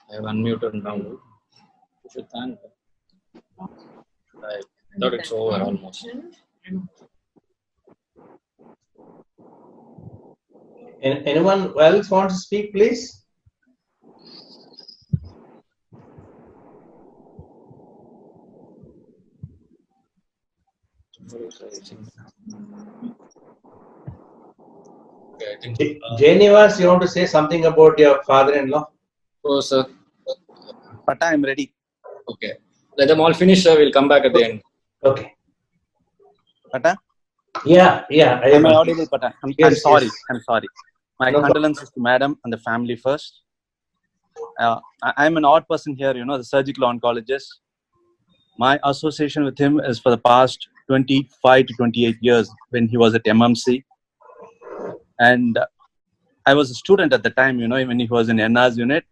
I have unmuted now. You should thank them. I thought it's over almost. Anyone else wants to speak, please? Okay, I think. Janivas, you want to say something about your father-in-law? Oh, sir. But I'm ready. Okay. Let them all finish, sir. We'll come back at the end. Okay. Pata? Yeah. Am I audible, Pata? I'm sorry. Yes. I'm sorry. My No condolences to madam and the family first. I'm an odd person here, the surgical oncologist. My association with him is for the past 25 to 28 years when he was at MMC. And I was a student at the time, when he was in NR's unit.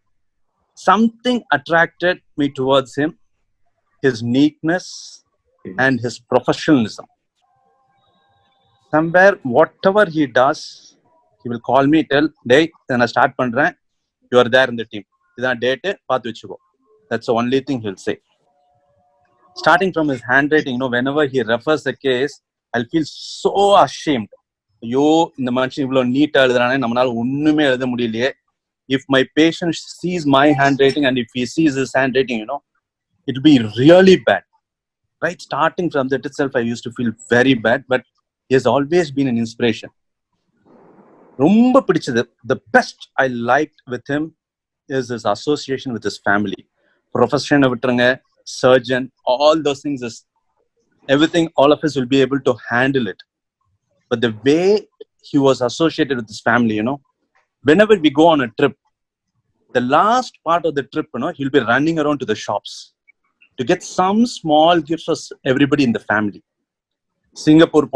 Something attracted me towards him, his neatness and his professionalism. Somewhere, whatever he does, he will call me, tell, "Day, then I start pandran, you are there in the team. That's the only thing he'll say. Starting from his handwriting, whenever he refers the case, I'll feel so ashamed. In the mansion, if my patient sees my handwriting and if he sees his handwriting, it'll be really bad. Right? Starting from that itself, I used to feel very bad, but he has always been an inspiration. The best I liked with him is his association with his family. Profession, surgeon, all those things is everything, all of us will be able to handle it. But the way he was associated with his family, whenever we go on a trip, the last part of the trip, he'll be running around to the shops to get some small gifts for everybody in the family. Singapore,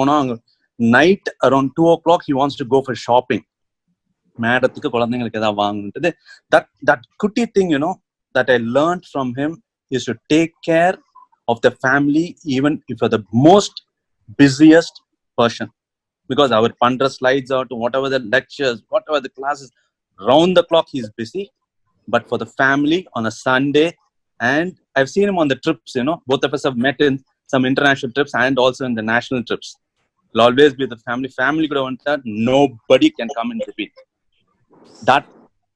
night around 2 o'clock, he wants to go for shopping. That cutie thing, that I learned from him is to take care of the family, even if you're the most busiest person. Because our pandra slides out, whatever the lectures, whatever the classes, round the clock he's busy. But for the family on a Sunday, and I've seen him on the trips, both of us have met in some international trips and also in the national trips. He'll always be the family. Family could want that. Nobody can come in between. That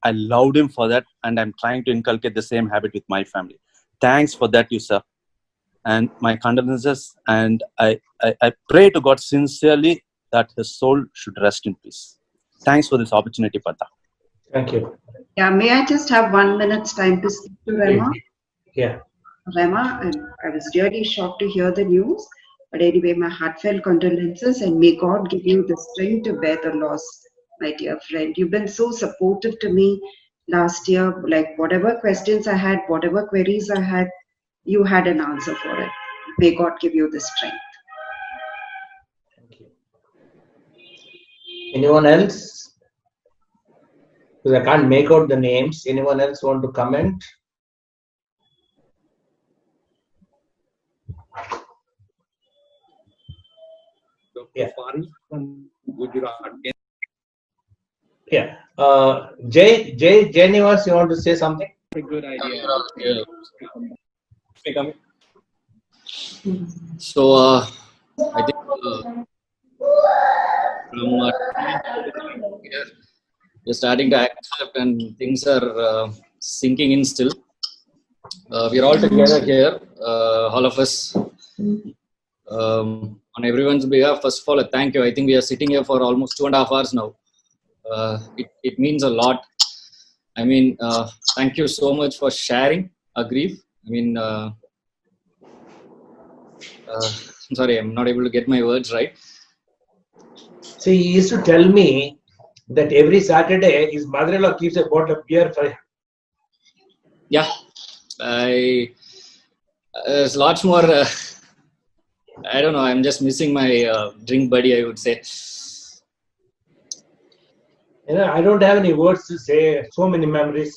I loved him for that, and I'm trying to inculcate the same habit with my family. Thanks for that, you sir. And my condolences, and I pray to God sincerely that his soul should rest in peace. Thanks for this opportunity, Pata. Thank you. Yeah, may I just have 1 minute's time to speak to Rema? Yeah. Rema, I was really shocked to hear the news. But anyway, my heartfelt condolences, and may God give you the strength to bear the loss, my dear friend. You've been so supportive to me last year. Like whatever questions I had, whatever queries I had, you had an answer for it. May God give you the strength. Thank you. Anyone else? Because I can't make out the names. Anyone else want to comment? Dr. Fari from Gujarat. Yeah. Jay Nivas, you want to say something? A good idea. Yeah. So I think from we're starting to accept and things are sinking in still. We are all together here, all of us. On everyone's behalf, first of all, a thank you. I think we are sitting here for almost 2.5 hours now. It means a lot. I mean, thank you so much for sharing a grief. I mean, I'm sorry, I'm not able to get my words right. See, he used to tell me that every Saturday his mother-in-law keeps a bottle of beer for him. Yeah, there's lots more. I don't know. I'm just missing my drink buddy, I would say. You know, I don't have any words to say. So many memories.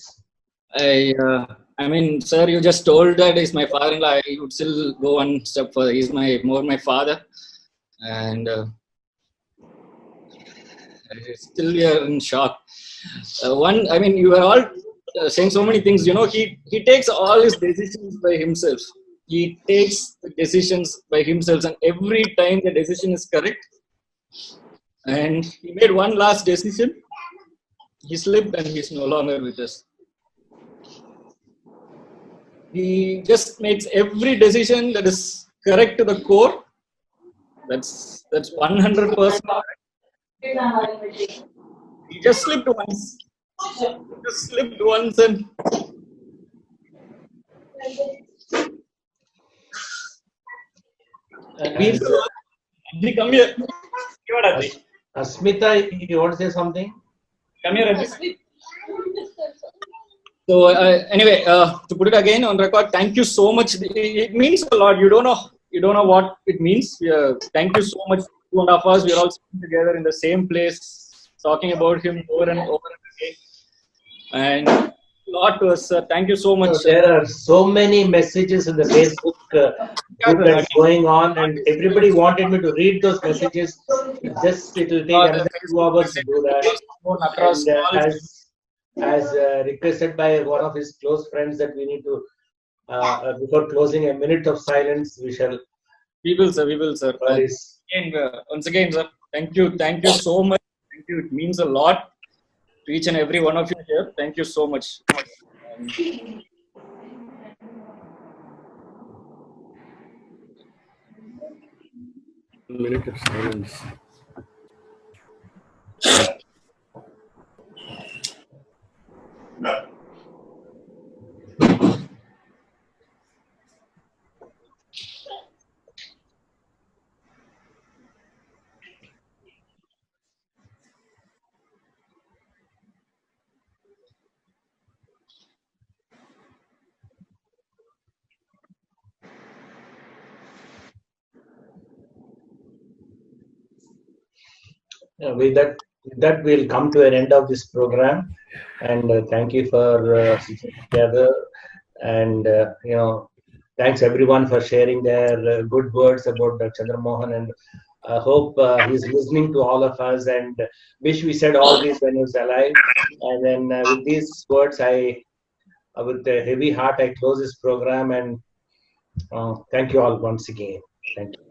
I mean, sir, you just told that he's my father-in-law. I would still go one step further. He's more my father, and still we are in shock. I mean, you are all saying so many things. You know, he takes all his decisions by himself. He takes the decisions by himself, and every time the decision is correct. And he made one last decision. He slipped, and he's no longer with us. He just makes every decision that is correct to the core. That's 100%. He just slipped once. And it means a lot. Adri, come here. Asmita, you want to say something? Come here, Adri. So anyway, to put it again on record, thank you so much. It means a lot. You don't know what it means. Thank you so much. 2.5 hours. We are all sitting together in the same place, talking about him over and over again. And a lot to us, sir. Thank you so much. So there are so many messages in the Facebook group that's going on, and everybody wanted me to read those messages. It will take another 2 hours to do that. And, as requested by one of his close friends, that we need to, before closing, a minute of silence. We will, sir. Once again, sir, thank you so much. Thank you. It means a lot to each and every one of you here. Thank you so much. A minute of silence. With that, we'll come to an end of this program. And thank you for sitting together. And thanks everyone for sharing their good words about Dr. Chandramohan. And I hope he's listening to all of us, and wish we said all this when he was alive. And then with these words, with a heavy heart, I close this program. And thank you all once again. Thank you.